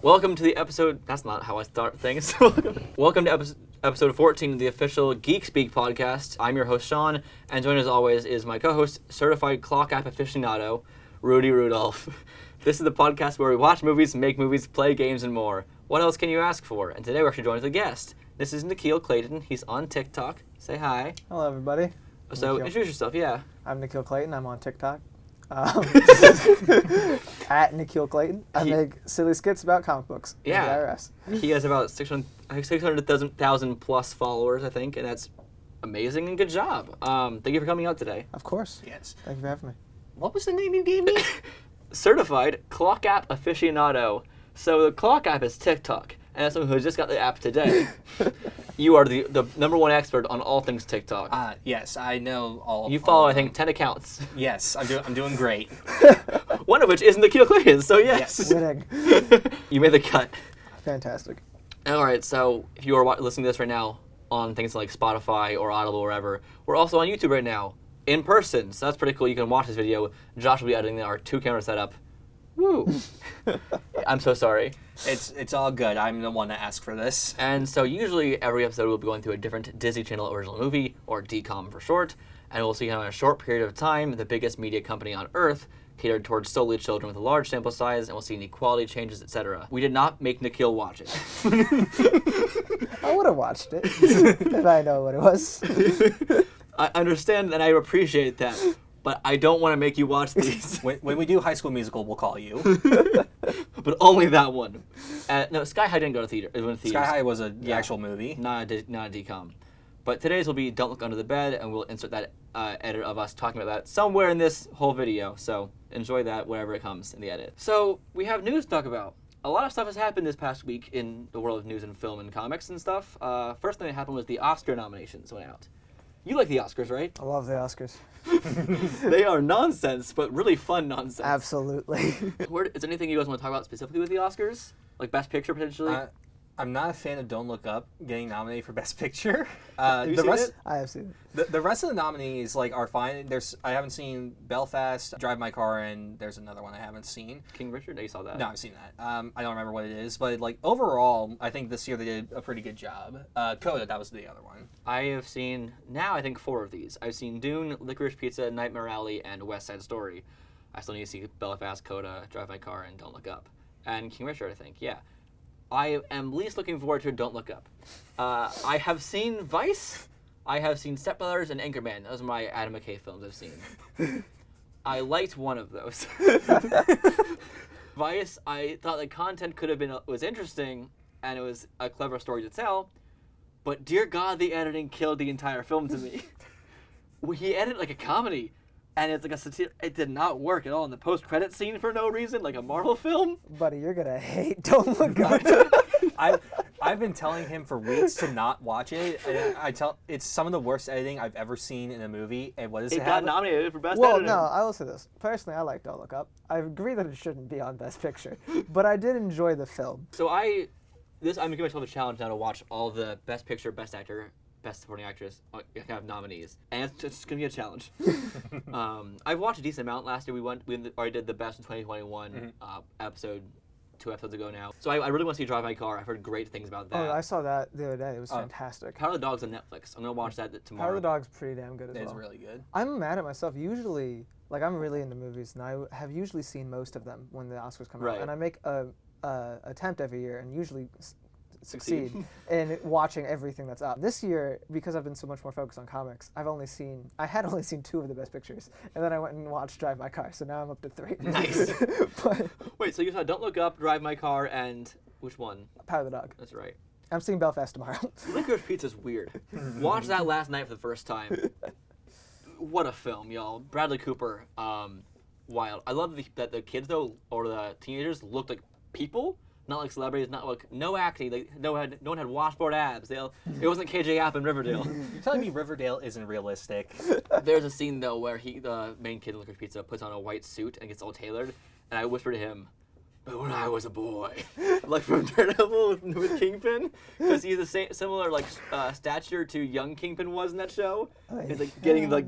Welcome to the episode. That's not how I start things. Welcome to episode 14 of the official GeekSpeak podcast. I'm your host, Sean, and joining as always is my co-host, certified clock app aficionado, Rudy Rudolph. This is the podcast where we watch movies, make movies, play games, and more. What else can you ask for? And today we're actually joined with a guest. This is NikhilClayton. He's on TikTok. Say hi. Hello, everybody. So introduce yourself, yeah. I'm NikhilClayton. I'm on TikTok. At NikhilClayton. I make silly skits about comic books. Yeah. The IRS. He has about 600,000 plus followers, I think, and that's amazing and good job. Thank you for coming out today. Of course. Yes. Thank you for having me. What was the name you gave me? Certified clock app aficionado. So the clock app is TikTok, and as someone who just got the app today, you are the number one expert on all things TikTok. Yes, I know all. You follow, all I think, 10 accounts. Yes, I'm doing great. One of which is NikhilClayton, so yes. Winning. You made the cut. Fantastic. All right, so if you are listening to this right now on things like Spotify or Audible or wherever, we're also on YouTube right now, in person, so that's pretty cool. You can watch this video. Josh will be editing our 2-camera setup. Woo! I'm so sorry. It's all good. I'm the one to ask for this. And so usually every episode we'll be going through a different Disney Channel original movie, or DCOM for short, and we'll see how in a short period of time the biggest media company on Earth catered towards solely children with a large sample size, and we'll see inequality changes, etc. We did not make Nikhil watch it. I would have watched it if I know what it was. I understand and I appreciate that, but I don't want to make you watch these. When we do High School Musical, we'll call you. But only that one. No, Sky High didn't go to theater. It went to Sky theaters. High was an actual movie. Not a DCOM. But today's will be Don't Look Under the Bed, and we'll insert that edit of us talking about that somewhere in this whole video. So enjoy that wherever it comes in the edit. So we have news to talk about. A lot of stuff has happened this past week in the world of news and film and comics and stuff. First thing that happened was the Oscar nominations went out. You like the Oscars, right? I love the Oscars. They are nonsense, but really fun nonsense. Absolutely. Is there anything you guys want to talk about specifically with the Oscars? Like Best Picture, potentially? I'm not a fan of Don't Look Up getting nominated for Best Picture. Have you seen it? I have seen it. The rest of the nominees are fine. I haven't seen Belfast, Drive My Car, and there's another one I haven't seen. King Richard? No, you saw that. No, I've seen that. I don't remember what it is, but overall, I think this year they did a pretty good job. Coda, that was the other one. I have seen, now I think 4 of these. I've seen Dune, Licorice Pizza, Nightmare Alley, and West Side Story. I still need to see Belfast, Coda, Drive My Car, and Don't Look Up. And King Richard, I think, yeah. I am least looking forward to Don't Look Up. I have seen Vice, I have seen Step Brothers, and Anchorman. Those are my Adam McKay films I've seen. I liked one of those. Vice, I thought the content was interesting, and it was a clever story to tell, but dear God, the editing killed the entire film to me. He edited like a comedy, and it's like a satire. It did not work at all in the post-credit scene for no reason, like a Marvel film. Buddy, you're going to hate Don't Look Up. I've been telling him for weeks to not watch it. And it's some of the worst editing I've ever seen in a movie. And what does it have? It got nominated for Best Well, Editing. no, I will say this. Personally, I like Don't Look Up. I agree that it shouldn't be on Best Picture, but I did enjoy the film. So I'm giving myself a challenge now to watch all the Best Picture, Best Actor, Best Supporting Actress kind of nominees, and it's gonna be a challenge. I've watched a decent amount. Last year we already did the Best in 2021 episode 2 episodes ago now. So I really want to see Drive My Car. I've heard great things about that. Oh, I saw that the other day. It was fantastic. Power of the Dog's on Netflix. I'm gonna watch that tomorrow. Power of the Dog's pretty damn good as well. It's really good. I'm mad at myself. Usually, I'm really into movies, and I have usually seen most of them when the Oscars come out. And I make a attempt every year, and usually succeed in watching everything that's up. This year, because I've been so much more focused on comics, I had only seen 2 of the Best Pictures, and then I went and watched Drive My Car, so now I'm up to 3. Nice. But wait, so you saw Don't Look Up, Drive My Car, and which one? Power of the Dog. That's right. I'm seeing Belfast tomorrow. Licorice Pizza's weird. Watched that last night for the first time. What a film, y'all. Bradley Cooper, wild. I love that the kids, though, or the teenagers, looked like people. Not like celebrities, not like no acne. No one had washboard abs. It wasn't KJ App in Riverdale. You're telling me Riverdale isn't realistic? There's a scene though where the main kid in Licorice Pizza puts on a white suit and gets all tailored, and I whisper to him, "But when I was a boy," like from Daredevil with Kingpin, because he's the similar stature to young Kingpin was in that show. He's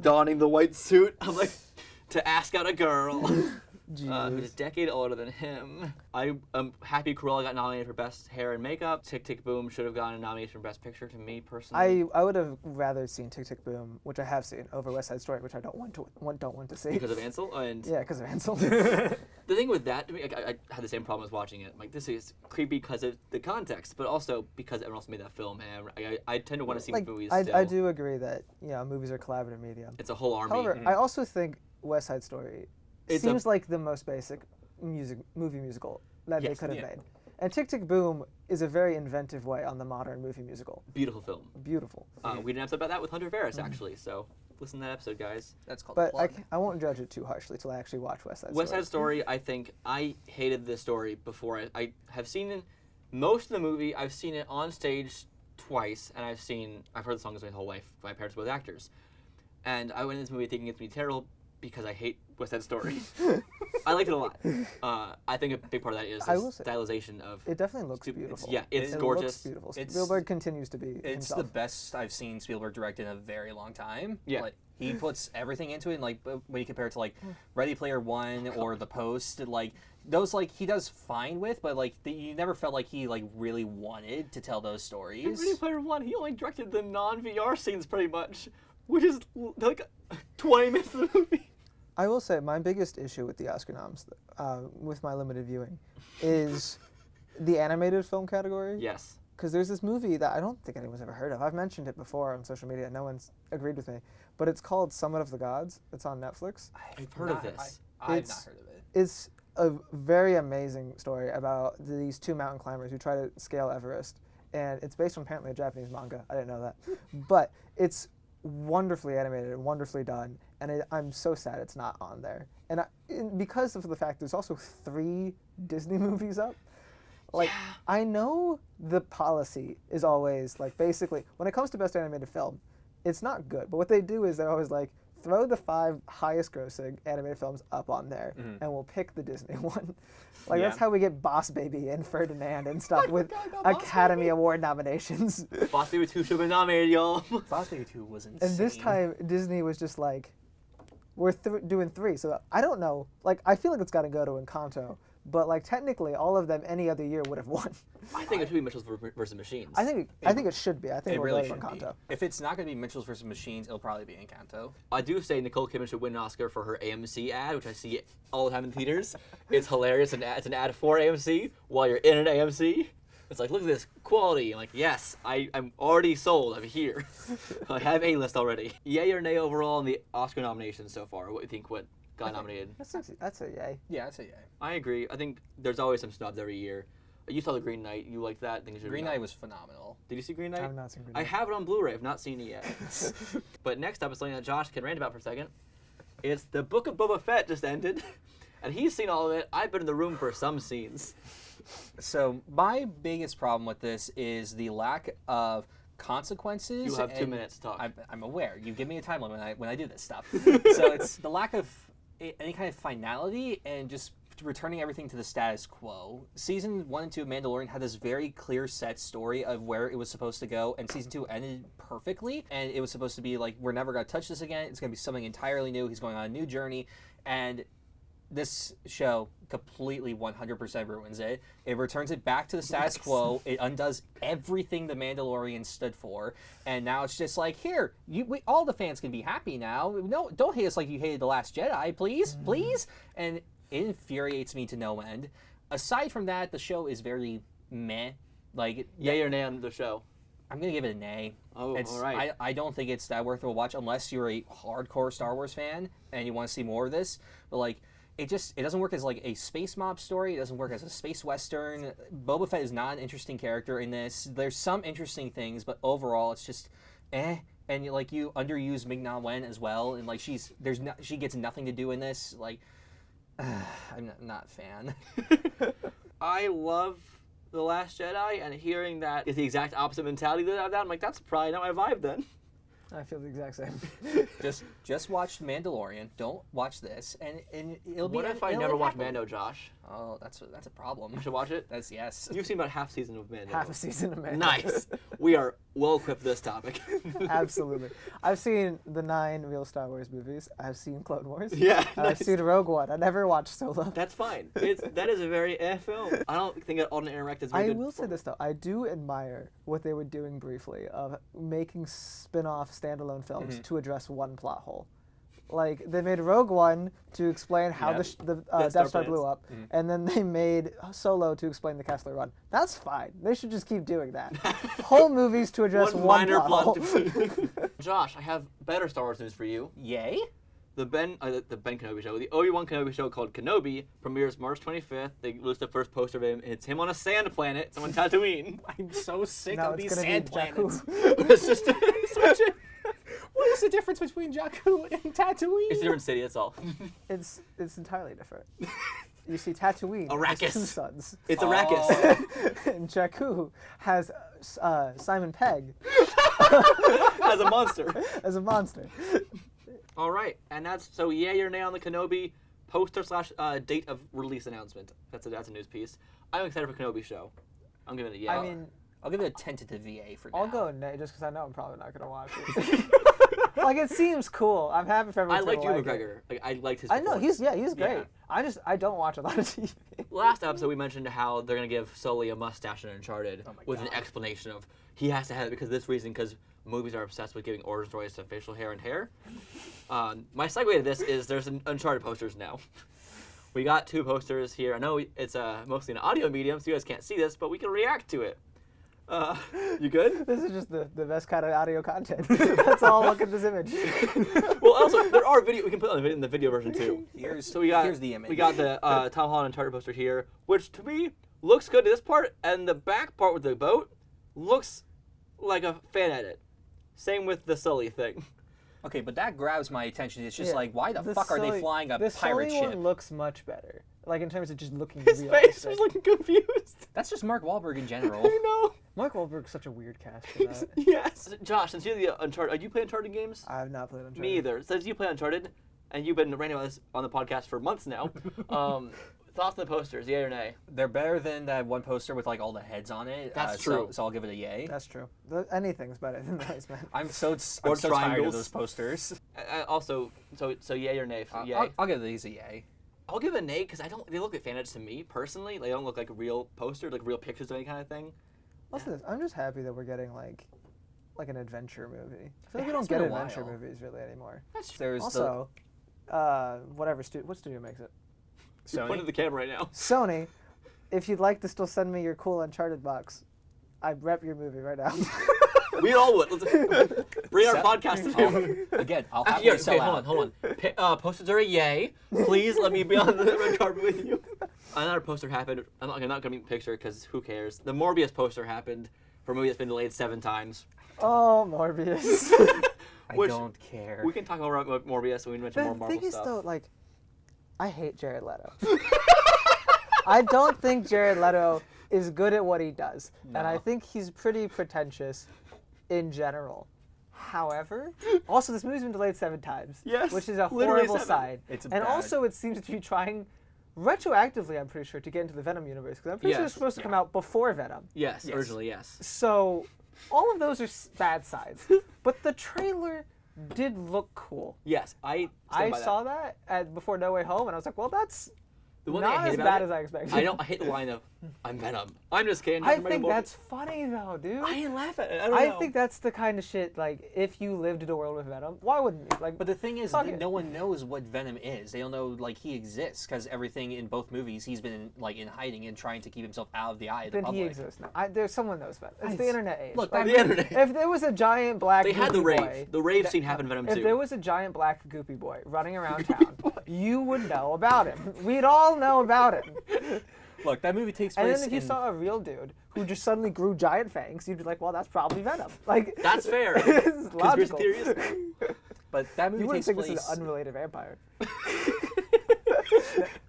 donning the white suit. I'm like, to ask out a girl. who's a Jeez. decade older than him. I am happy Cruella got nominated for Best Hair and Makeup. Tick Tick Boom should have gotten a nomination for Best Picture to me personally. I would have rather seen Tick Tick Boom, which I have seen, over West Side Story, which I don't want to see. Because of Ansel? And Yeah, because of Ansel. the thing with that, to me, I had the same problem as watching it. I'm like, this is creepy because of the context, but also because everyone else made that film, and I tend to want to see movies still. I do agree that movies are collaborative medium. It's a whole army. However, I also think West Side Story seems like the most basic movie musical that they could have made. And Tick Tick Boom is a very inventive way on the modern movie musical. Beautiful film. Beautiful. We did an episode about that with Hunter Ferris, actually, so listen to that episode, guys. That's called But Plug. I won't judge it too harshly till I actually watch West Side Story. West Side Story, I think I hated this story before. I have seen most of the movie. I've seen it on stage twice, and I've heard the songs my whole life. My parents were both actors. And I went into this movie thinking it's going to be terrible because I hate West Side Story. I liked it a lot. I think a big part of that is the stylization of... It definitely looks beautiful. Yeah, it's gorgeous. It looks beautiful. Spielberg continues to be It's himself. the best I've seen Spielberg direct in a very long time. Yeah. Like, he puts everything into it, and like when you compare it to like Ready Player One or The Post, like those like he does fine with, but like you never felt like he like really wanted to tell those stories. In Ready Player One, he only directed the non-VR scenes pretty much, which is like 20 minutes of the movie. I will say my biggest issue with the Oscar noms, with my limited viewing, is the animated film category. Yes. Because there's this movie that I don't think anyone's ever heard of. I've mentioned it before on social media. No one's agreed with me. But it's called Summit of the Gods. It's on Netflix. I've heard of this. I've not heard of it. It's a very amazing story about these two mountain climbers who try to scale Everest. And it's based on apparently a Japanese manga. I didn't know that. But it's wonderfully animated and wonderfully done. And I'm so sad it's not on there. And because of the fact there's also 3 Disney movies up. Like, yeah. I know the policy is always, like, basically, when it comes to Best Animated Film, it's not good. But what they do is they're always like, throw the 5 highest grossing animated films up on there, and we'll pick the Disney one. Like, that's how we get Boss Baby and Ferdinand and stuff with Academy Award nominations. Boss Baby 2 should have been nominated, y'all. Boss Baby 2 was insane. And this time, Disney was just like, we're doing 3. So I don't know. Like, I feel like it's got to go to Encanto. But like technically, all of them any other year would have won. I think it should be Mitchell's versus Machines. I think it should be. I think it really should be. If it's not going to be Mitchell's versus Machines, it'll probably be Encanto. I do say Nicole Kidman should win an Oscar for her AMC ad, which I see all the time in theaters. It's hilarious. It's an ad for AMC while you're in an AMC. It's like, look at this quality. I'm like, yes, I'm already sold. I'm here. I have A-list already. Yay or nay overall in the Oscar nominations so far? What do you think? What got nominated? That's a yay. Yeah, that's a yay. I agree. I think there's always some snubs every year. You saw The Green Knight. You liked that? I think Green Knight was phenomenal. Did you see Green Knight? I have not seen Green Knight. I have it on Blu-ray. I've not seen it yet. But next up is something that Josh can rant about for a second. It's the Book of Boba Fett just ended, and he's seen all of it. I've been in the room for some scenes. So my biggest problem with this is the lack of consequences. You have 2 minutes to talk. I'm aware. You give me a time limit when I do this stuff. So it's the lack of any kind of finality and just returning everything to the status quo. Season 1 and 2 of Mandalorian had this very clear set story of where it was supposed to go, and season 2 ended perfectly, and it was supposed to be like, we're never going to touch this again. It's going to be something entirely new. He's going on a new journey, and this show completely 100% ruins it. It returns it back to the status quo. It undoes everything the Mandalorian stood for, and now it's just like, here, all the fans can be happy now. No, don't hate us like you hated The Last Jedi, please, please. And it infuriates me to no end. Aside from that, the show is very meh. Like, yay or nay on the show? I'm gonna give it a nay. Oh, all right. I don't think it's that worth a watch unless you're a hardcore Star Wars fan and you want to see more of this. But like, it doesn't work as like a space mob story. It doesn't work as a space western. Boba Fett is not an interesting character in this. There's some interesting things, but overall it's just eh. And like, you underuse Ming-Na Wen as well, and like she gets nothing to do in this. Like, I'm not a fan. I love The Last Jedi, and hearing that is the exact opposite mentality that I'm like, that's probably not my vibe then. I feel the exact same. Just watch Mandalorian. Don't watch this, and it'll be. What if I never watch Mando, Josh? Oh, that's a problem. I should watch it? That's yes. You've seen about half season of Mando. Half a season of Mando. Nice. We are well equipped for this topic. Absolutely. I've seen the 9 real Star Wars movies. I've seen Clone Wars. Yeah. I've seen Rogue One. I never watched Solo. That's fine. That is a very film. I don't think that alternate interact is very good. I will say this though. I do admire what they were doing briefly of making spin-off standalone films to address one plot hole. Like, they made Rogue One to explain how the Death Star blew up, and then they made Solo to explain the Kessler Run. That's fine. They should just keep doing that. Whole movies to address one minor plot hole. Josh, I have better Star Wars news for you. Yay! The Ben Kenobi show, the Obi-Wan Kenobi show called Kenobi, premieres March 25th. They released the first poster of him, and it's him on a sand planet. It's on Tatooine. I'm so sick No, of it's these gonna sand be planets. Jakku. It's just switching. What is the difference between Jakku and Tatooine? It's a different city. That's all. It's entirely different. You see, Tatooine Arrakis. has 2 suns. It's Arrakis. And Jakku has Simon Pegg As a monster. as a monster. All right, and that's so yay or nay on the Kenobi poster / date of release announcement. That's a news piece. I'm excited for Kenobi show. I'm giving it a yay. I mean, I'll give it a tentative VA for now. I'll go nay just because I know I'm probably not going to watch it. Like, it seems cool. I'm happy for everyone. I liked Ewan like McGregor. Like, I liked his. I know he's performance. great. Yeah. I don't watch a lot of TV. Last episode we mentioned how they're gonna give Sully a mustache in Uncharted with an God. explanation of he has to have it because of this reason because movies are obsessed with giving origin stories to facial hair and hair. My segue to this is there's an Uncharted posters now. We got 2 posters here. I know it's mostly an audio medium, so you guys can't see this, but we can react to it. You good? This is just the best kind of audio content. That's all. Look at this image. Well, also there are video we can put on in the video version too. Here's the image. We got the Tom Holland Uncharted poster here, which to me looks good to this part, and the back part with the boat looks like a fan edit. Same with the Sully thing. Okay, but that grabs my attention. It's just Yeah. like, why the fuck are they flying a the pirate Sully ship? one looks much better. Like, in terms of just looking His realistic. face was looking confused. That's just Mark Wahlberg in general. I know. Mark Wahlberg's such a weird cast for that. Yes. Josh, since you're the Uncharted, you play Uncharted games? I have not played Uncharted. Me either. Since you play Uncharted, and you've been ranting about this on the podcast for months now, thoughts on the posters, yay or nay? They're better than that one poster with like all the heads on it. That's true. So I'll give it a yay. That's true. Anything's better than those, man. I'm so Or tired of triangles. those posters. Also, so yay or nay? Yay. I'll give these a yay. I'll give it a nay because they look like fan edits to me personally. They don't look like real posters, like real pictures of any kind of thing. What's this? I'm just happy that we're getting like an adventure movie. I feel like It we don't has get been a adventure while. movies really anymore. There's Also, what studio makes it? You're pointing at the camera right now. Sony. If you'd like to still send me your cool Uncharted box, I rep your movie right now. We all would. Let's bring our podcast to them. Again, I'll Actually, happily sell out. hold on. Posters are a yay. Please let me be on the red carpet with you. Another poster happened. I'm not going to be in the picture because who cares? The Morbius poster happened for a movie that's been delayed 7 times. Oh, Morbius. I Which don't care. We can talk more about Morbius when we mention more The Marvel thing is, stuff. though, like, I hate Jared Leto. I don't think Jared Leto is good at what he does. And I No. think he's pretty pretentious in general. However, also this movie's been delayed 7 times. Yes, Which is a literally horrible 7. sign. It's and bad. also it seems to be trying retroactively, I'm pretty sure, to get into the Venom universe. Because I'm pretty sure it's Yes, supposed to come out before Venom. Yes, originally, yes. So all of those are bad signs. But the trailer did look cool. Yes, I saw that before No Way Home, and I was like, well, that's The one thing I not hate as about bad it, as I expected. I hate the line of, I'm Venom. I'm just kidding. I think that's funny, though, dude. I didn't laugh at it. I don't I know. think that's the kind of shit, like, if you lived in a world with Venom, why wouldn't you? Like, But the thing is, Fuck it. no one knows what Venom is. They don't know, like, he exists, because everything in both movies, he's been, in hiding and trying to keep himself out of the eye of the then public. he exists now. There's someone knows Venom. It's the internet age. Look, Like, the internet. If there was a giant black They had the goopy rave. boy, The rave scene happened in Venom if 2. there was a giant black goopy boy running around town, you would know about him. We'd all know about him. Look, that movie takes And place then if you in... saw a real dude who just suddenly grew giant fangs, you'd be like, well, that's probably Venom. Like, That's fair. it's Conspiracy logical. theories. But that movie You wouldn't takes think place... this is an unrelated vampire.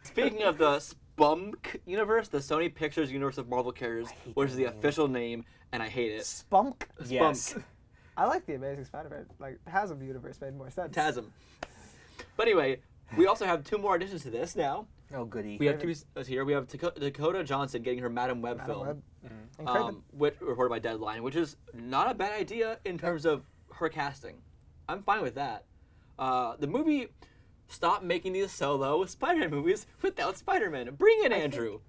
Speaking of the Spunk universe, the Sony Pictures universe of Marvel characters, hate which that is the name. official name, and I hate it. Spunk? Yes. Spunk. I like the Amazing Spider-Man. Like, Hasm universe made more sense. TASM. But anyway, we also have 2 more additions to this now. Oh, goody. We have 2 here. We have Dakota Johnson getting her Madam Web film, Web. And Kraven. which reported by Deadline, which is not a bad idea in terms of her casting. I'm fine with that. The movie stopped making these solo Spider-Man movies without Spider-Man. Bring in Andrew.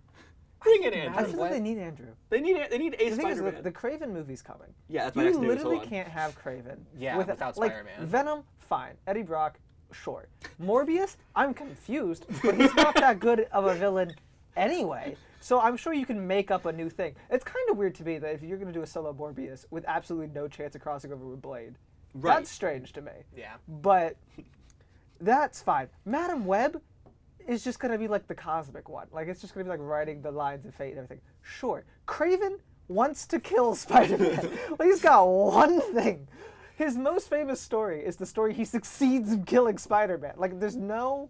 Bring in Andrew. I feel like they need Andrew. They need a The thing is, Spider-Man. the Kraven movie's coming. Yeah, that's my You next news. literally Hold on. can't have Kraven. Yeah, without like, Spider-Man. Venom, fine. Eddie Brock, sure. Morbius, I'm confused, but he's not that good of a villain anyway. So I'm sure you can make up a new thing. It's kind of weird to me that if you're going to do a solo Morbius with absolutely no chance of crossing over with Blade, Right. that's strange to me. Yeah. But that's fine. Madam Web is just going to be like the cosmic one. Like, it's just going to be like writing the lines of fate and everything. Sure. Kraven wants to kill Spider-Man. Like, he's got one thing. His most famous story is the story he succeeds in killing Spider-Man. Like, there's no...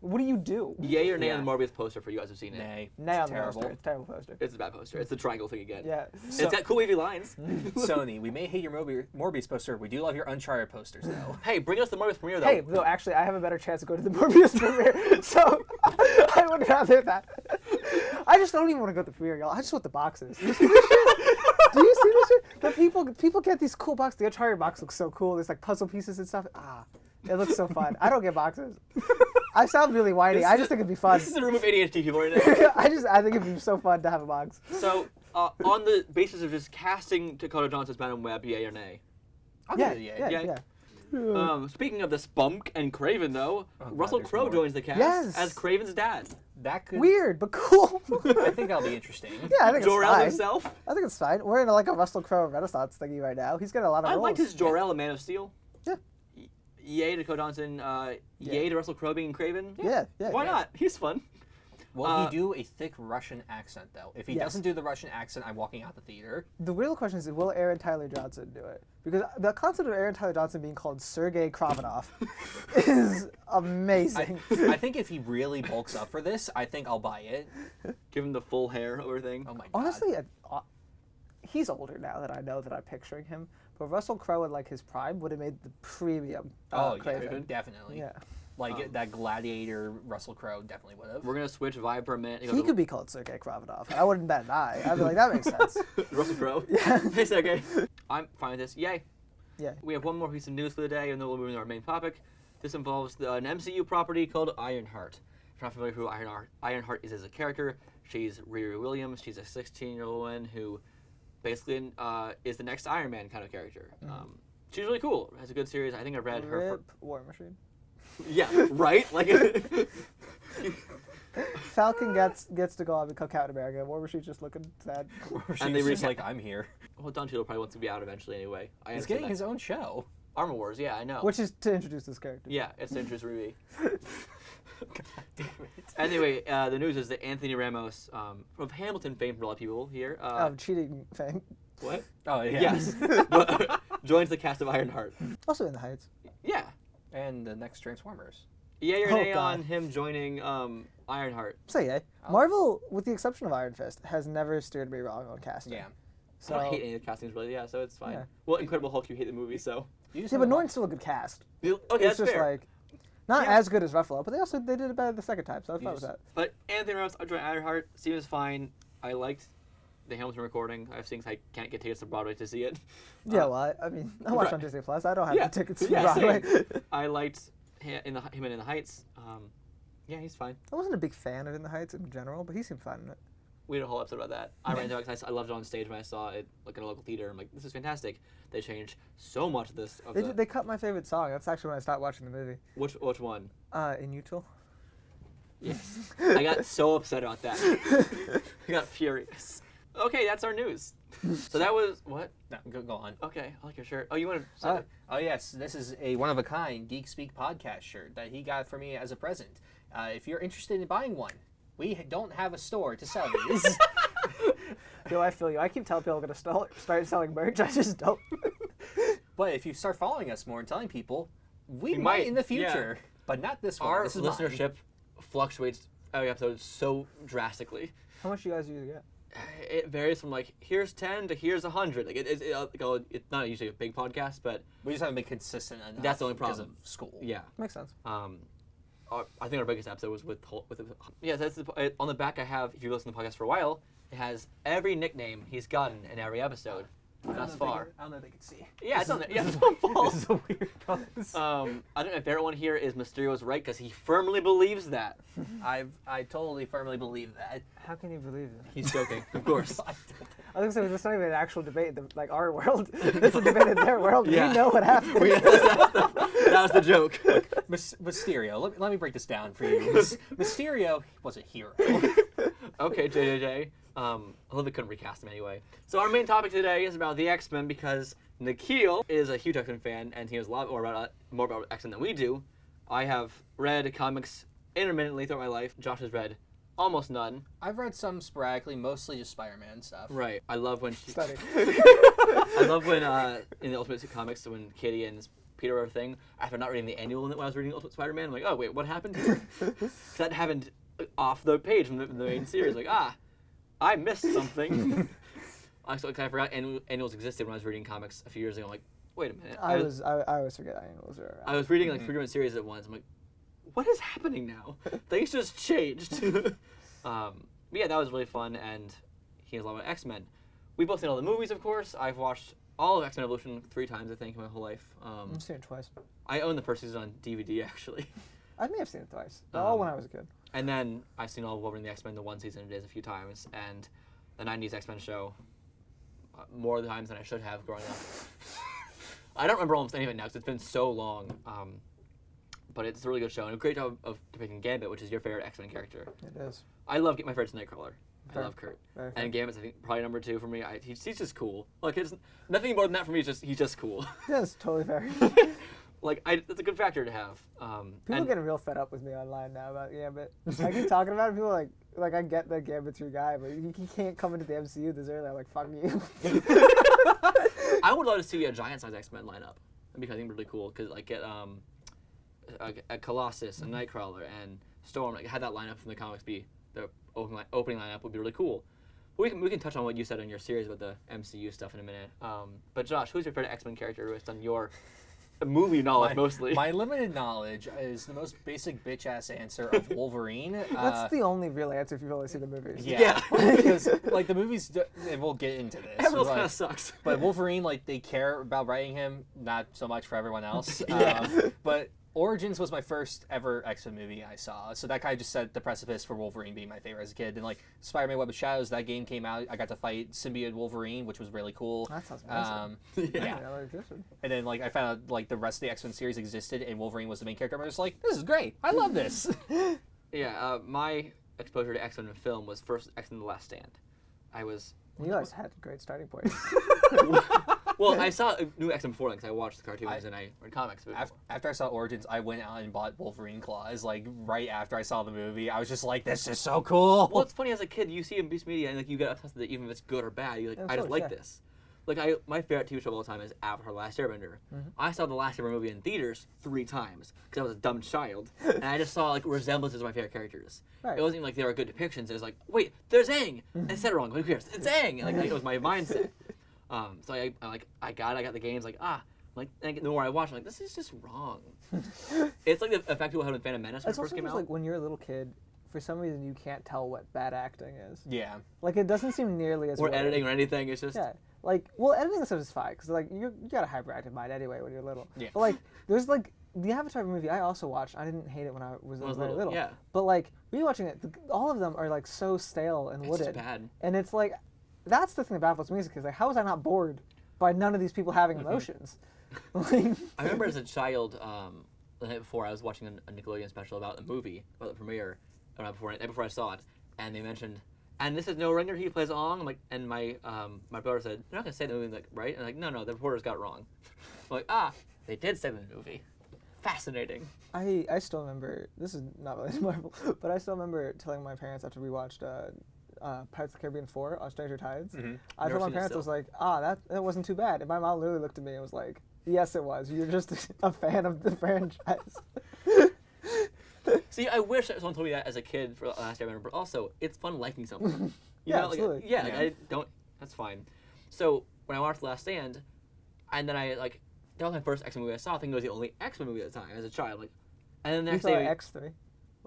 What do you do? Yay or nay Yeah. on the Morbius poster for you guys who've seen it? Nay. Nay on It's the terrible. poster. It's a terrible poster. It's a bad poster. It's the triangle thing again. Yeah. So- It's got cool wavy lines. Sony, we may hate your Morbius poster. We do love your Uncharted posters, though. Hey, bring us the Morbius premiere though. Hey, no, actually, I have a better chance of going to the Morbius premiere, so I would rather that. I just don't even want to go to the premiere, y'all. I just want the boxes. Do you see this shit? Do you see this shit? The people get these cool boxes. The Uncharted box looks so cool. There's like puzzle pieces and stuff. It looks so fun. I don't get boxes. I sound really whiny. I just think it'd be fun. This is a room of ADHD people right now. I think it'd be so fun to have a box. So, on the basis of just casting Dakota Johnson's Madam Web, yay or nay? I'll Yeah, give it a yeah, yay. yeah. Speaking of the Spunk and Craven, though, God, Russell there's Crowe more. joins the cast Yes. as Craven's dad. That could. Weird, but cool. I think that'll be interesting. Yeah, I think it's Jor-El fine. himself. I think it's fine. We're in like a Russell Crowe Renaissance thingy right now. He's got a lot of I roles. liked his Jor-El in Man of Steel. Yeah. Yay to Dakota Johnson. Yay to Russell Crowe being Craven. Yeah, yeah. Why not? He's fun. Will he do a thick Russian accent, though? If he Yes. doesn't do the Russian accent, I'm walking out the theater. The real question is, will Aaron Tyler Johnson do it? Because the concept of Aaron Tyler Johnson being called Sergei Kravenov is amazing. I think if he really bulks up for this, I think I'll buy it. Give him the full hair over thing. Oh my god. Honestly, he's older now that I know that I'm picturing him. But Russell Crowe in like his prime would have made the premium Oh, yeah, Kraven. definitely. Yeah. Like that Gladiator Russell Crowe definitely would have. We're gonna switch vibe for a minute. He could be called Sergei Kravenov. I wouldn't bat an eye. I'd be like, that makes sense. Russell Crowe. Yeah. Hey, Sergey. I'm fine with this. Yay. Yeah. We have one more piece of news for the day, and then we'll move into our main topic. This involves an MCU property called Ironheart. If you're not familiar with who Ironheart is as a character, she's Riri Williams. She's a 16-year-old woman who basically is the next Iron Man kind of character. She's really cool. Has a good series. I think I read her. Rip War Machine. Yeah, right? Like, Falcon gets to go out and become Captain America. War Machine's just looking sad. And they She's just recap- like, I'm here. well, Don Cheadle probably wants to be out eventually anyway. I He's understand getting that. his own show. Armor Wars, yeah, I know. Which is to introduce this character. Yeah, it's to introduce Ruby. God damn it. Anyway, the news is that Anthony Ramos, of Hamilton fame for a lot of people here. Cheating fame. What? Oh, yeah. Yes. Joins the cast of Ironheart. Also in the Heights. Yeah. And the next Transformers. Yay or Oh, nay God. on him joining Ironheart? Say yay. Oh. Marvel, with the exception of Iron Fist, has never steered me wrong on casting. Yeah. So, I don't hate any of the castings really, yeah, so it's fine. Yeah. Well, Incredible Hulk, you hate the movie, so. You just yeah, have but a- Norton's still a good cast. Okay, It's that's just fair. like, not Yeah. as good as Ruffalo, but they did it better the second time, so I was You fine with just- that. But Anthony Ramos joining Ironheart seems fine. I liked the Hamilton recording. I have things I can't get tickets to Broadway to see it. Yeah, well, I mean, I watched right. on Disney Plus. I don't have Yeah. the tickets for Yeah, Broadway. same. I liked him in the Heights. Yeah, he's fine. I wasn't a big fan of In the Heights in general, but he seemed fine in it. We had a whole episode about that. I ran into it because I loved it on stage when I saw it, like in a local theater. I'm like, this is fantastic. They changed so much of this. They cut my favorite song. That's actually when I stopped watching the movie. Which one? In Utah. Yes. I got so upset about that. I got furious. Okay, that's our news. So that was what? No, go on. Okay, I like your shirt. Oh, you want to? Uh, Oh yes, this is a one-of-a-kind GeekSpeak podcast shirt that he got for me as a present. If you're interested in buying one, we don't have a store to sell these. Yo, I feel you. I keep telling people I'm going to start selling merch. I just don't. But if you start following us more and telling people, we We might might, in the yeah. future. But not this one. Our This is mine. listenership fluctuates every episode so drastically. How much do you guys usually get? It varies from like here's 10 to here's 100. Like it's not usually a big podcast, but we just haven't been consistent enough. That's the only problem. Because of school. Yeah, Makes sense. I think our biggest episode was with yeah. That's on the back. I have, if you listen to the podcast for a while, it has every nickname he's gotten in every episode thus far. I don't know if they can see. Yeah, it's on there. Yeah, it's on Paul. This is a weird promise. I think my favorite one here is Mysterio's right because he firmly believes that. I totally firmly believe that. How can you believe it? He's joking, of course. I think so. It's not even an actual debate. Like our world, it's a debate in their world. Yeah. We know what happened. That was the joke. Mysterio. Let me break this down for you. Mysterio was a hero. Okay, JJJ. I love they couldn't recast him anyway. So our main topic today is about the X-Men because Nikhil is a huge X-Men fan and he knows a lot more about X-Men than we do. I have read comics intermittently throughout my life. Josh has read almost none. I've read some sporadically, mostly just Spider-Man stuff. Right. I love when Study. I love when in the Ultimate Comics when Kitty and Peter were a thing. After not reading the annual when I was reading Ultimate Spider-Man, I'm like, oh wait, what happened here? That happened off the page from the main series. Like, I missed something. I forgot annuals existed when I was reading comics a few years ago. I'm like, wait a minute. I always forget annuals are around. I was reading like 3 different series at once. I'm like, what is happening now? Things just changed. But yeah, that was really fun, and he has a lot about X-Men. We both seen all the movies, of course. I've watched all of X-Men Evolution 3 times, I think, in my whole life. I've seen it twice. I own the first season on DVD, actually. I may have seen it twice. All when I was a kid. And then I've seen all of Wolverine the X-Men, the one season it is, a few times, and the 90s X-Men show more times than I should have growing up. I don't remember almost any of it now because it's been so long. But it's a really good show and a great job of depicting Gambit, which is your favorite X-Men character. It is. I love my favorite's Nightcrawler. Fair. I love Kurt. Very And Gambit's, I think, probably number 2 for me. He's just cool. Like, it's nothing more than that for me. He's just cool. Yeah, that's totally fair. Like, that's a good factor to have. People are getting real fed up with me online now about Gambit. I keep talking about it. People are like I get that Gambit's your guy, but he can't come into the MCU this early. I'm like, fuck you. I would love to see a giant-sized X-Men lineup. That'd be, I think, really cool because like get a Colossus, a Nightcrawler, and Storm. Like, had that lineup from the comics be the opening lineup would be really cool. But we can touch on what you said in your series about the MCU stuff in a minute. But Josh, who's your favorite X-Men character based on your movie knowledge mostly? My limited knowledge is the most basic bitch-ass answer of Wolverine. That's the only real answer if you've only seen the movies. Yeah. Because, like, the movies, and we'll get into this. Everyone kind of sucks. But Wolverine, like, they care about writing him, not so much for everyone else. Yeah. But Origins was my first ever X-Men movie I saw, so that kind of just set the precipice for Wolverine being my favorite as a kid. And like Spider-Man: Web of Shadows, that game came out. I got to fight symbiote Wolverine, which was really cool. That sounds amazing. Yeah. And then like I found out like the rest of the X-Men series existed, and Wolverine was the main character. I was just like, this is great. I love this. Yeah. My exposure to X-Men in film was first X-Men: The Last Stand. You guys had a great starting point. Well, I saw a new X-Men before because I watched the cartoons and I read comics. After I saw Origins, I went out and bought Wolverine Claws. Like right after I saw the movie, I was just like, "This is so cool." Well, it's funny as a kid, you see in Beast Media and like you get obsessed with it, even if it's good or bad. You like, I just like this. Like my favorite TV show of all time is Avatar: The Last Airbender. I saw the Last Airbender movie in theaters 3 times because I was a dumb child, and I just saw like resemblances of my favorite characters. Right. It wasn't even like they were good depictions. It was like, wait, there's Aang. I said it wrong. Who cares? It's Aang. Like it was my mindset. So I got the games and the more I watch, I'm like, this is just wrong. It's like the effect people had with Phantom Menace when it first came out. Like when you're a little kid, for some reason you can't tell what bad acting is. Yeah. Like it doesn't seem nearly as. Or editing or anything. It's just. Yeah. Like editing stuff is fine because like you got a hyperactive mind anyway when you're little. Yeah. But like there's like the Avatar movie I also watched. I didn't hate it when I was very little. Yeah. But like rewatching it, all of them are like so stale and wooded. It's just bad. And it's like. That's the thing about baffles music is like, how was I not bored by none of these people having emotions? I remember as a child, the night before I was watching a Nickelodeon special about the movie, about the premiere, before I saw it, and they mentioned, and this is no ringer, he plays Ong. I'm like, and my brother said, they're not gonna say the movie, like, right? And I'm like, no, the reporters got it wrong. I'm like, they did say the movie. Fascinating. I still remember. This is not related to Marvel, but I still remember telling my parents after we watched. Pirates of the Caribbean 4 on Stranger Tides. I told my parents, I was like, that wasn't too bad. And my mom literally looked at me and was like, yes, it was. You're just a fan of the franchise. See, I wish someone told me that as a kid for Last Airbender, but also, it's fun liking something. You Yeah, know, like, absolutely. yeah, like, I don't. That's fine. So when I watched The Last Stand, and then I like that was my first X-Men movie I saw. I think it was the only X-Men movie at the time as a child. Like, and then the You next saw day X3.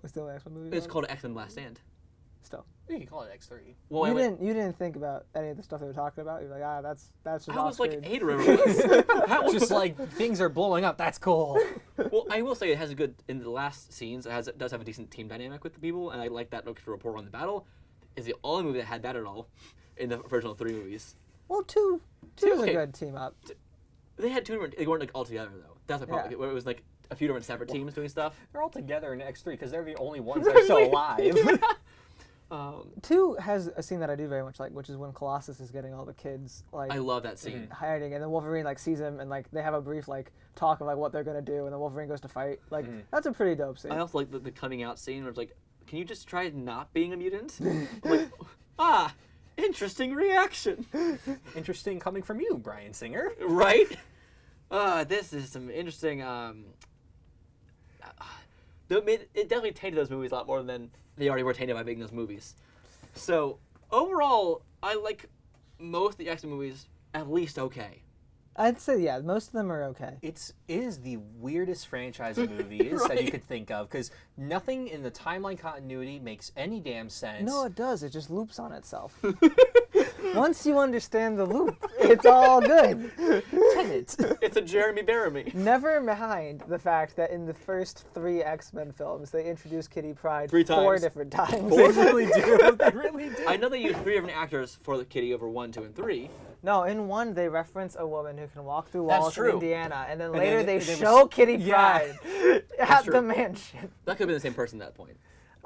Was the only X-Men movie? it's called X-Men Last Stand. Still. You can call it X3. Well, You didn't think about any of the stuff they were talking about. You're like, that's just. I was like off-screen. 8 or whatever it was. Just like things are blowing up. That's cool. Well, I will say it has a good in the last scenes. It does have a decent team dynamic with the people, and I like that rapport on the battle. Is the only movie that had that at all in the original 3 movies. Well, two is okay. a good team up. They had 2 different. They weren't like all together though. That's the problem. Yeah. Where it was like a few different separate teams doing stuff. They're all together in X3 because they're the only ones that are still alive. 2 has a scene that I do very much like, which is when Colossus is getting all the kids like I love that scene. hiding, and then Wolverine like sees him, and like they have a brief like talk of like what they're gonna do, and then Wolverine goes to fight. Like that's a pretty dope scene. I also like the coming out scene where it's like, can you just try not being a mutant? Like, interesting reaction. Interesting coming from you, Bryan Singer. Right? This is some interesting. It definitely tainted those movies a lot more than they already were tainted by making those movies. So overall, I like most of the X-Men movies at least okay. I'd say yeah, most of them are okay. It is the weirdest franchise of movies that you Right. could think of because nothing in the timeline continuity makes any damn sense. No, it does. It just loops on itself. Once you understand the loop, it's all good. Tenet. It's a Jeremy Bearimy. Never mind the fact that in the first 3 X-Men films, they introduced Kitty Pryde 3 4 times. different times. They really do. They really do. I know they use 3 different actors for the Kitty over 1, 2, and 3. No, in 1 they reference a woman who can walk through That's walls in true. Indiana, and then And later then they they show was- Kitty Yeah. Pryde at true. the mansion. That could have been the same person at that point.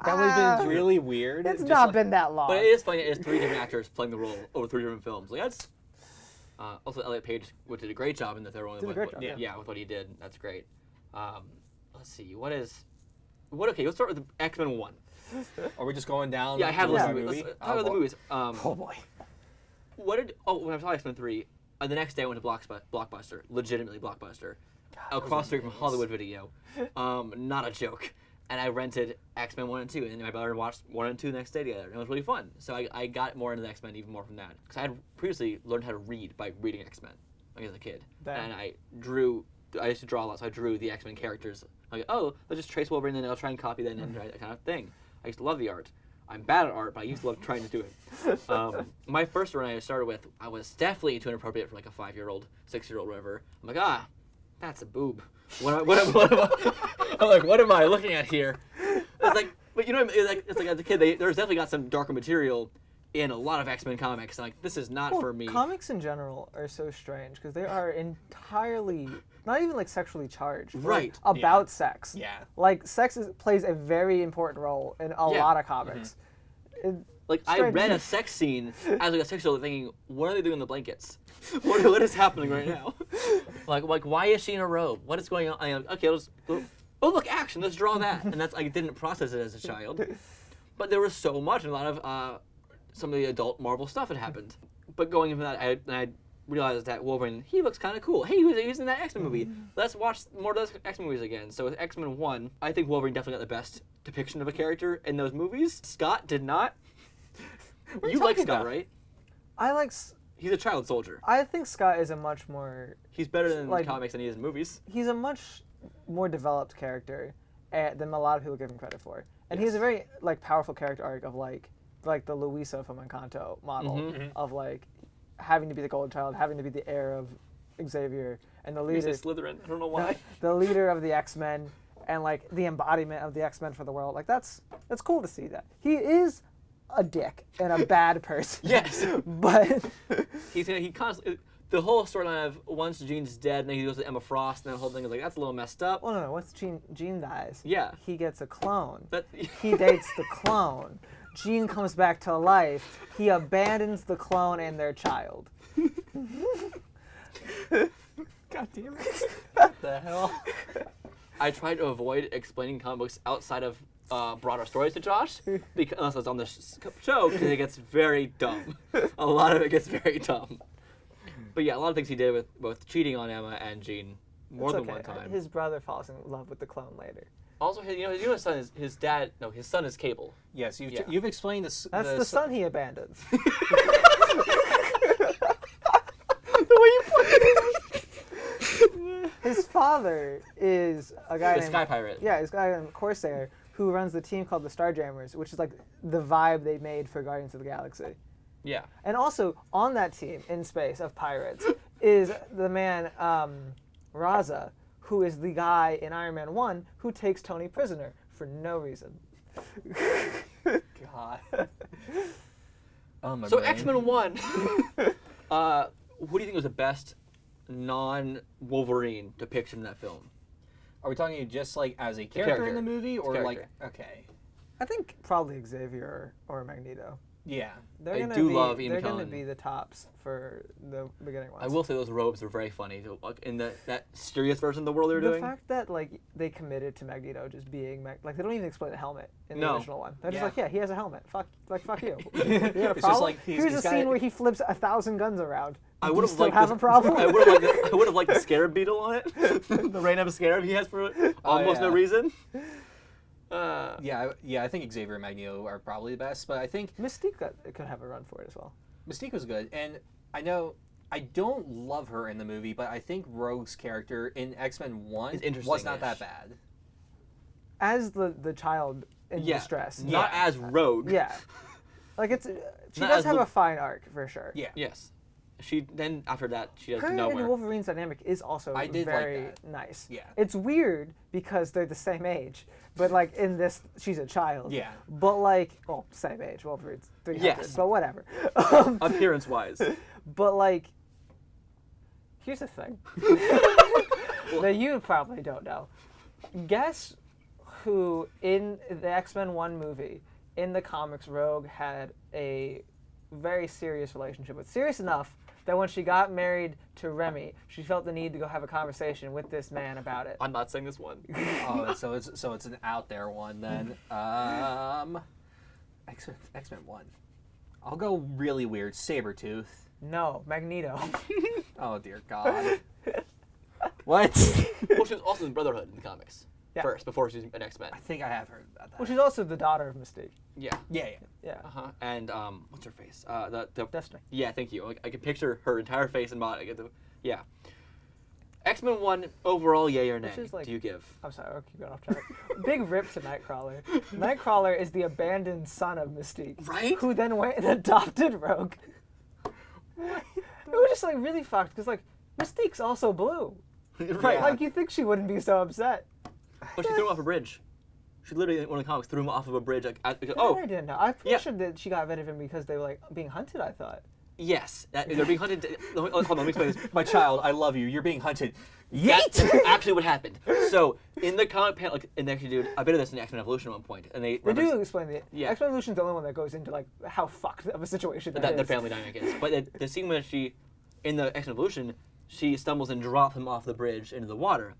That would have been Ah, really weird. It's just not like- been that long. But it is funny. It is 3 different actors playing the role over 3 different films. Like that's. Also, Elliot Page did a great job in the third one. Did a great job, yeah. yeah. With what he did. That's great. Let's see. Okay, let's start with X-Men 1. Are we just going down? Yeah, I have movie listened by to movie? Let's talk about the movies. Oh boy. When I saw X-Men 3, the next day I went to Blockbuster. Legitimately Blockbuster. Across the street from Hollywood Video. Not a joke. And I rented X-Men 1 and 2, and my brother watched 1 and 2 the next day together. And it was really fun. So I got more into the X-Men even more from that. Because I had previously learned how to read by reading X-Men, like as a kid. Damn. And I used to draw a lot, so I drew the X-Men characters. Like, let's just trace Wolverine, and then I'll try and copy that and that kind of thing. I used to love the art. I'm bad at art, but I used to love trying to do it. My first run I started with, I was definitely too inappropriate for like a 5-year-old, 6-year-old, whatever. I'm like, that's a boob. What am I? I'm like, what am I looking at here? It's like, but you know, it's like as a kid, there's definitely got some darker material in a lot of X-Men comics. Like, this is not for me. Comics in general are so strange because they are entirely not even like sexually charged. They're, Right. like, about sex. Yeah. Like sex plays a very important role in a lot of comics. Like, I Strange. read a sex scene as like a 6-year-old thinking, what are they doing in the blankets? What is happening right now? like, why is she in a robe? What is going on? I'm like, okay, look, action, let's draw that. And that's, I didn't process it as a child. But there was so much, and a lot of some of the adult Marvel stuff had happened. But going into that, I realized that Wolverine, he looks kind of cool. Hey, he was in that X-Men movie. Let's watch more of those X-Men movies again. So with X-Men 1, I think Wolverine definitely got the best depiction of a character in those movies. Scott did not. You like Scott, right? I like. He's a child soldier. I think Scott is a much more. He's better in like- comics than he is in movies. He's a much more developed character than a lot of people give him credit for, and he has a very like powerful character arc of like the Luisa from Encanto model of like having to be the golden child, having to be the heir of Xavier, and the He's leader. a Slytherin. I don't know why. The leader of the X-Men, and like the embodiment of the X-Men for the world. Like that's cool to see that. He is a dick and a bad person. Yes. But He constantly. The whole storyline of once Jean's dead, and then he goes to Emma Frost, and that whole thing is like, that's a little messed up. well, no. Once Jean dies, Yeah. he gets a clone. That, He dates the clone. Jean comes back to life. He abandons the clone and their child. God damn it. What the hell? I try to avoid explaining comic books outside of broader stories to Josh, because unless it's on the show, because it gets very dumb. A lot of it gets very dumb. But yeah, a lot of things he did with both cheating on Emma and Jean more It's than okay. one time. His brother falls in love with the clone later. Also, his son is his dad. No, his son is Cable. Yes, Yeah. you've explained this. That's the son he abandons. His father is a guy The named Sky Pirate. Yeah, he's a guy named Corsair who runs the team called the Starjammers, which is like the vibe they made for Guardians of the Galaxy. Yeah. And also on that team in space of pirates is the man Raza, who is the guy in Iron Man 1 who takes Tony prisoner for no reason. God. Oh, my So brain. X-Men 1. Who do you think was the best non-Wolverine depiction in that film? Are we talking just like as a character in the character. movie, or like character. okay? I think probably Xavier or Magneto. Yeah. They're I gonna do be, love Ian They're going to McKellen. be the tops for the beginning ones. I will say those robes are very funny. In that serious version of the world they're The doing. fact that like they committed to Magneto just being like they don't even explain the helmet in the No. original one. They're just Yeah. like, yeah, he has a helmet. Fuck you. You have a It's just problem? like Here's he's a got scene it- where he flips 1,000 guns around. I Do would you have still liked have a problem? I would have liked the scarab beetle on it. The random scarab he has for almost no yeah. reason. Yeah, I think Xavier and Magneto are probably the best, but I think Mystique could have a run for it as well. Mystique was good, and I know I don't love her in the movie, but I think Rogue's character in X-Men 1 It's interesting-ish. was not that bad. As the child in distress. Not as Rogue. Yeah. Like she Not does as have Lu- a fine arc for sure. Yeah. Yes. Then after that she does Her and nowhere. Wolverine's dynamic is also I did like very that. nice. Yeah. It's weird because they're the same age, but like in this, she's a child. Yeah. But like, well, same age. Wolverine's 300, Yes. but whatever. Appearance wise. But like, here's the thing that you probably don't know. Guess who in the X-Men 1 movie, in the comics, Rogue had a very serious relationship with. Serious enough that when she got married to Remy, she felt the need to go have a conversation with this man about it. I'm not saying this one. Oh, so it's an out there one then. X-Men 1. I'll go really weird. Sabretooth. No, Magneto. Oh dear God. What? Well, she was also in Brotherhood in the comics. Yeah. First, before she was an X-Men. I think I have heard about that. Well, she's also the daughter of Mystique. Yeah. Yeah. Yeah. Uh-huh. And what's her face? The Destiny. Yeah, thank you. I can picture her entire face and body. Yeah. X-Men 1 overall, yay or nay? Which is like- Do you give? I'm sorry, I'll keep going off track. Big rip to Nightcrawler. Nightcrawler is the abandoned son of Mystique. Right? Who then went and adopted Rogue. It was just like really fucked because like Mystique's also blue. Right. Yeah. Like you think she wouldn't be so upset. But she threw him off a bridge. She literally, in one of the comics, threw him off of a bridge. I Oh, didn't know. I'm pretty Yeah. sure that she got rid of him because they were like being hunted. I thought. yes. They're being hunted. Hold on, let me explain this. My child, I love you. You're being hunted. That's Yeet! actually what happened. So, in the comic panel, and they actually do a bit of this in X-Men Evolution at one point. And they They do explain the Yeah. X-Men Evolution's the only one that goes into like how fucked of a situation that the is. family dynamic is. But the scene when in the X-Men Evolution, she stumbles and drops him off the bridge into the water.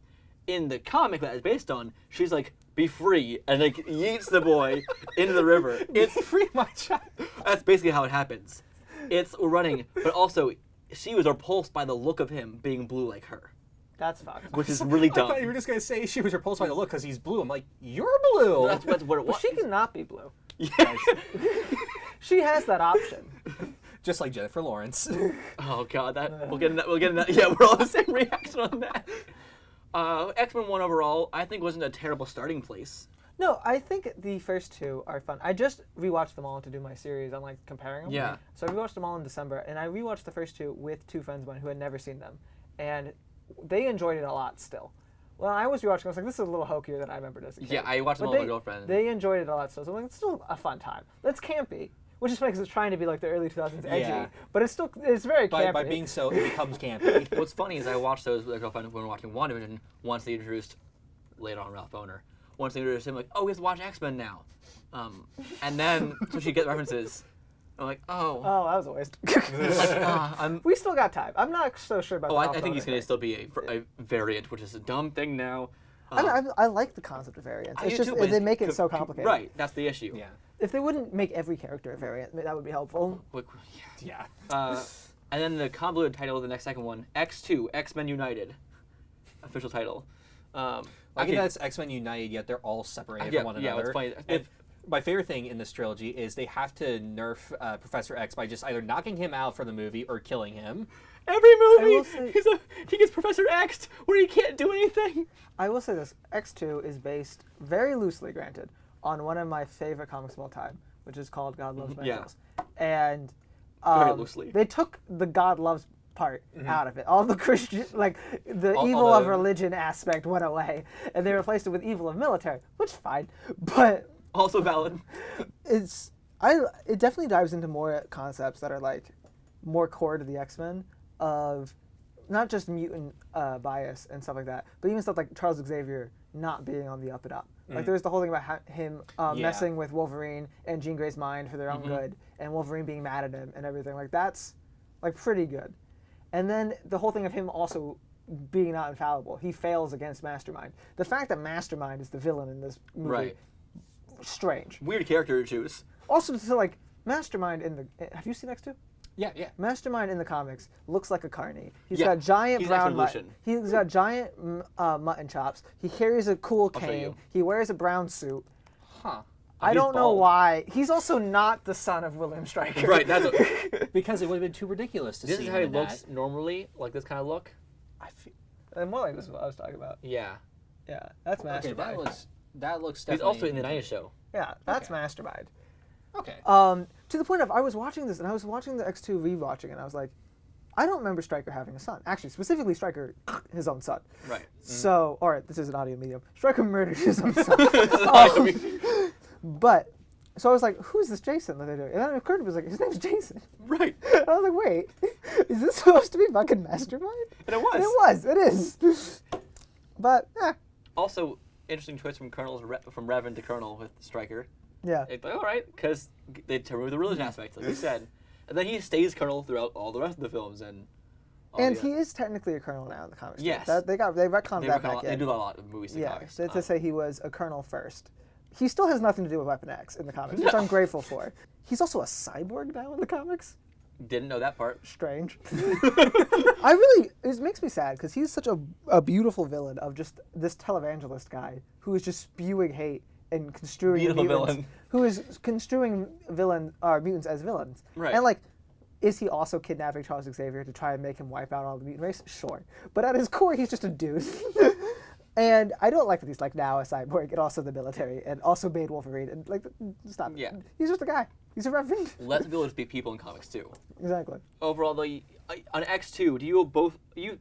In the comic that it's based on, she's like, be free, and like yeets the boy into the river. It's Free my child. That's basically how it happens. It's running, but also she was repulsed by the look of him being blue like her, That's fucked. which is really I dumb. thought you were just gonna say she was repulsed by the look because he's blue. I'm like, you're blue. That's what it Well, was. she cannot be blue. Yes. She has that option. Just like Jennifer Lawrence. Oh god, we'll get in that. We'll get in that. Yeah, we're all the same reaction on that. X-Men 1 overall, I think wasn't a terrible starting place. No, I think the first two are fun. I just rewatched them all to do my series on like comparing them. Yeah. So I rewatched them all in December, and I rewatched the first two with two friends of mine who had never seen them, and they enjoyed it a lot still. When I was rewatching, I was like, this is a little hokier than I remembered as a kid. Yeah, I watched them But all with my girlfriend. They enjoyed it a lot still. So I'm like, it's still a fun time. That's campy. Which is funny because it's trying to be like the early 2000s edgy, Yeah. but it's very campy. by being so, it becomes campy. What's funny is I watched those with my girlfriend when we were watching WandaVision once they introduced, later on Ralph Boner, once they introduced him, like, oh, we have to watch X-Men now. And then, so she gets references. I'm like, oh. Oh, that was a waste. I'm, We still got time. I'm not so sure about. oh, the I Ralph think he's Boner going to thing. still be a variant, which is a dumb thing now. I like the concept of variants. I It's do just too, but they it's make it so complicated. Right, that's the issue. Yeah. If they wouldn't make every character a variant, that would be helpful. Like, Yeah. and then the convoluted title of the second one, X2, X-Men United. Official title. Well, Like that's X-Men United, yet they're all separated from one another. It's funny. My favorite thing in this trilogy is they have to nerf Professor X by just either knocking him out for the movie or killing him. Every movie, he gets Professor X'd where he can't do anything. I will say this: X2 is based very loosely, granted, on one of my favorite comics of all time, which is called God Loves Angels. And very loosely. They took the God Loves part out of it. All the Christian, like the evil of religion aspect went away, and they replaced it with evil of military, which is fine, but also valid. It definitely dives into more concepts that are like more core to the X-Men, of not just mutant bias and stuff like that, but even stuff like Charles Xavier not being on the up and up. Like there's the whole thing about him messing with Wolverine and Jean Grey's mind for their own good, and Wolverine being mad at him and everything. Like that's like pretty good. And then the whole thing of him also being not infallible. He fails against Mastermind. The fact that Mastermind is the villain in this movie, strange. Weird character to choose. Also, to like Mastermind in the. Have you seen X2? Yeah. Mastermind in the comics looks like a carny. He's got giant brown mutton. He's got giant mutton chops. He carries a cool cane. He wears a brown suit. Huh. I don't know why. He's also not the son of William Stryker. Right. That's because it would have been too ridiculous to see. This is how he looks normally, like this kind of look. I feel. And more like this is what I was talking about. Yeah. Yeah, that's Mastermind. Okay, that looks. He's also in the 90s show. Yeah, that's Mastermind. Okay. To the point of I was watching this and I was watching the X2 rewatching and I was like, I don't remember Stryker having a son. Actually, specifically Stryker, his own son. Right. So, all right, this is an audio medium. Stryker murdered his own son. But, so I was like, who's this Jason that they're doing? And then it occurred to me, like, his name's Jason. Right. And I was like, wait, is this supposed to be fucking Mastermind? And it was. And it was. It is. But, Also, interesting choice from from Revan to Colonel with Stryker. Yeah. It's like, all right, because they remove the religion aspect, like you said. And then he stays Colonel throughout all the rest of the films. And he is technically a Colonel now in the comics. Yes. They retconned that back in. They do a lot of movies and comics. Yeah, to say he was a Colonel first. He still has nothing to do with Weapon X in the comics, which I'm grateful for. He's also a cyborg now in the comics. Didn't know that part. Strange. It makes me sad because he's such a beautiful villain of just this televangelist guy who is just spewing hate and construing mutants, who is construing mutants as villains. Right. And like, is he also kidnapping Charles Xavier to try and make him wipe out all the mutant race? Sure. But at his core, he's just a dude. And I don't like that he's like now a cyborg and also the military and also made Wolverine and like stop. Yeah. He's just a guy. He's a reverend. Let the villains be people in comics too. Exactly. Overall, though, on X2, you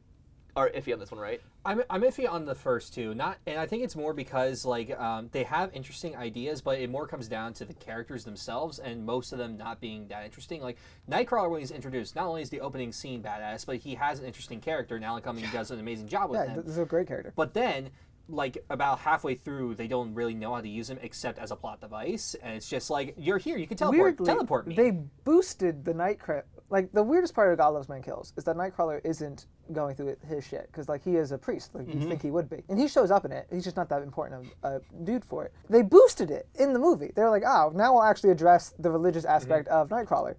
are iffy on this one, right? I'm iffy on the first two, and I think it's more because like they have interesting ideas, but it more comes down to the characters themselves, and most of them not being that interesting. Like Nightcrawler, when he's introduced, not only is the opening scene badass, but he has an interesting character. And Alan Cumming does an amazing job with him. Yeah, this is a great character. But then, like about halfway through, they don't really know how to use him except as a plot device, and it's just like you're here, you can teleport. Teleport me. They boosted the Nightcrawler. Like the weirdest part of God Loves Man Kills is that Nightcrawler isn't going through his shit because like he is a priest, like you think he would be, and he shows up in it. He's just not that important of a dude for it. They boosted it in the movie. They're like, oh, now we'll actually address the religious aspect of Nightcrawler.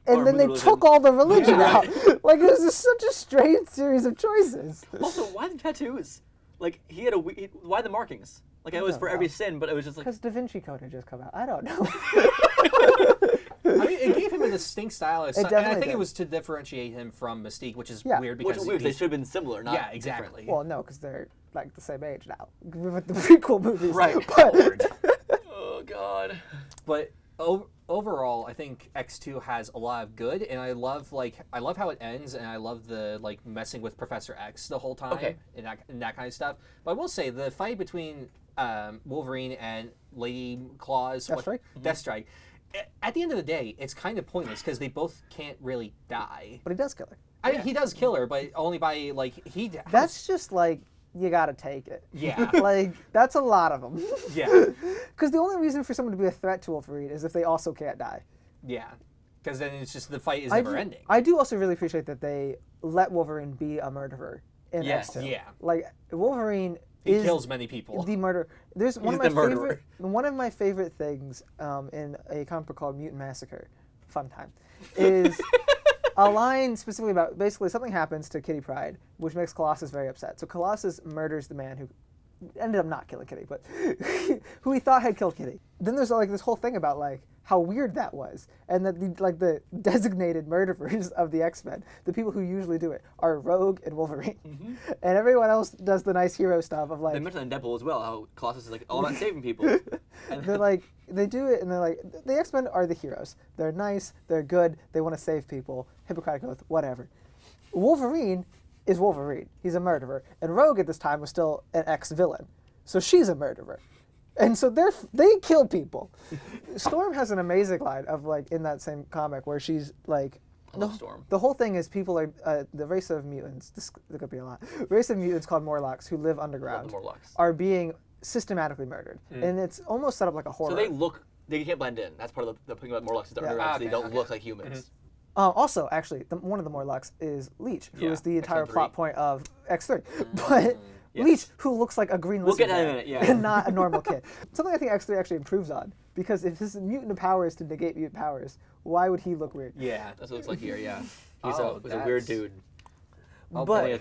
And then they took all the religion out. Like it was just such a strange series of choices. Also, why the tattoos? Like he had why the markings? Like it was for every sin, but it was just like because Da Vinci Code had just come out. I don't know. I mean, it gave him a distinct style, and I think it was to differentiate him from Mystique, which is weird because they should have been similar. Not exactly. Well, no, because they're like the same age now with the prequel movies. Right. But, oh God. But overall, I think X2 has a lot of good, and I love how it ends, and I love the like messing with Professor X the whole time and that kind of stuff. But I will say the fight between Wolverine and Lady Claw's Deathstrike. At the end of the day, it's kind of pointless because they both can't really die. But he does kill her. I mean, he does kill her, but only by like he. That's just like you gotta take it. Yeah. Like that's a lot of them. Yeah. Because the only reason for someone to be a threat to Wolverine is if they also can't die. Yeah. Because then it's just the fight is never ending. I do also really appreciate that they let Wolverine be a murderer in X2. Yeah. Like Wolverine. He kills many people. The murderer. There's one of my favorite things in a comic book called Mutant Massacre, fun time, is a line specifically about basically something happens to Kitty Pryde, which makes Colossus very upset. So Colossus murders the man who ended up not killing Kitty, but who he thought had killed Kitty. Then there's like this whole thing about like how weird that was, and that the designated murderers of the X-Men, the people who usually do it, are Rogue and Wolverine, and everyone else does the nice hero stuff of like. They mentioned in Deadpool as well how Colossus is like all about saving people. And they're like they do it, and they're like the X-Men are the heroes. They're nice, they're good, they want to save people. Hippocratic Oath, whatever. Wolverine is Wolverine. He's a murderer, and Rogue at this time was still an ex-villain, so she's a murderer. And so they kill people. Storm has an amazing line of like in that same comic where she's like, Storm. The whole thing is people are the race of mutants. There could be a lot. Race of mutants called Morlocks who live underground are being systematically murdered, and it's almost set up like a horror. So they can't blend in. That's part of the thing about Morlocks is they're underground, so they don't look like humans. Also, actually, one of the Morlocks is Leech, who is the entire plot point of X3, but. Yes. Leech, who looks like a green lizard and not a normal kid. Something I think X3 actually improves on, because if his mutant power is to negate mutant powers, why would he look weird? Yeah, that's what it looks like here, yeah. He's a weird dude. But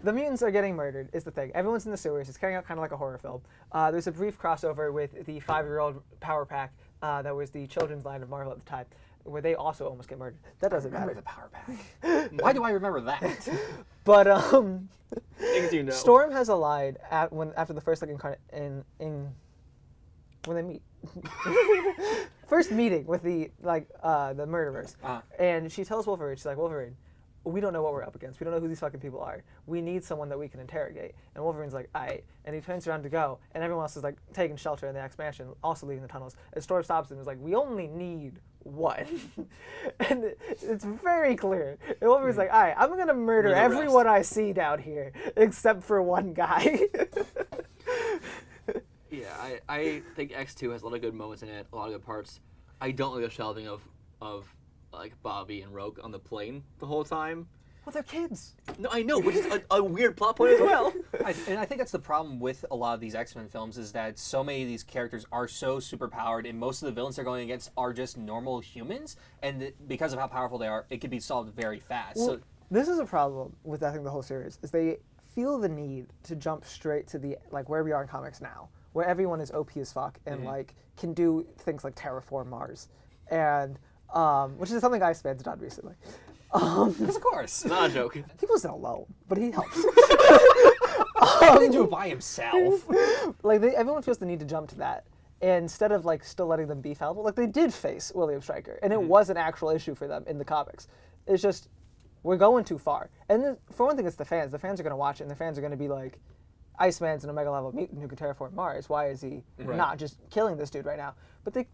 the mutants are getting murdered is the thing. Everyone's in the sewers. It's carrying out kind of like a horror film. There's a brief crossover with the 5-year-old Power Pack that was the children's line of Marvel at the time, where they also almost get murdered. That doesn't matter. The Power Pack. Why do I remember that? But things you know. Storm has a line after the first incarnate when they meet. First meeting with the murderers, and she tells Wolverine, she's like, Wolverine, we don't know what we're up against. We don't know who these fucking people are. We need someone that we can interrogate. And Wolverine's like, aight. And he turns around to go, and everyone else is like taking shelter in the X Mansion, also leaving the tunnels. And Storm stops him and is like, we only need one. And it's very clear. And Wolverine's like, aight, I'm gonna murder everyone I see down here, except for one guy. Yeah, I think X2 has a lot of good moments in it, a lot of good parts. I don't like the shelving of like Bobby and Rogue on the plane the whole time. Well, they're kids. No, I know, which is a weird plot point as well. And I think that's the problem with a lot of these X-Men films is that so many of these characters are so superpowered, and most of the villains they're going against are just normal humans, and because of how powerful they are, it can be solved very fast. Well, this is a problem with, I think, the whole series, is they feel the need to jump straight to the like where we are in comics now, where everyone is OP as fuck and like can do things like terraform Mars, and which is something Ice Man's done recently. Of course. Not a joke. He wasn't alone, but he helps. He didn't do it by himself. Like everyone feels the need to jump to that, and instead of like still letting them be fallible, like they did face William Stryker, and it was an actual issue for them in the comics. It's just we're going too far. And then, for one thing, it's the fans. The fans are going to watch it, and the fans are going to be like, Iceman's an Omega level mutant who can terraform Mars. Why is he not just killing this dude right now? But they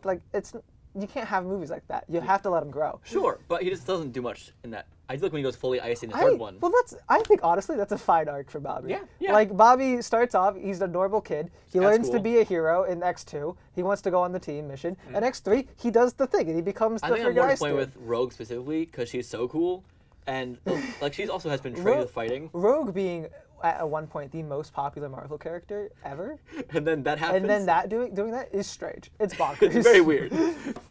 you can't have movies like that. You have to let him grow. Sure, but he just doesn't do much in that. I feel like when he goes fully icy in the third one. Well, I think honestly that's a fine arc for Bobby. Yeah. Like Bobby starts off, he's a normal kid. He learns to be a hero in X2. He wants to go on the team mission. And X3, he does the thing and he becomes the friggin' friggin' I Ice think I'm more to Dude. play with Rogue specifically because she's so cool, and like she also has been trained with fighting. Rogue being at one point the most popular Marvel character ever. And then that happens. And then that doing that is strange. It's bonkers. It's very weird.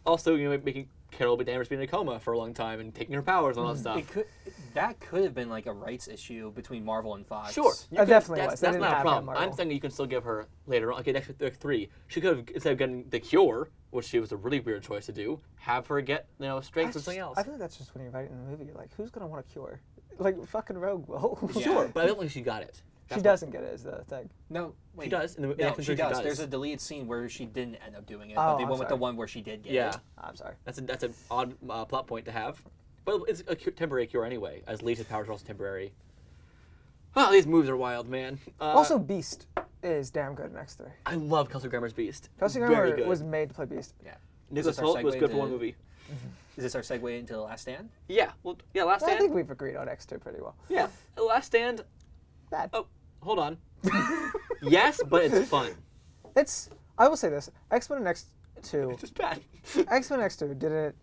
Also, making Kenobi Danvers be in a coma for a long time and taking her powers and all that stuff. That could have been like a rights issue between Marvel and Fox. Sure. It definitely was. That's not a problem. I'm saying you can still give her later on. Okay, next 3, she could have, instead of getting the cure, which she was a really weird choice to do, have her get strength or something else. I feel like that's just when you're writing the movie, you're like, who's gonna want a cure? Like fucking Rogue will. Yeah. Sure, but I don't think she got it. She doesn't get it, is the thing. No, wait. She does. She does. There's a deleted scene where she didn't end up doing it, Oh, but they went with the one where she did get it. Yeah. I'm sorry. That's an odd plot point to have. But it's a temporary cure anyway, as Leech's powers are also temporary. Oh, these moves are wild, man. Also, Beast is damn good in X3. I love Kelsey Grammer's Beast. Kelsey Grammer was made to play Beast. Yeah. Nicholas Hoult was good for one movie. Is this our segue into The Last Stand? Yeah. Well, yeah, Last Stand. I think we've agreed on X2 pretty well. Yeah. The Last Stand. Bad. Oh, hold on. Yes, but it's fun. I will say this. X-Men and X2. It's just bad. X-Men and X2 didn't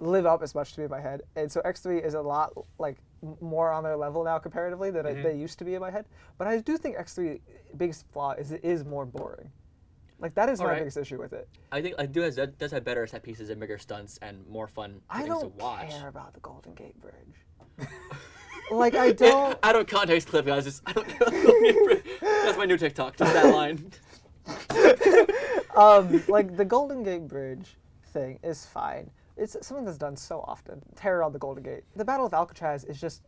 live up as much to me in my head. And so X3 is a lot like more on their level now comparatively than they used to be in my head. But I do think X3 biggest flaw is it is more boring. Like that is my biggest issue with it. I think does have better set pieces and bigger stunts and more fun things to watch. I don't care about the Golden Gate Bridge. Like, I don't... I don't context clip, guys. I don't, that's my new TikTok, just that line. Like, the Golden Gate Bridge thing is fine. It's something that's done so often. Terror on the Golden Gate. The Battle of Alcatraz is just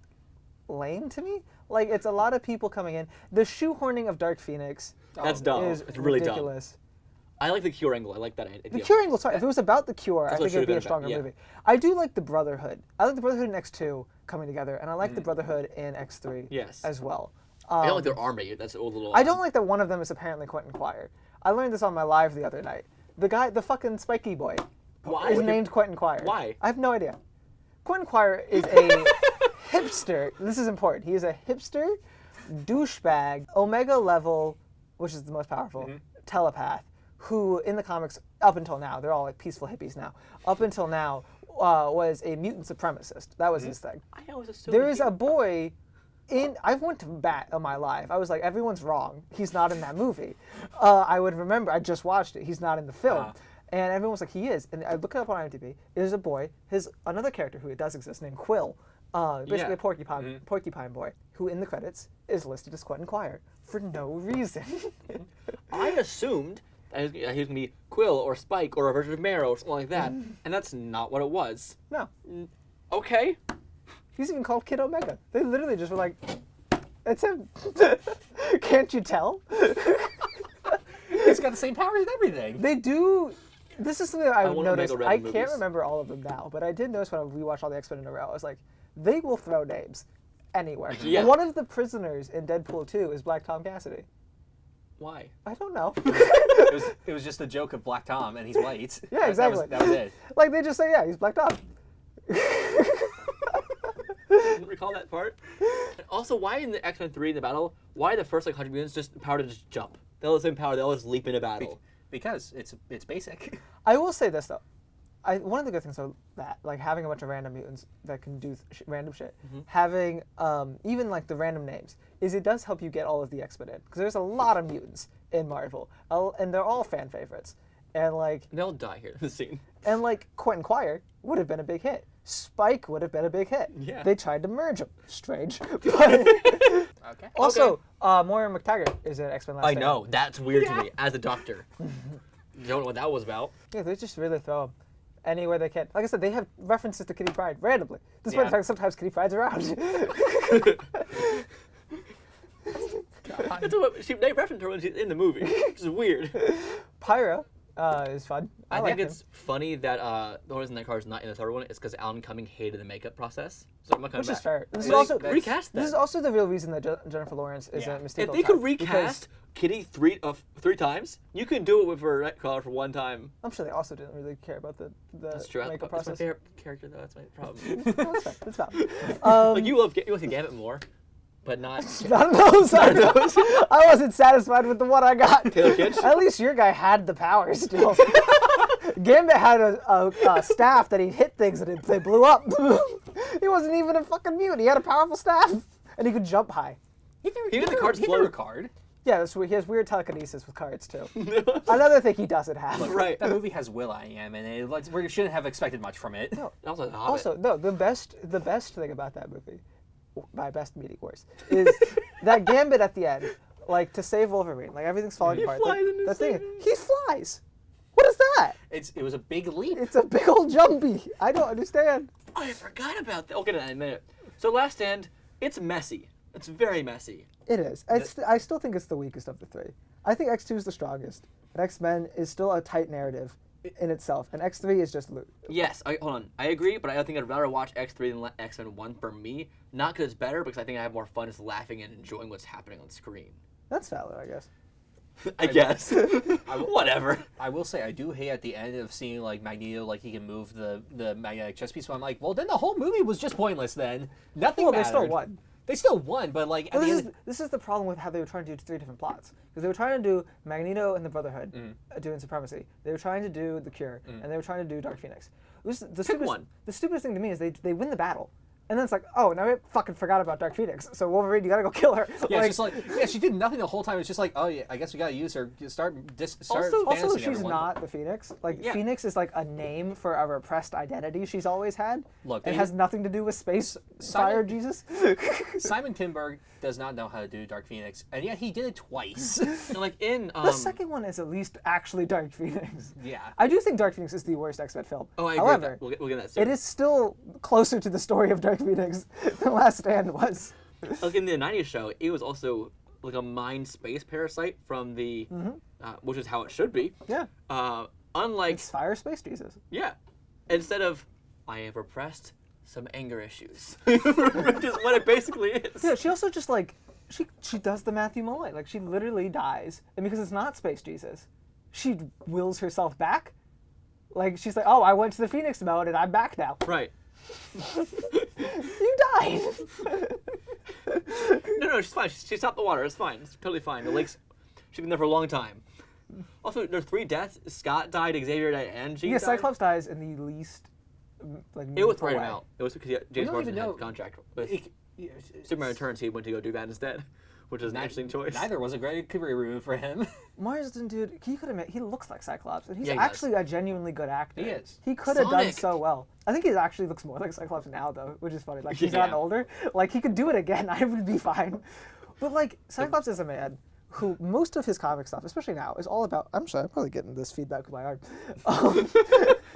lame to me. Like, it's a lot of people coming in. The shoehorning of Dark Phoenix That's dumb. is It's really ridiculous. dumb. I like the Cure angle. I like that idea. The Cure angle's fine. If it was about the Cure, I That's what think it'd be a should've been stronger about, yeah. movie. I do like the Brotherhood. I like the Brotherhood in X2 coming together, and I like the Brotherhood in X3 Yes. as well. I don't like their armor. That's a little. I don't like that one of them is apparently Quentin Quire. I learned this on my live the other night. The guy, the fucking spiky boy, Why? is named Quentin Quire. Why? I have no idea. Quentin Quire is a hipster. This is important. He is a hipster, douchebag, Omega level, which is the most powerful, telepath, who in the comics, up until now, they're all like peaceful hippies now, up until now, was a mutant supremacist. That was his thing. I always assumed There is a boy I went to bat on my live. I was like, everyone's wrong. He's not in that movie. I would remember, I just watched it. He's not in the film. And everyone was like, he is. And I look it up on IMDb. There's a boy, another character who does exist named Quill, basically a porcupine boy, who in the credits is listed as Quentin Quire for no reason. I assumed that he was going to be Quill or Spike or a version of Marrow or something like that, and that's not what it was. No. Okay. He's even called Kid Omega. They literally just were like, it's him. Can't you tell? He's got the same powers and everything. They do. This is something that I want noticed. Omega Red I movies. can't remember all of them now, but I did notice when I rewatched all the X-Men in a row. I was like, they will throw names anywhere. Yeah. One of the prisoners in Deadpool 2 is Black Tom Cassidy. Why? I don't know. It was just a joke of Black Tom, and he's white. Yeah, exactly. That was it. Like, they just say, yeah, he's Black Tom. Didn't recall that part. And also, why in the X-Men 3 in the battle, why the first like 100 mutants just power to just jump? They all have the same power. They all just leap into battle. Because it's basic. I will say this, though. One of the good things of that, like having a bunch of random mutants that can do random shit, having even like the random names, is it does help you get all of the X-Men in. Because there's a lot of mutants in Marvel, and they're all fan favorites. And like They'll die here in the scene. And like Quentin Quire would have been a big hit. Spike would have been a big hit. Yeah. They tried to merge them. Strange. But Okay. also, Moira McTaggart is an X-Men last I Stand. know. That's weird to me as a doctor. Don't know what that was about. Yeah, they just really throw them anywhere they can. Like I said, they have references to Kitty Pryde randomly. Despite the fact that sometimes Kitty Pryde's around. That's what they referenced her when she's in the movie, which is weird. Pyra is fun. I like think it's funny that the reason that card's not in the third one is because Alan Cumming hated the makeup process. So I'm not coming Which back. is fair. This is Like, also recast that. This is also the real reason that Jennifer Lawrence is a mistake. If they could recast Kitty three times, you can do it with her Nightcrawler for one time. I'm sure they also didn't really care about the That's true. makeup That's my process. favorite character, though. That's my problem. That's fine. That's fine. Like you like the Gambit more, but not. None of those. I wasn't satisfied with the one I got. Taylor Kitsch? At least your guy had the power still. Gambit had a staff that he hit things and they blew up. He wasn't even a fucking mutant. He had a powerful staff and he could jump high. He had the cards He float. threw a card. Yeah, that's weird. He has weird telekinesis with cards too. Another thing he doesn't have. Right. That movie has Will.i.am, and we shouldn't have expected much from it. No. Also, the Hobbit. Also, no. The best thing about that movie, by best meaning worse, is that Gambit at the end, like to save Wolverine, like everything's falling apart. flies into The thing, space. he flies. What is that? It was a big leap. It's a big old jumpy. I don't understand. I forgot about that. I'll get to that in a minute. So Last Stand, it's messy. It's very messy. It is. I still think it's the weakest of the three. I think X2 is the strongest. And X-Men is still a tight narrative in itself. And X3 is just loot. Yes, hold on. I agree, but I think I'd rather watch X3 than X-Men 1 for me. Not because it's better, because I think I have more fun just laughing and enjoying what's happening on screen. That's valid, I guess. I guess. Whatever. I will say I do hate at the end of seeing like Magneto, like he can move the magnetic chess piece. So I'm like, well, then the whole movie was just pointless. Then nothing. Well, mattered. they still won. They still won, but like at the end, This is the problem with how they were trying to do three different plots. Because they were trying to do Magneto and the Brotherhood doing Supremacy. They were trying to do the Cure, and they were trying to do Dark Phoenix. The stupidest thing to me is they win the battle. And then it's like, oh, now I fucking forgot about Dark Phoenix. So Wolverine, you gotta go kill her. Yeah, it's just like, yeah, she did nothing the whole time. It's just like, oh yeah, I guess we gotta use her. Start Also, she's everyone. not the Phoenix. Like, Phoenix is like a name for a repressed identity she's always had. Look, it has nothing to do with space fire Jesus. Simon Kinberg does not know how to do Dark Phoenix, and yet he did it twice. And like in the second one is at least actually Dark Phoenix. Yeah. I do think Dark Phoenix is the worst X-Men film. Oh, I However, agree with that. We'll get that soon. it is still closer to the story of Dark Phoenix than Last Stand was. Like in the 90s show, it was also like a mind space parasite from the, which is how it should be. Yeah. Unlike It's fire space Jesus. Yeah. Instead of, I have repressed some anger issues. Which is what it basically is. Yeah, she also just like, she does the Matthew Malloy. Like, she literally dies. And because it's not Space Jesus, she wills herself back. Like, she's like, oh, I went to the Phoenix mode and I'm back now. Right. You died. No, she's fine. She stopped the water. It's fine. It's totally fine. The lake's, she's been there for a long time. Also, there's 3 deaths. Scott died, Xavier died, and Jean died. Cyclops dies in the least, like, It was meaningful right way. out. It was because James Marsden had a contract with Superman Returns. He went to go do that instead, which is an interesting choice. Neither was a great career move for him. Marsden, dude, he could have made. He looks like Cyclops, and he's Yeah, he actually a genuinely good actor. He is. He could have done Sonic. so well. I think he actually looks more like Cyclops now, though, which is funny. Like, he's Yeah. gotten older. Like, he could do it again. I would be fine. But like, Cyclops is a man who most of his comic stuff, especially now, is all about. I'm sorry, I'm probably getting this feedback with my arm.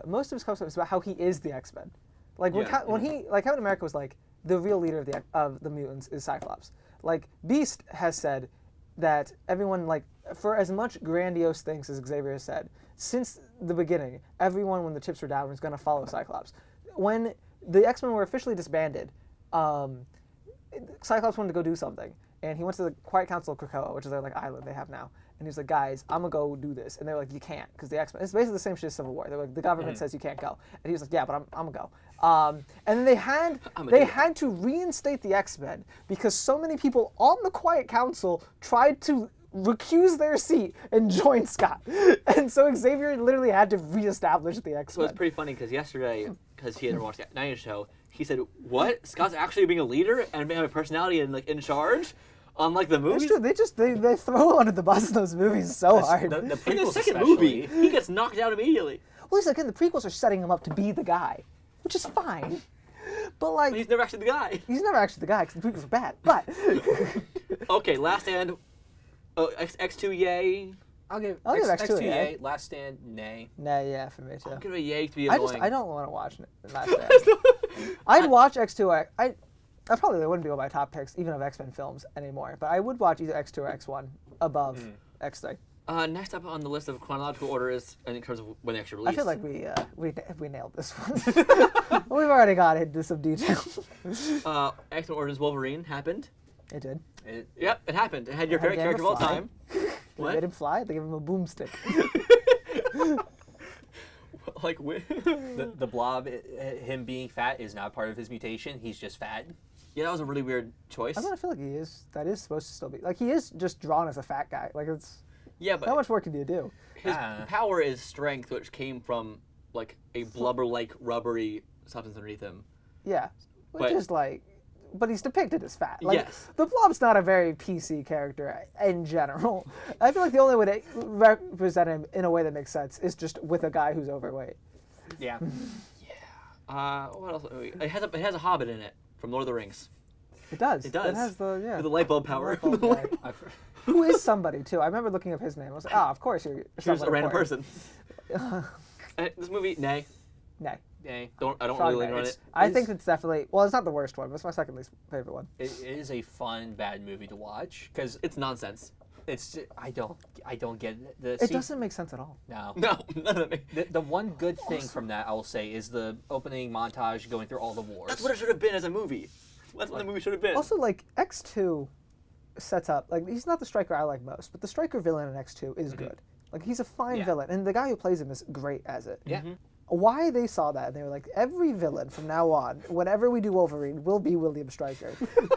Most of his comic stuff is about how he is the X-Men. Like when Captain America was like, the real leader of the mutants is Cyclops. Like, Beast has said that everyone, like, for as much grandiose things as Xavier has said, since the beginning, everyone, when the chips were down, was going to follow Cyclops. When the X-Men were officially disbanded, Cyclops wanted to go do something, and he went to the Quiet Council of Krakoa, which is their like island they have now, and he was like, guys, I'm gonna go do this, and they're like, you can't, because the X-Men, it's basically the same shit as Civil War. They're like, the government says you can't go, and he was like, yeah, but I'm gonna go. And then they had to reinstate the X-Men because so many people on the Quiet Council tried to recuse their seat and join Scott, and so Xavier literally had to reestablish the X-Men. So it's pretty funny because yesterday, because he hadn't watched the 90s show, he said, "What? Scott's actually being a leader and having a personality and like in charge, unlike the movies." It's true. They throw him under the bus in those movies so hard. The In the prequels second especially. movie, he gets knocked out immediately. Well, it's like in the prequels are setting him up to be the guy, which is fine. But like, But he's never actually the guy. he's never actually the guy because the prequels are bad. But Okay, Last Stand. Oh, X2 yay. I'll give X2 X2 a yay. Last Stand, nay. nah, yeah, for me too. I'll give it a yay to be I annoying. don't want to watch Last Stand. I'd watch X2. I probably wouldn't be one of my top picks even of X-Men films anymore. But I would watch either X2 or X1 above X3. Next up on the list of chronological order is in terms of when they actually I released. feel like we nailed this one. We've already got into some detail. X-Men Origins Wolverine happened. It did. Yep, it happened. It had your Had favorite him character of all fly. time. They What? made him fly. They gave him a boomstick. Like, The Blob, him being fat is not part of his mutation. He's just fat. yeah, that was a really weird choice. I mean, I feel like he is. That is supposed to still be like he is just drawn as a fat guy. Like it's Yeah, but how much more can you do? his power is strength, which came from like a blubber-like rubbery substance underneath him. Yeah, which But- is like, but he's depicted as fat. Like, Yes. the Blob's not a very PC character in general. I feel like the only way to represent him in a way that makes sense is just with a guy who's overweight. Yeah. What else? It has a Hobbit in it from Lord of the Rings. It does. It does. It has the With the light bulb power. light bulb guy. Who is somebody too? I remember looking up his name. I was like, of course you're He was a someone random important. person. This movie, nay. Nay. Nay. I don't Strong really nay. run it. I think it's definitely it's not the worst one, but it's my second least favorite one. It is a fun, bad movie to watch because It's nonsense. it's. I don't get it. It doesn't make sense at all. No. No, none of it. The one good thing from that, I will say, is the opening montage going through all the wars. That's what it should have been as a movie. That's what the movie should have been. Also, like X2 sets up like he's not the Striker I like most, but the Striker villain in X2 is good. Like he's a fine Yeah. villain, and the guy who plays him is great as it. Yeah. why they saw that and they were like, every villain from now on, whenever we do Wolverine, will be William Stryker,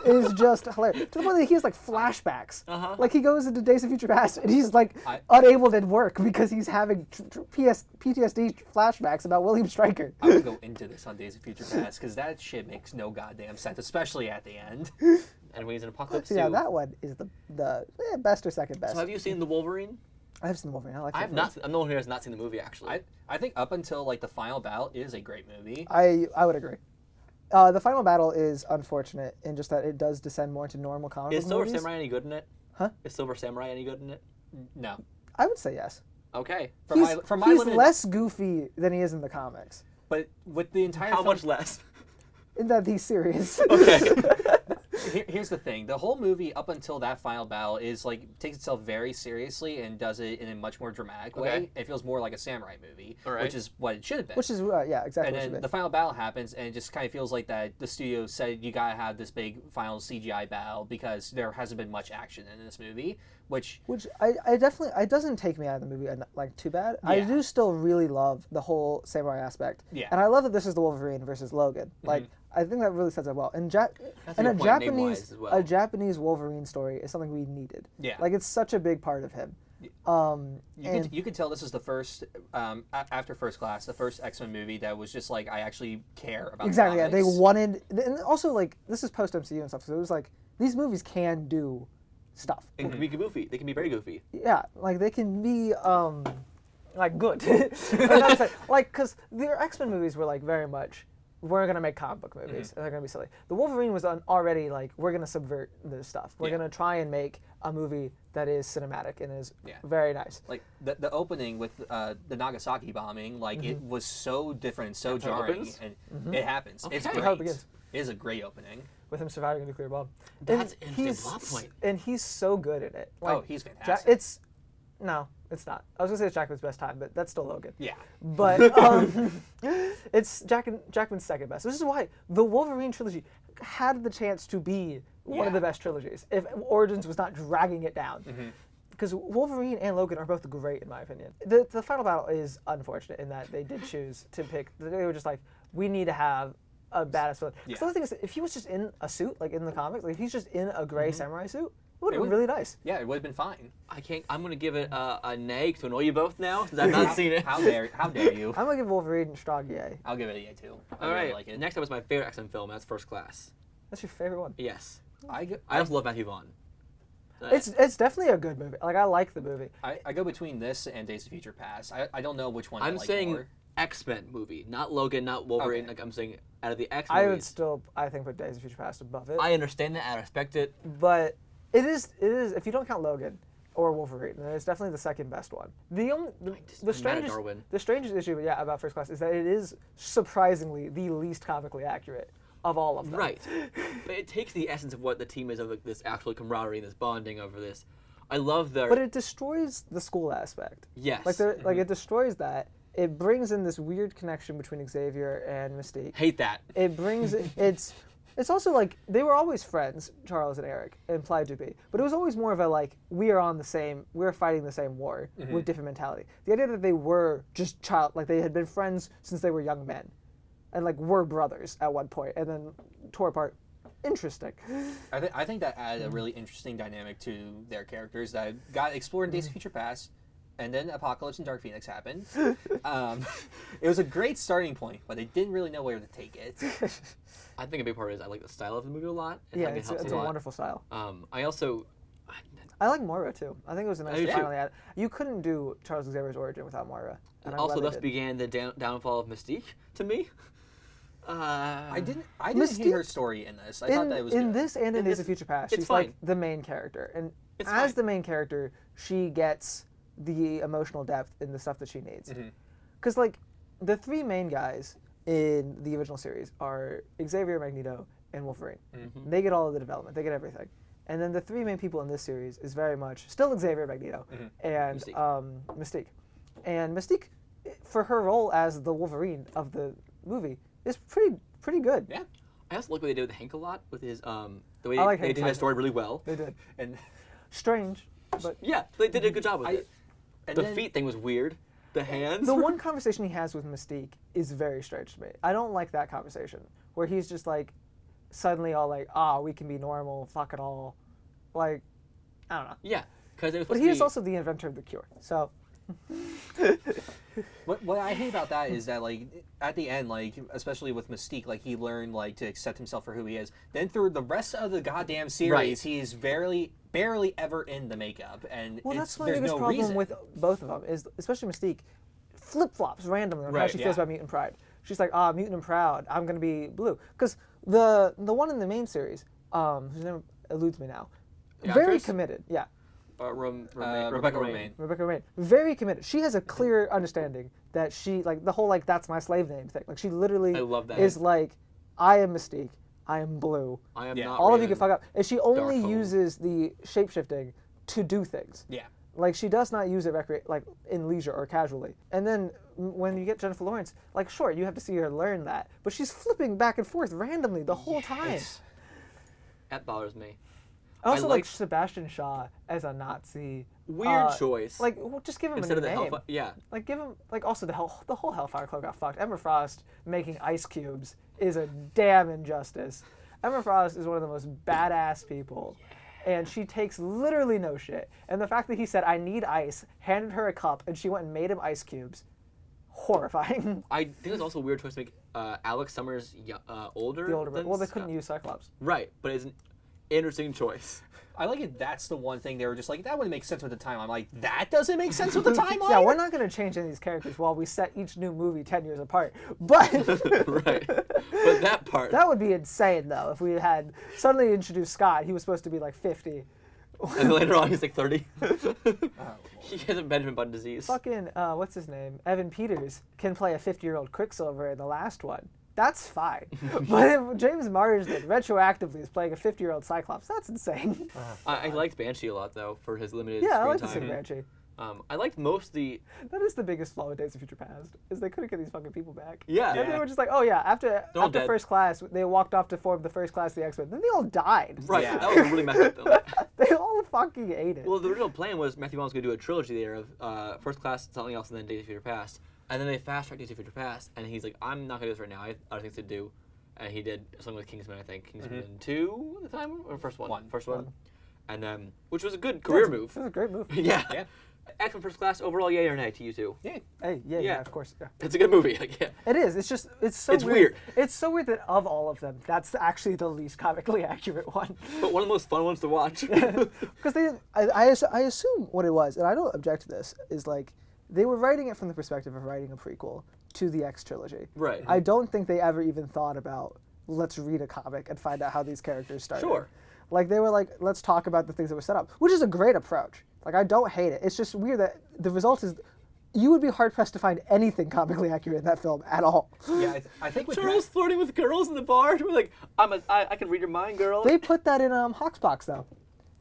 is just hilarious. To the point that he has like flashbacks. Like he goes into Days of Future Past and he's like unable to work because he's having PTSD flashbacks about William Stryker. I would go into this on Days of Future Past because that shit makes no goddamn sense, especially at the end. And when he's in Apocalypse 2. Yeah, that one is the best or second best. So have you seen the Wolverine? I have seen Wolverine. I like it. I'm the one who has not seen the movie, actually. I think up until like the final battle, it is a great movie. I would agree. The final battle is unfortunate in just that it does descend more into normal comic book Is Silver movies. Samurai any good in it? Huh? Is Silver Samurai any good in it? No. I would say yes. Okay. He's less goofy than he is in the comics. But with the entire How much less? In that he's serious. Okay. Here's the thing: the whole movie up until that final battle is like takes itself very seriously and does it in a much more dramatic way. It feels more like a samurai movie, which is what it should have been. Which is yeah, exactly. And then the final battle happens, and it just kind of feels like that the studio said you gotta have this big final CGI battle because there hasn't been much action in this movie. Which I definitely, it doesn't take me out of the movie like too bad. Yeah. I do still really love the whole samurai aspect. Yeah. And I love that this is the Wolverine versus Logan. Like I think that really sets up well. And a Japanese Wolverine story is something we needed. Yeah. Like it's such a big part of him. You could tell this is the first after First Class, the first X-Men movie that was just like I actually care about. Exactly. Yeah. They wanted, and also like this is post MCU and stuff. So it was like these movies can do stuff. And can be goofy. They can be very goofy. Yeah, like they can be like good. Like because their X-Men movies were like very much we're gonna make comic book movies and they're gonna be silly. The Wolverine was already like we're gonna subvert this stuff. We're gonna try and make a movie that is cinematic and is very nice. Like the opening with the Nagasaki bombing, like it was so different, so jarring, and it happens. Okay. It's great. How it begins. It is a great opening. With him surviving a nuclear bomb. That's an interesting plot point. And he's so good at it. Like, he's fantastic. No, it's not. I was gonna say it's Jackman's best time, but that's still Logan. Yeah. But it's Jackman's second best. This is why the Wolverine trilogy had the chance to be one of the best trilogies if Origins was not dragging it down. Because Wolverine and Logan are both great in my opinion. The final battle is unfortunate in that they did choose to pick. They were just like, we need to have a badass villain. Because the other thing is, if he was just in a suit, like in the comics, like if he's just in a gray samurai suit, it would have been really nice. Yeah, it would have been fine. I'm gonna give it a nay to annoy you both now since I've not seen it. How dare you? I'm gonna give Wolverine a strong yay. I'll give it a yay too. All right. Like it. Next up is my favorite X-Men film. That's First Class. That's your favorite one? Yes. I also love Matthew Vaughn. It's definitely a good movie. Like I like the movie. I go between this and Days of Future Past. I don't know which one I'm I like saying more. X-Men movie, not Logan, not Wolverine. Okay. Like I'm saying, out of the X movies, I would still, I think, put Days of Future Past above it. I understand that. I respect it. But it is. If you don't count Logan or Wolverine, then it's definitely the second best one. The strangest issue, about First Class is that it is surprisingly the least comically accurate of all of them. Right. But it takes the essence of what the team is of like, this actual camaraderie and this bonding over this. I love their. But it destroys the school aspect. Yes. Like it destroys that. It brings in this weird connection between Xavier and Mystique. Hate that. It brings it's also like they were always friends, Charles and Eric, implied to be, but it was always more of a like we're fighting the same war with different mentality. The idea that they were just like they had been friends since they were young men, and like were brothers at one point, and then tore apart. Interesting. I think that added a really interesting dynamic to their characters that got explored in Days of Future Past. And then Apocalypse and Dark Phoenix happened. It was a great starting point, but they didn't really know where to take it. I think a big part of it is I like the style of the movie a lot. Yeah, it's a wonderful style. I like Moira too. I think it was a nice finally add. You couldn't do Charles Xavier's origin without Moira. And also, thus began the downfall of Mystique to me. I didn't hate her story in this. I thought that it was in good. This and in Days of Future Past. She's like the main character, and as the main character, she gets the emotional depth in the stuff that she needs. Because like the three main guys in the original series are Xavier, Magneto, and Wolverine. They get all of the development. They get everything. And then the three main people in this series is very much still Xavier, Magneto, and Mystique. And Mystique, for her role as the Wolverine of the movie, is pretty good. Yeah. I also like what they did with Hank a lot with his the way they did his story really well. They did. And strange, but yeah, they did a good job with it. The feet thing was weird. The hands? The one conversation he has with Mystique is very strange to me. I don't like that conversation where he's just like suddenly all like, we can be normal, fuck it all. Like, I don't know. Yeah, because it was. But he is also the inventor of the cure, so. What I hate about that is that, like, at the end, like, especially with Mystique, like, he learned, like, to accept himself for who he is. Then through the rest of the goddamn series, he's barely ever in the makeup, and that's my there's biggest no problem reason. with both of them is, especially Mystique, flip-flops randomly on how she feels about Mutant Pride. She's like, Mutant and Proud, I'm gonna be blue. Because the one in the main series, whose name eludes me now, very committed, Rebecca Romaine. Rebecca Romaine, very committed. She has a clear understanding that she, like, the whole, like, that's my slave name thing. Like, she literally is like, I am Mystique, I am blue. I am not all of you Raven. can fuck up. And she only Darkhold. uses the shapeshifting to do things. Yeah. Like, she does not use it like in leisure or casually. And then when you get Jennifer Lawrence, like, sure, you have to see her learn that, but she's flipping back and forth randomly the whole time. That bothers me. I also like Sebastian Shaw as a Nazi. Weird choice. Like, just give him Instead a of the name. Hellfire. Yeah. Like, give him, like, also the whole Hellfire Club got fucked. Emma Frost making ice cubes is a damn injustice. Emma Frost is one of the most badass people. And she takes literally no shit. And the fact that he said, I need ice, handed her a cup, and she went and made him ice cubes, horrifying. I think it's also a weird choice to make Alex Summers older. The older than well, they couldn't use Cyclops. Right, but it's an interesting choice. I like it. That's the one thing they were just like, that wouldn't make sense with the timeline. I'm like, that doesn't make sense with the timeline? Yeah, we're not going to change any of these characters while we set each new movie 10 years apart. But Right. But that part. that would be insane, though, if we had suddenly introduced Scott. He was supposed to be like 50. And later on, he's like 30. He has a Benjamin Button disease. Fucking, what's his name? Evan Peters can play a 50-year-old Quicksilver in the last one. That's fine. But if James Marsden retroactively is playing a 50-year-old Cyclops, that's insane. I liked Banshee a lot, though, for his limited Yeah, I screen like the time. Sig Banshee. I liked most of the... That is the biggest flaw with Days of Future Past, is they couldn't get these fucking people back. Yeah. And they were just like, oh yeah, after dead. First Class, they walked off to form the First Class of the X-Men. Then they all died. Right, Yeah. that was really messed up, though. They all fucking ate it. Well, the original plan was Matthew Vaughn was going to do a trilogy there of First Class, something else, and then Days of Future Past. And then they fast-tracked Days of Future Past, and he's like, I'm not going to do this right now. I have other things to do. And he did something with Kingsman, I think. Kingsman 2 at the time? Or first one? First one. And then, which was a good career move. It was a great move. Yeah. Yeah. X-Men First Class, overall, yay or nay to you two? Yeah. Hey, yeah, of course. Yeah. It's a good movie. Like, yeah. It is. It's just, it's so It's weird. It's so weird that of all of them, that's actually the least comically accurate one. But one of the most fun ones to watch. Because I assume what it was, and I don't object to this, is like, they were writing it from the perspective of writing a prequel to the X trilogy. Right. I don't think they ever even thought about, let's read a comic and find out how these characters started. Sure. Like, they were like, let's talk about the things that were set up, which is a great approach. Like, I don't hate it. It's just weird that the result is, you would be hard-pressed to find anything comically accurate in that film at all. Yeah, I think with Charles flirting with girls in the bar. We're like, I can read your mind, girl. They put that in Hoxbox, though.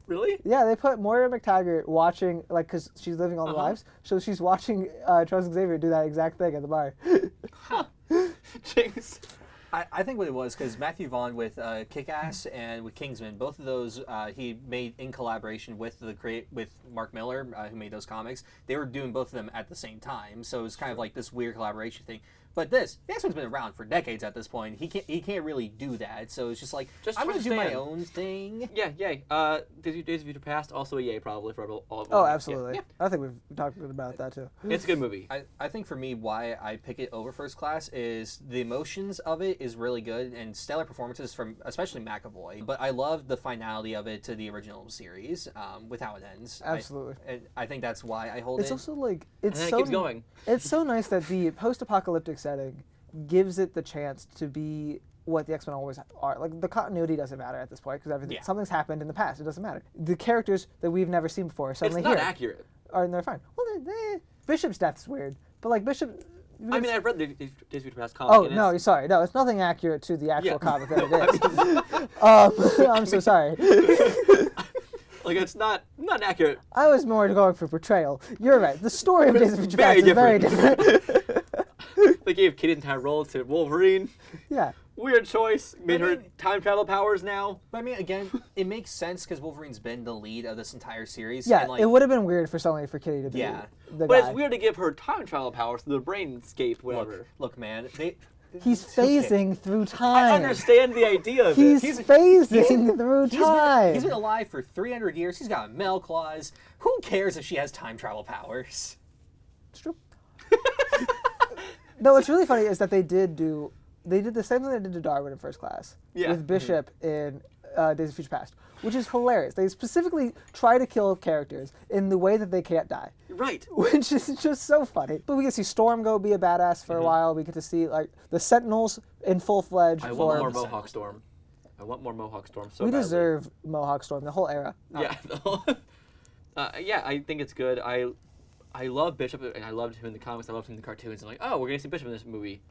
Really? Yeah, they put Moira McTaggart watching, like, because she's living all the lives, so she's watching Charles Xavier do that exact thing at the bar. Jinx. I think what it was, because Matthew Vaughn with Kick-Ass and with Kingsman, both of those he made in collaboration with with Mark Miller, who made those comics. They were doing both of them at the same time, so it was kind of like this weird collaboration thing. But the X-Men's been around for decades at this point. He can't really do that, so it's just like, I'm going to do my own thing. Yeah, yay. Days of Future Past, also a yay probably for all of them. Oh, absolutely. Yeah. I think we've talked about that, too. It's a good movie. I think for me, why I pick it over First Class is the emotions of it is really good and stellar performances from especially McAvoy. But I love the finality of it to the original series with how it ends. Absolutely. I think that's why I hold It's it. also like, And then it keeps going. It's so nice that the post-apocalyptic setting gives it the chance to be what the X-Men always are. Like, the continuity doesn't matter at this point because something's happened in the past. It doesn't matter. The characters that we've never seen before are suddenly It's not here. accurate. And they're fine. Well, Bishop's death's weird, but like Bishop. I mean, I've read the Days of Future Past comic. Oh and no, it's, sorry, no, it's nothing accurate to the actual comic that it is. I'm so sorry. like, it's not accurate. I was more going for portrayal. You're right. The story of Days of Future Very Past is very different. They gave Kitty's entire role to Wolverine. Yeah, Weird choice. Made her time travel powers now. But I mean, again, it makes sense because Wolverine's been the lead of this entire series. Yeah, and, like, it would have been weird for Kitty to be the But guy. it's weird to give her time travel powers through the brainscape, whatever. Look, man, He's phasing through time. I understand the idea of it. He's phasing through time. He's been alive for 300 years. He's got mail claws. Who cares if she has time travel powers? It's true. No, what's really funny is that they did the same thing they did to Darwin in First Class with Bishop in Days of Future Past, which is hilarious. They specifically try to kill characters in the way that they can't die. Right. Which is just so funny. But we get to see Storm go be a badass for a while. We get to see like the Sentinels in full-fledged I form. want more Mohawk Storm. I want more Mohawk Storm so We badly. deserve Mohawk Storm, the whole era. Yeah. Yeah, I think it's good. I love Bishop, and I loved him in the comics. I loved him in the cartoons. I'm like, oh, we're gonna see Bishop in this movie.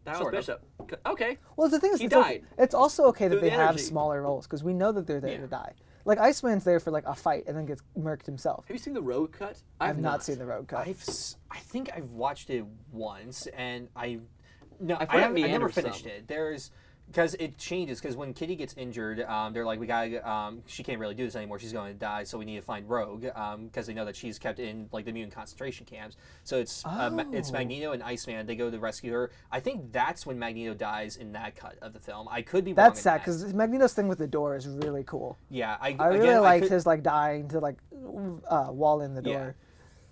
That was Bishop. Okay. Well, the thing is, He died. It's also okay that Through they the have energy. smaller roles because we know that they're there to die. Like Iceman's there for like a fight and then gets murked himself. Have you seen the road cut? I've not seen the road cut. I think I've watched it once, and I find it never meanders finished some. it. There's because it changes. Because when Kitty gets injured, they're like, we got she can't really do this anymore. She's going to die, so we need to find Rogue because they know that she's kept in like the mutant concentration camps. So it's Magneto and Iceman. They go to rescue her. I think that's when Magneto dies in that cut of the film. I could be wrong. That's sad because Magneto's thing with the door is really cool. Yeah, I really liked his like dying to like wall in the door. Yeah.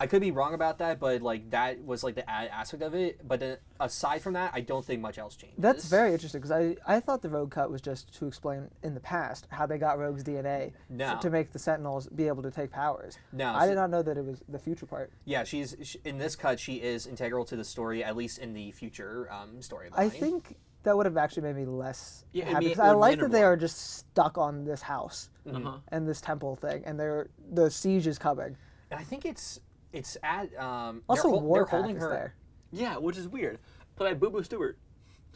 I could be wrong about that, but like that was like the added aspect of it. But then aside from that, I don't think much else changes. That's very interesting because I thought the Rogue cut was just to explain in the past how they got Rogue's DNA to make the Sentinels be able to take powers. No, I did not know that it was the future part. Yeah, in this cut, she is integral to the story, at least in the future storyline. I think that would have actually made me less Yeah, happy it because I like matter that they more. are just stuck on this house and this temple thing, and the siege is coming. And I think it's at Also, they're Warpath holding is her. there. Yeah, which is weird. Played by Boo Boo Stewart,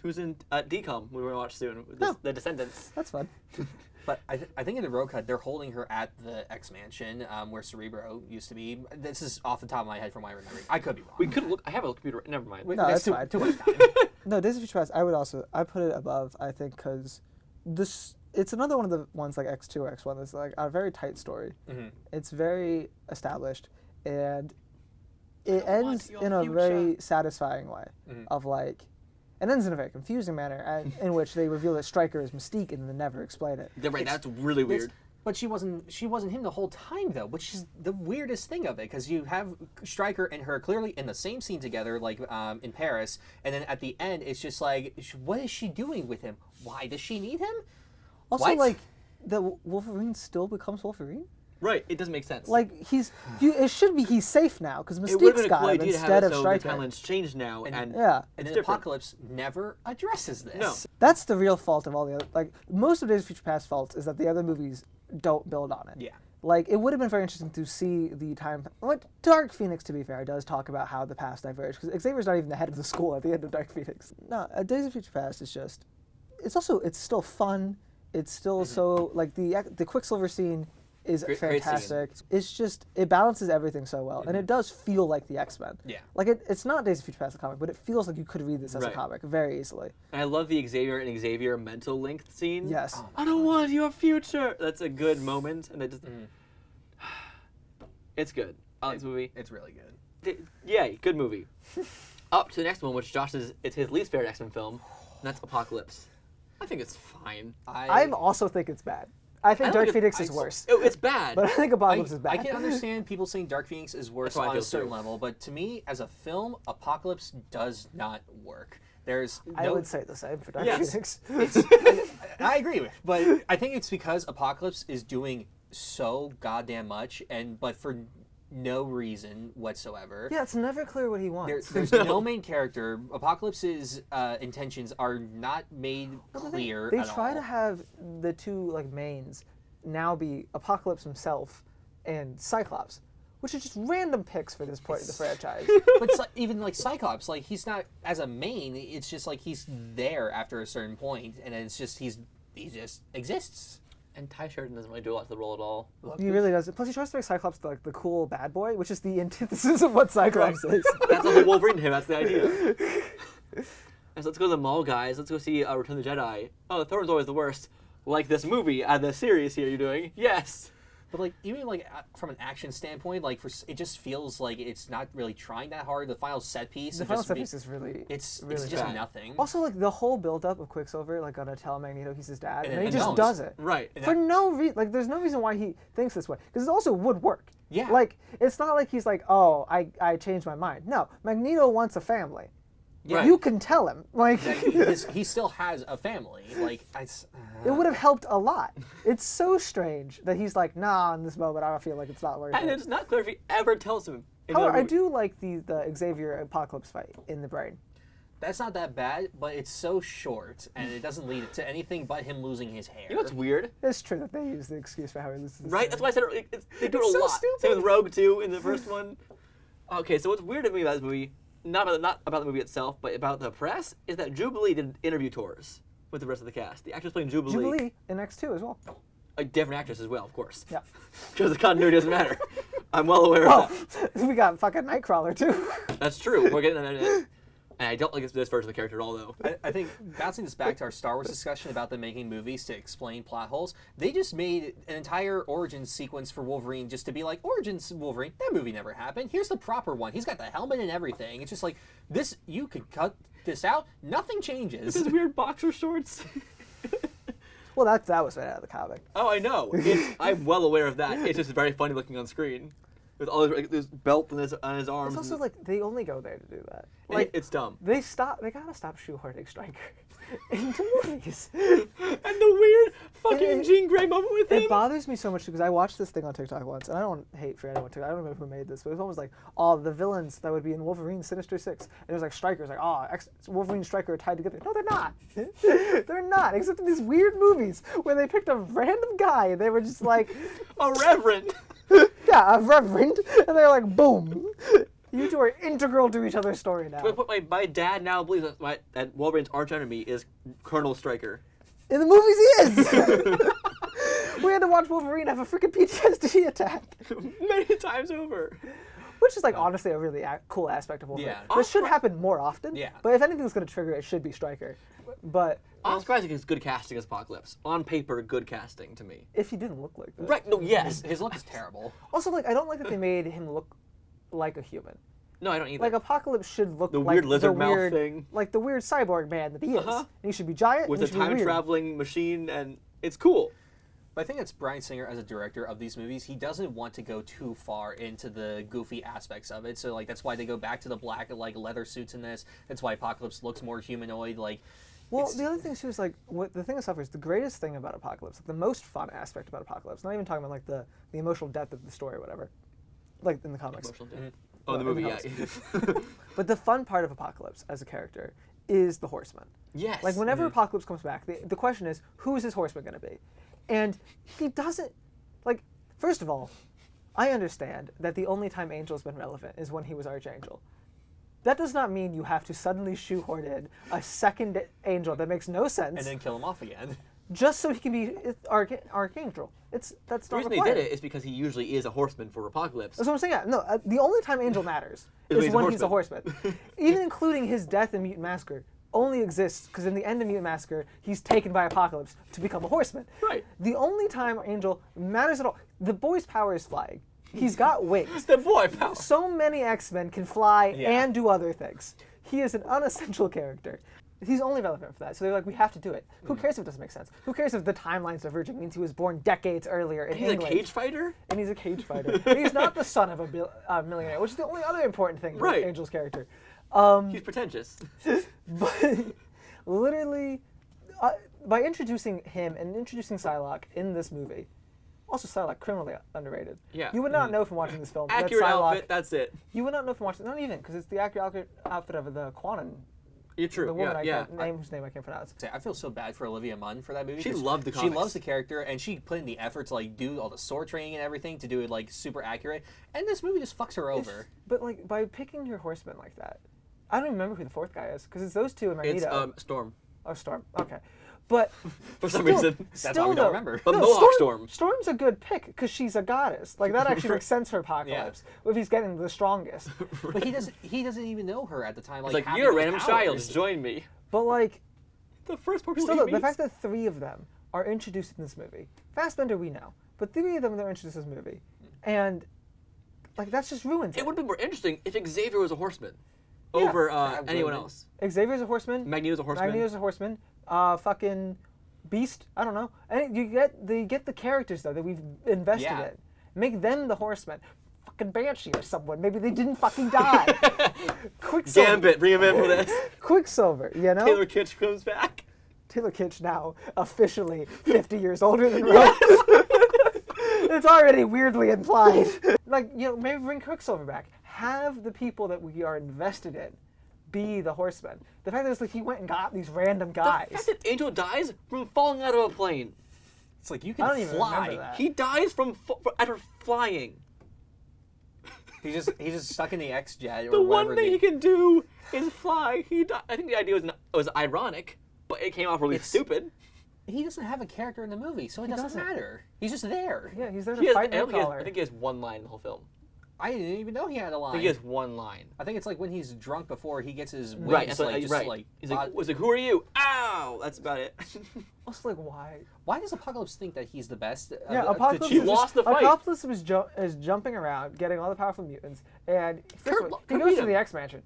who's in DCOM. We're gonna watch soon. The Descendants. That's fun. But I think in the road cut, they're holding her at the X Mansion where Cerebro used to be. This is off the top of my head from what I remember. I could be wrong. We could look. I have a computer. Never mind. No, that's too, fine. too much time. No, Days of Future Past, I put it above, I think, because it's another one of the ones like X2 or X1 that's like a very tight story. Mm-hmm. It's very established, and it ends your in a future. very satisfying way of like, it ends in a very confusing manner and in which they reveal that Stryker is Mystique and then never explain it. Right, that's really weird. But she wasn't him the whole time though, which is the weirdest thing of it, because you have Stryker and her clearly in the same scene together, like in Paris, and then at the end it's just like, what is she doing with him? Why does she need him? Also, What? like, the Wolverine still becomes Wolverine? Right, it doesn't make sense. Like, it should be he's safe now, because it would have Mystique's been a got cool him idea to have instead it of so the Stryker. talent's changed now, and Yeah. And it's then different. Apocalypse never addresses this. No. That's the real fault of all the other, like, most of Days of Future Past faults is that the other movies don't build on it. Yeah. Like, it would have been very interesting to see the time. What Dark Phoenix, to be fair, does talk about how the past diverged, because Xavier's not even the head of the school at the end of Dark Phoenix. No, Days of Future Past is just, it's still fun. It's still so, like, the Quicksilver scene is Great fantastic. It's just, it balances everything so well, and it does feel like the X-Men. Yeah. Like, it's not Days of Future Past, the comic, but it feels like you could read this as a Right. comic very easily. And I love the Xavier and Xavier mental link scene. Yes. I don't want your future. That's a good moment, and it just. It's good. I like this movie. It's really good. Yay, good movie. Up to the next one, which it's his least favorite X-Men film, and that's Apocalypse. I think it's fine. I also think it's bad. I think Dark Phoenix is worse. It's bad. But I think Apocalypse is bad. I can understand people saying Dark Phoenix is worse That's how I on a feel certain too. level, but to me, as a film, Apocalypse does not work. There's I no. would say the same for Dark Yes. Phoenix. I agree with, but I think it's because Apocalypse is doing so goddamn much, but for no reason whatsoever. Yeah, it's never clear what he wants. There's no main character. Apocalypse's intentions are not made clear They at try all. to have the two like mains now be Apocalypse himself and Cyclops, which are just random picks for this point in the franchise. But it's like, even like Cyclops, like he's not as a main. It's just like he's there after a certain point, and it's just he just exists. And Ty Sheridan doesn't really do a lot to the role at all. He really does. Plus, he tries to make Cyclops like the cool bad boy, which is the antithesis of what Cyclops is. That's the whole Wolverine to him. That's the idea. I said, let's go to the mall, guys. Let's go see Return of the Jedi. Oh, Thor's always the worst. Like this movie, the series here you're doing. Yes. But like even like from an action standpoint, like it just feels like it's not really trying that hard. The final set piece. The final set piece is really. It's just bad. Nothing. Also, like the whole build-up of Quicksilver, like gonna tell Magneto he's his dad, and he just don't. does it. Right. For no reason. Like there's no reason why he thinks this way, because it also would work. Yeah. Like it's not like he's like, oh, I changed my mind. No, Magneto wants a family. Right. You can tell him. Like he still has a family. Like it would have helped a lot. It's so strange that he's like, nah, in this moment I don't feel like it's not worth it. And it's not clear if he ever tells him. However, I do like the Xavier Apocalypse fight in the brain. That's not that bad, but it's so short, and it doesn't lead to anything but him losing his hair. You know what's weird? It's true that they use the excuse for how he loses his Right? hair. That's why I said they do it a so lot. stupid. Same with Rogue too in the first one. Okay, so what's weird to me about this movie, not about the movie itself, but about the press, is that Jubilee did interview tours with the rest of the cast. The actress playing Jubilee in X2 as well. A different actress as well, of course. Yeah. Because the continuity doesn't matter. I'm well aware of that. We got fucking Nightcrawler too. That's true. We're getting that. And I don't like this version of the character at all, though. I think, bouncing this back to our Star Wars discussion about them making movies to explain plot holes, they just made an entire origin sequence for Wolverine just to be like, Origins Wolverine, that movie never happened. Here's the proper one. He's got the helmet and everything. It's just like, this, you could cut this out, nothing changes. His weird boxer shorts. Well, that was right out of the comic. Oh, I know. I'm well aware of that. It's just very funny looking on screen. With all this belt on his arms. It's also like they only go there to do that. Like it's dumb. They gotta stop shoehorning Stryker into movies. And the weird fucking Jean Grey moment with him. It bothers me so much because I watched this thing on TikTok once, and I don't hate for anyone to. I don't remember who made this, but it was almost like, oh, the villains that would be in Wolverine Sinister Six, and it was like Stryker's like, oh, Wolverine and Stryker are tied together. No, they're not. They're not. Except in these weird movies where they picked a random guy and they were just like, a reverend. yeah, a reverend, and they're like, boom. You two are integral to each other's story now. But my dad now believes that Wolverine's arch enemy is Colonel Stryker. In the movies, he is. We had to watch Wolverine have a freaking PTSD attack Many times over. which is like honestly a really cool aspect of Wolverine. Yeah. This should happen more often. Yeah. But if anything's going to trigger it, should be Stryker. But Oscar Isaac is good casting as Apocalypse. On paper, good casting to me. if he didn't look like that. Right? No. Yes. His look is terrible. Also, like I don't like that they made him look like a human. No, I don't either. Like Apocalypse should look The like weird lizard the mouth weird, thing. like the weird cyborg man that he is. Uh-huh. And he should be giant with and a he should be time weird. traveling machine, and it's cool. But I think it's Bryan Singer as a director of these movies. He doesn't want to go too far into the goofy aspects of it. So like that's why they go back to the black like leather suits in this. That's why Apocalypse looks more humanoid. Like, Well, the other thing too is like the thing that suffers. The greatest thing about Apocalypse, like, the most fun aspect about Apocalypse, not even talking about like the emotional depth of the story or whatever, like in the comics. Oh, in the movie, yeah. But the fun part of Apocalypse as a character is the Horseman. Yes. Like whenever Apocalypse comes back, the question is, who is his Horseman going to be? And he doesn't, like, first of all, I understand that the only time Angel's been relevant is when he was Archangel. That does not mean you have to suddenly shoehorn in a second Angel that makes no sense and then kill him off again. just so he can be Archangel. That's The not reason required. they did it is because he usually is a horseman for Apocalypse. That's what I'm saying. Yeah, no, the only time Angel matters is when he's a horseman. Even including his death in Mutant Massacre only exists because in the end of Mutant Massacre, he's taken by Apocalypse to become a horseman. Right. The only time Angel matters at all, the boy's power is flying. He's got wings. The boy power. So many X-Men can fly Yeah. and do other things. He is an unessential character. He's only relevant for that. So they're like, we have to do it. Who cares if it doesn't make sense? Who cares if the timelines diverging means he was born decades earlier in He's England? a cage fighter? And he's a cage fighter. And he's not the son of a millionaire, which is the only other important thing about Right. Angel's character. He's pretentious. But literally, by introducing him and introducing Psylocke in this movie, also Psylocke, criminally underrated. Yeah. You would not know from watching this film Accurate that Psylocke, outfit, that's it. you would not know from watching, not even, because it's the accurate outfit of the Quanon, You're true. the woman yeah. whose name I can't pronounce. I feel so bad for Olivia Munn for that movie. She 'cause loved the She comics. loves the character, and she put in the effort to like do all the sword training and everything to do it like super accurate. And this movie just fucks her over. But like, by picking your horsemen like that, I don't even remember who the fourth guy is, because it's those two and Magneto. It's Storm. Oh, Storm. Okay. But For some still- reason. That's why we don't remember. But Mohawk Storm. Storm's a good pick because she's a goddess. Like that actually makes sense for Apocalypse. If he's getting the strongest. But he doesn't even know her at the time. It's Like, like, having you're a those random powers. child. Join me. But like, The first person still, he meets. the fact that 3 of them are introduced in this movie, Fassbender we know, but 3 of them they're introduced in this movie, and like that's just ruins it. It would have been more interesting if Xavier was a horseman over anyone else. Xavier's a horseman. Magneto's a horseman. Magneto's a horseman. Fucking Beast. I don't know. And you get the characters though that we've invested in. Make them the horsemen. Fucking Banshee or someone. Maybe they didn't fucking die. Quicksilver. Gambit, bring him in for this. Quicksilver. You know. Taylor Kitsch comes back. Taylor Kitsch now officially 50 years older than Rose. It's already weirdly implied. Like, you know, maybe bring Quicksilver back. Have the people that we are invested in be the horsemen. The fact that it's like he went and got these random guys. The fact that Angel dies from falling out of a plane. It's like you I can don't even remember fly. that. He dies from after flying. He's just stuck in the X jet or The whatever. one thing he can do is fly. I think the idea was ironic, but it came off really stupid. He doesn't have a character in the movie, so it doesn't matter. He's just there. Yeah, he's there He to has, fight I no collar. think he has one line in the whole film. I didn't even know he had a line. I think he has one line. I think it's like when he's drunk before he gets his wings. Right, Like, just right. like, He's like, who are you? Ow! That's about it. Also, like, why? why does Apocalypse think that he's the best? Yeah, Apocalypse He lost the fight. Apocalypse is jumping around, getting all the powerful mutants, and first of all, he Kurt goes beat to him. the X Mansion.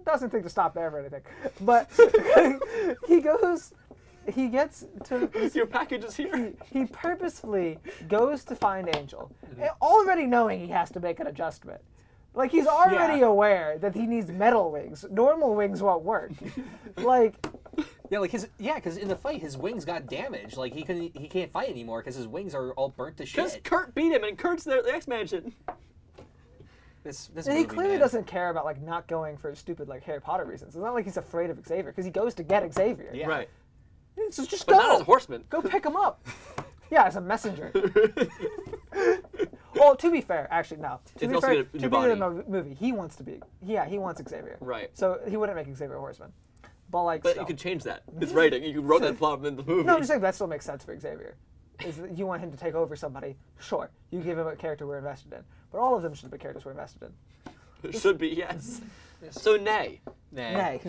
Doesn't think to stop there for anything, but he gets to. Your package is here. He purposefully goes to find Angel, already knowing he has to make an adjustment. Like, he's already aware that he needs metal wings. Normal wings won't work. Like, Yeah, like because in the fight his wings got damaged. Like he can't fight anymore because his wings are all burnt to Because shit. Kurt beat him, and Kurt's the X-Mansion. This and movie, he clearly man. doesn't care about, like, not going for stupid, like, Harry Potter reasons. It's not like he's afraid of Xavier, because he goes to get Xavier. Yeah. Right. So just But go. not as a horseman. Go pick him up. Yeah, as a messenger. Well, to be fair, actually, no. To It's be also fair, a to new be in body. the movie, he wants to be. Yeah, he wants Xavier. Right. So he wouldn't make Xavier a horseman. But, like, But still. you could change that. It's writing. You wrote that plot in the movie. No, I'm just saying that still makes sense for Xavier. Is that you want him to take over somebody? Sure. You give him a character we're invested in. But all of them should be characters we're invested in. It should be, yes. So, Nay. Nay.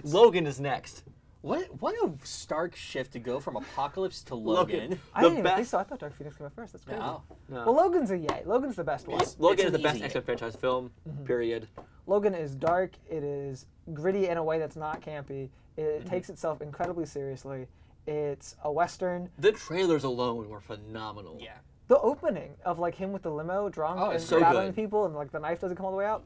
Logan is next. What a stark shift to go from Apocalypse to Logan. I The didn't even think best. so. I thought Dark Phoenix came out first. That's crazy. No. No. Well, Logan's a yay. Logan's the best one. Logan It's is the an best easy X-Men franchise film, period. Logan is dark. It is gritty in a way that's not campy. It takes itself incredibly seriously. It's a Western. The trailers alone were phenomenal. Yeah. The opening of, like, him with the limo drunk and it's so battling good. people and, like, the knife doesn't come all the way out.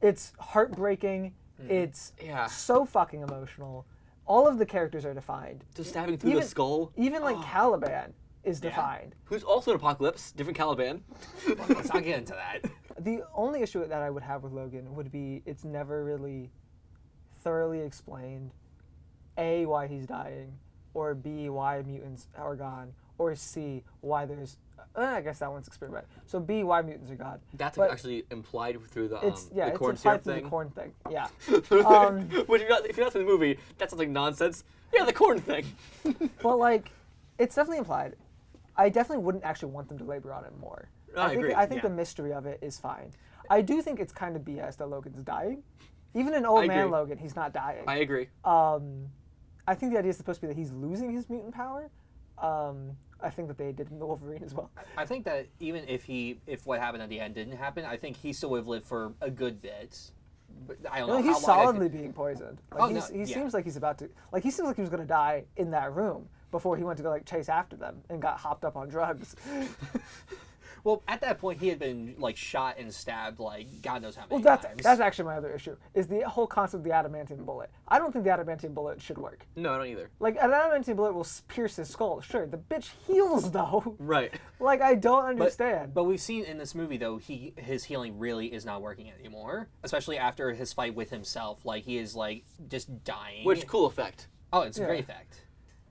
It's heartbreaking. It's Yeah. so fucking emotional. All of the characters are defined. Just stabbing through the skull. Even, like, Caliban is defined. Who's also in Apocalypse, different Caliban. Let's not get into that. The only issue that I would have with Logan would be it's never really thoroughly explained, A, why he's dying, or B, why mutants are gone, or C, why there's... I guess that one's experimental. So B, why mutants are gone. That's But actually implied through the it's corn implied syrup through thing. the corn thing. Yeah. Which, if you're not in the movie, that sounds like nonsense. Yeah, the corn thing. But, like, it's definitely implied. I definitely wouldn't actually want them to labor on it more. I agree, I think yeah. the mystery of it is fine. I do think it's kind of BS that Logan's dying. Even in Old Man agree. Logan, he's not dying. I agree. I think the idea is supposed to be that he's losing his mutant power. I think that they did in the Wolverine as well. I think that even if what happened at the end didn't happen, I think he still would have lived for a good bit. But I don't know. No, how he's long I solidly could- being poisoned. Like, Oh, no, he yeah. seems like he's about to. Like, he seems like he was going to die in that room before he went to go, like, chase after them and got hopped up on drugs. Well, at that point, he had been like shot and stabbed like God knows how many Well, times. that's actually my other issue, is the whole concept of the adamantium bullet. I don't think the adamantium bullet should work. No, I don't either. Like, an adamantium bullet will pierce his skull, sure. The bitch heals, though. Right. Like, I don't understand. But we've seen in this movie though, his healing really is not working anymore. Especially after his fight with himself, like he is like just dying. Which, cool effect. Oh, it's a Yeah. great effect.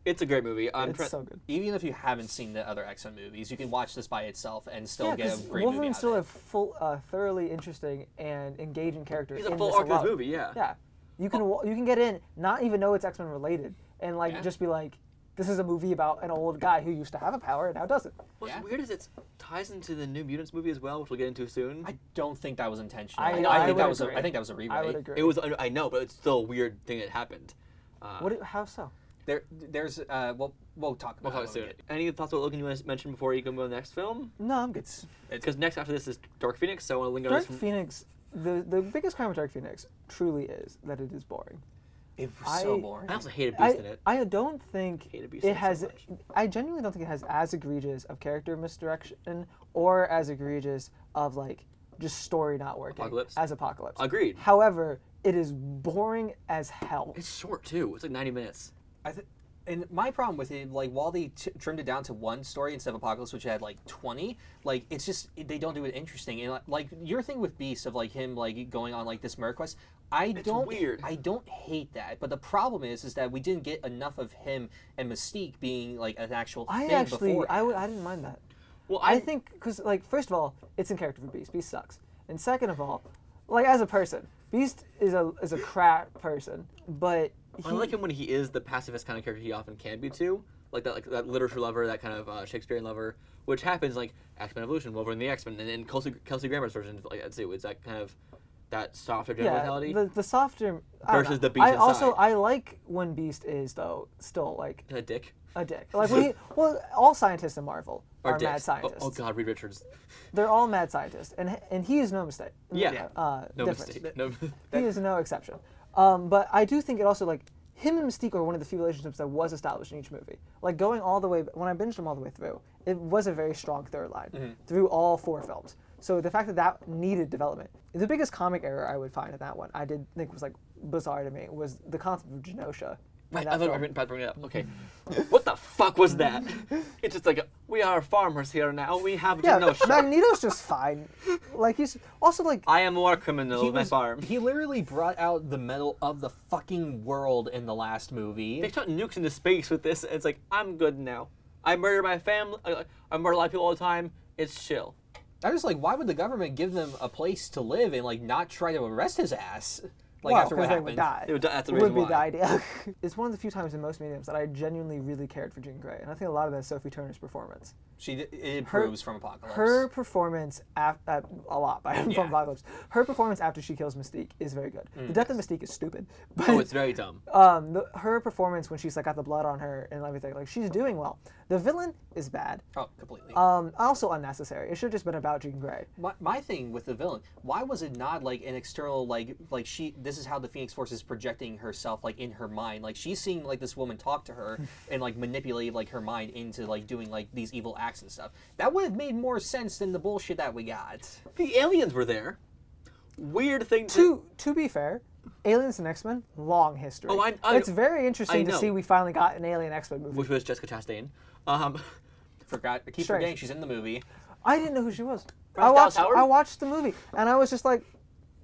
It's a great movie. It's so good. Even if you haven't seen the other X-Men movies, you can watch this by itself and still Yeah, get a because great movie Wolverine's out still of a it. full, thoroughly interesting and engaging character. He's a in full this arc of this alone. movie, yeah. Yeah, you can get in, not even know it's X-Men related, and like just be like, this is a movie about an old guy who used to have a power and now doesn't. What's weird is it ties into the New Mutants movie as well, which we'll get into soon. I don't think that was intentional. I think that was agree. I think that was a rewrite. I would agree. It was. I know, but it's still a weird thing that happened. How so? There's we'll talk about it soon. Any thoughts about Logan you want to mention before you go to the next film? No, I'm good. Because next after this is Dark Phoenix, so I want to linger on Dark this. Phoenix, the biggest crime with Dark Phoenix truly is that it is boring. It was so boring. I also hated Beast in it. I don't think Hated Beast it in it so has. much. I genuinely don't think it has as egregious of character misdirection or as egregious of like just story not working as Apocalypse. Agreed. However, it is boring as hell. It's short too. It's like 90 minutes. And my problem with it, like, while they trimmed it down to one story instead of Apocalypse, which had, like, 20, like, it's just, they don't do it interesting. And, like, your thing with Beast of, like, him, like, going on, like, this murder quest, weird. I don't hate that. But the problem is that we didn't get enough of him and Mystique being, like, an actual thing before. I didn't mind that. Well, I think, because, like, first of all, it's in character for Beast. Beast sucks. And second of all, like, as a person, Beast is a crap person, but I like him when he is the pacifist kind of character he often can be too, like that literature lover, that kind of Shakespearean lover, which happens like X-Men Evolution, Wolverine the X-Men, and then Kelsey Grammer's version, like that too. It's that kind of that softer mentality. the softer versus the Beast inside. Also, I like when Beast is though still like a dick. Like when all scientists in Marvel are dicks. mad scientists. Oh God, Reed Richards. They're all mad scientists, and he is no mistake. Yeah. No difference. mistake. No. He is no exception. But I do think it also, like, him and Mystique are one of the few relationships that was established in each movie. Like, going all the way, when I binged them all the way through, it was a very strong third line through all 4 films. So the fact that needed development. The biggest comic error I would find in that one, I did think was, like, bizarre to me, was the concept of Genosha. Right, I thought I was about to bring it up. Okay. What the fuck was that? It's just like, we are farmers here now. We have Genosha. Magneto's just fine. Like, he's also like... I am more criminal than my farm. He literally brought out the metal of the fucking world in the last movie. They shot nukes into space with this, and it's like, I'm good now. I murder my family. I murder a lot of people all the time. It's chill. I'm just like, why would the government give them a place to live and, like, not try to arrest his ass? Like, well, after what happened. They would die. That's the would reason be why. the idea. It's one of the few times in most mediums that I genuinely really cared for Jean Grey, and I think a lot of that is Sophie Turner's performance. It improves from Apocalypse. Her performance a lot from Apocalypse. Her performance after she kills Mystique is very good. The death of Mystique is stupid. But, it's very dumb. Her performance when she's like got the blood on her and everything, like she's doing well. The villain is bad. Oh, completely. Also unnecessary. It should have just been about Jean Grey. My thing with the villain, why was it not like an external like this is how the Phoenix Force is projecting herself like in her mind, like she's seeing like this woman talk to her and like manipulate like her mind into like doing like these evil acts and stuff. That would have made more sense than the bullshit that we got. The aliens were there. Weird thing to be fair, Aliens and X-Men, long history. Oh, it's very interesting to see we finally got an Alien X-Men movie. Which was Jessica Chastain. I keep forgetting she's in the movie. I didn't know who she was. I watched the movie, and I was just like,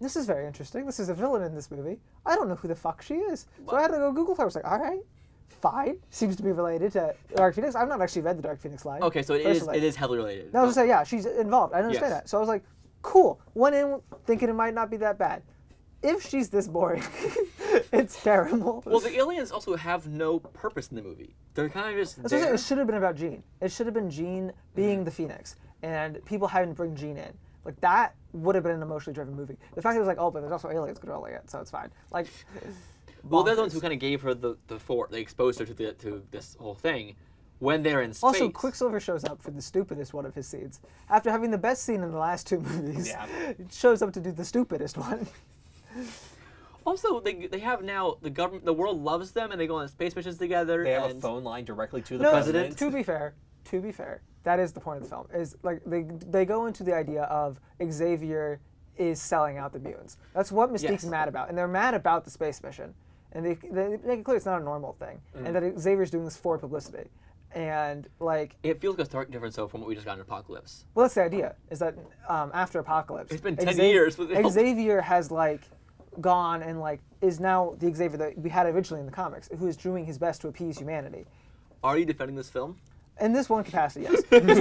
this is very interesting. This is a villain in this movie. I don't know who the fuck she is. So I had to go Google her. I was like, all right, fine. Seems to be related to Dark Phoenix. I've not actually read the Dark Phoenix line. Okay, so it is heavily related. No, I was going to say, yeah, she's involved. I understand that. So I was like, cool. Went in thinking it might not be that bad. If she's this boring, it's terrible. Well, the aliens also have no purpose in the movie. They're kind of just there. It should have been about Jean. It should have been Jean being the Phoenix, and people having to bring Jean in. Like, that would have been an emotionally driven movie. The fact that it was like, oh, but there's also aliens controlling it, so it's fine. Like, well, they're the ones who kind of gave her the fort. They exposed her to this whole thing when they're in space. Also, Quicksilver shows up for the stupidest one of his scenes. After having the best scene in the last 2 movies, it shows up to do the stupidest one. Also, they have now the government. The world loves them, and they go on space missions together. They have a phone line directly to the president. To be fair, that is the point of the film. Is like they go into the idea of Xavier is selling out the mutants. That's what Mystique's mad about, and they're mad about the space mission, and they make it clear it's not a normal thing, and that Xavier's doing this for publicity. And like it feels like a stark difference though from what we just got in Apocalypse. Well, that's the idea. Is that after Apocalypse, it's been 10 years. Xavier has like gone and like is now the Xavier that we had originally in the comics, who is doing his best to appease humanity. Are you defending this film? In this one capacity, yes. Because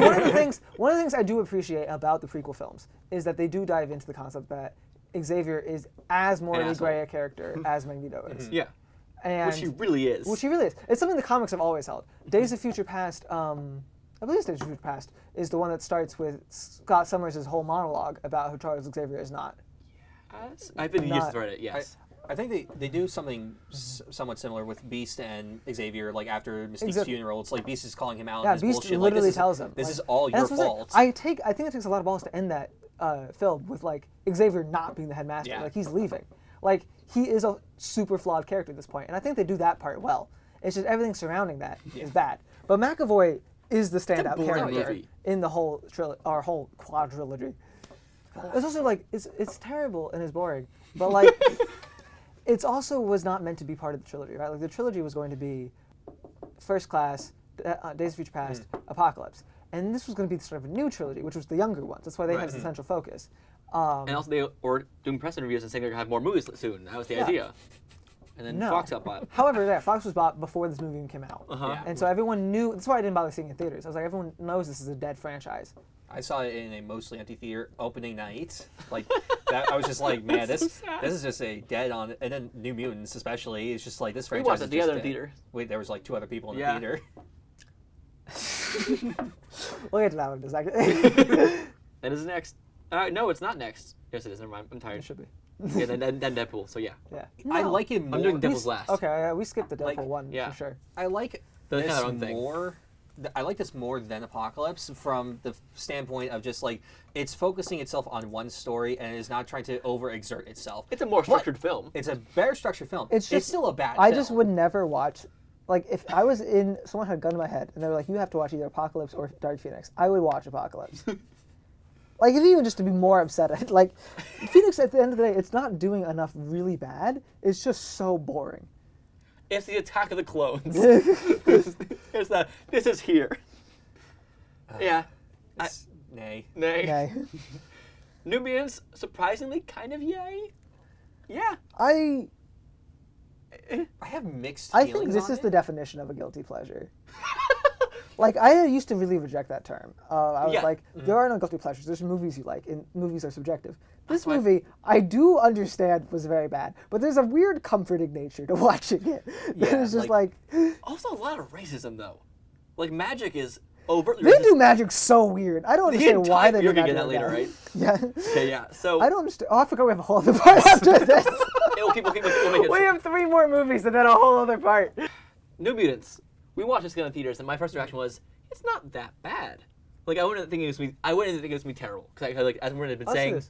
one of the things I do appreciate about the prequel films is that they do dive into the concept that Xavier is as morally gray a character as Magneto is. Yeah. And Which she really is. Which she really is. It's something the comics have always held. Days of Future Past, I believe it's Days of Future Past, is the one that starts with Scott Summers' whole monologue about who Charles Xavier is not. Yes. I've been used to read it, yes. I think they do something somewhat similar with Beast and Xavier, like after Mystique's funeral. It's like Beast is calling him out. Yeah, and Beast bullshit. literally like, tells him. This is all your fault. I think it takes a lot of balls to end that film with like Xavier not being the headmaster. Yeah. Like he's leaving. Like he is a super flawed character at this point, and I think they do that part well. It's just everything surrounding that is bad. But McAvoy is the standout character in the whole whole quadrilogy. It's also like it's terrible and it's boring, but like it's also was not meant to be part of the trilogy, right? Like the trilogy was going to be First Class, Days of Future Past, Apocalypse, and this was going to be the start of a new trilogy, which was the younger ones. That's why they have the central focus. And also they were doing press interviews and saying they're going to have more movies soon. That was the idea. And then Fox got bought. However, Fox was bought before this movie even came out. Yeah. And so everyone knew, that's why I didn't bother seeing it in theaters. I was like, everyone knows this is a dead franchise. I saw it in a mostly empty theater opening night. Like that, I was just like, man, this is just a dead on. And then New Mutants, especially, it's just like this franchise. We watched is it together in dead. theater. Wait, there was like 2 other people in the theater. We'll get to that one in a second. That is next. No, it's not next. Yes, it is. Never mind. I'm tired. It should be. Yeah, then Deadpool. So yeah. Yeah. I like it more. I'm doing Deadpool's last. Okay, we skipped the Deadpool one yeah. for sure. I like They're this kind of their own thing. more. I like this more than Apocalypse from the standpoint of just like it's focusing itself on one story and is not trying to overexert itself. It's a more structured film. It's a better structured film. It's still a bad I film. just would never watch, like if I was in, someone had a gun to my head and they were like, you have to watch either Apocalypse or Dark Phoenix, I would watch Apocalypse. Like, if even just to be more upset, like, Phoenix at the end of the day, it's not doing enough really bad, it's just so boring. It's the Attack of the Clones. It's that. This is here. Yeah. Nay. Okay. New Mutants, surprisingly, kind of yay. Yeah. I have mixed I feelings think this on is it. the definition of a guilty pleasure. Like, I used to really reject that term. I was like, there are no guilty pleasures. There's movies you like, and movies are subjective. This movie, I do understand, was very bad, but there's a weird comforting nature to watching it. Yeah, It's just like Also, a lot of racism, though. Like, magic is overtly they racist. do magic so weird. I don't understand why they do You're gonna magic get that like later, right? Yeah. Okay, yeah. So I don't understand. Oh, I forgot we have a whole other part after this. we'll make it. We have 3 more movies and then a whole other part. New Mutants. We watched this in the theaters, and my first reaction was, it's not that bad. Like, I wouldn't think it was me. I wouldn't think it was me terrible because, like, as everyone had been saying.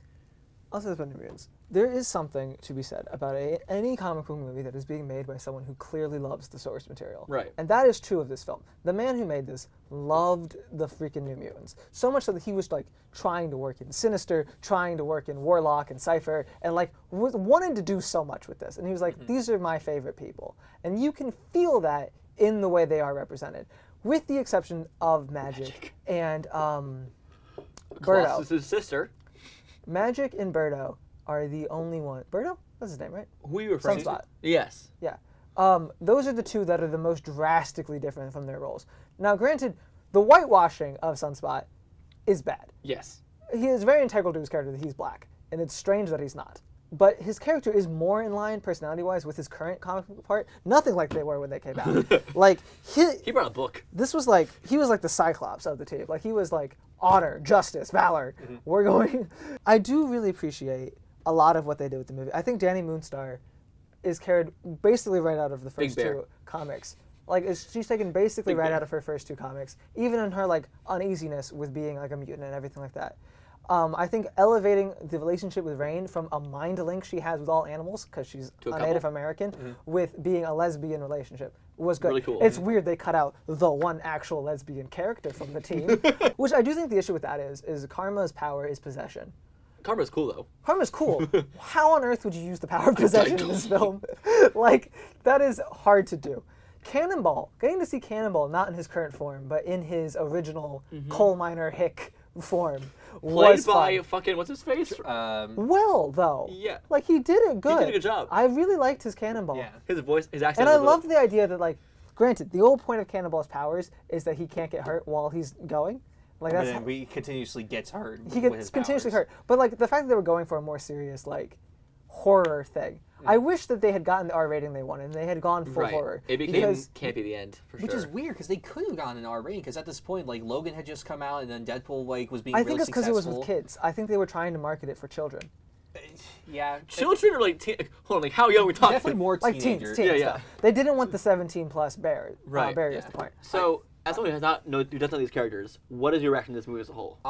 I'll say this about New Mutants. There is something to be said about any comic book movie that is being made by someone who clearly loves the source material. Right. And that is true of this film. The man who made this loved the freaking New Mutants. So much so that he was, like, trying to work in Sinister, trying to work in Warlock and Cypher, and, like, wanting to do so much with this. And he was like, these are my favorite people. And you can feel that in the way they are represented. With the exception of Magic. And Birdo. Colossus' sister. Magic and Birdo are the only one. Birdo? That's his name, right? Who are you referring to? Sunspot. Yes. Yeah. Those are the 2 that are the most drastically different from their roles. Now, granted, the whitewashing of Sunspot is bad. Yes. He is very integral to his character that he's black, and it's strange that he's not. But his character is more in line, personality-wise, with his current comic book part. Nothing like they were when they came out. Like, He brought a book. this was like, he was like the Cyclops of the team. Like, he was like, honor, justice, valor. We're going... I do really appreciate a lot of what they did with the movie. I think Danny Moonstar is carried basically right out of the first 2 comics. Like, she's taken basically right out of her first 2 comics, even in her, like, uneasiness with being, like, a mutant and everything like that. I think elevating the relationship with Rain from a mind link she has with all animals, because she's a Native American, with being a lesbian relationship was good. Really cool. It's weird they cut out the one actual lesbian character from the team, which I do think the issue with that is Karma's power is possession. Karma's cool, though. Karma's cool. How on earth would you use the power of possession in this film? Like, that is hard to do. Cannonball, getting to see Cannonball, not in his current form, but in his original coal miner hick form, Played by fucking, what's his face? Well, though. Yeah. Like, he did it good. He did a good job. I really liked his Cannonball. Yeah. His voice, his accent. And I loved the idea that, like, granted, the whole point of Cannonball's powers is that he can't get hurt while he's going. Like, But that's then he continuously gets hurt. he with gets his continuously powers. hurt. But, like, the fact that they were going for a more serious, like, horror thing. I wish that they had gotten the R rating they wanted, and they had gone full horror. It became campy the end, for sure. Which is weird, because they could have gotten an R rating, because at this point, like, Logan had just come out, and then Deadpool, like, was being I really think it's because successful. it was with kids. I think they were trying to market it for children. Yeah. Children are like, hold on, like how young are we talking? Definitely more Like teenagers. teens. Yeah. They didn't want the 17+ barriers to the point. So, as someone who has not known these characters, what is your reaction to this movie as a whole?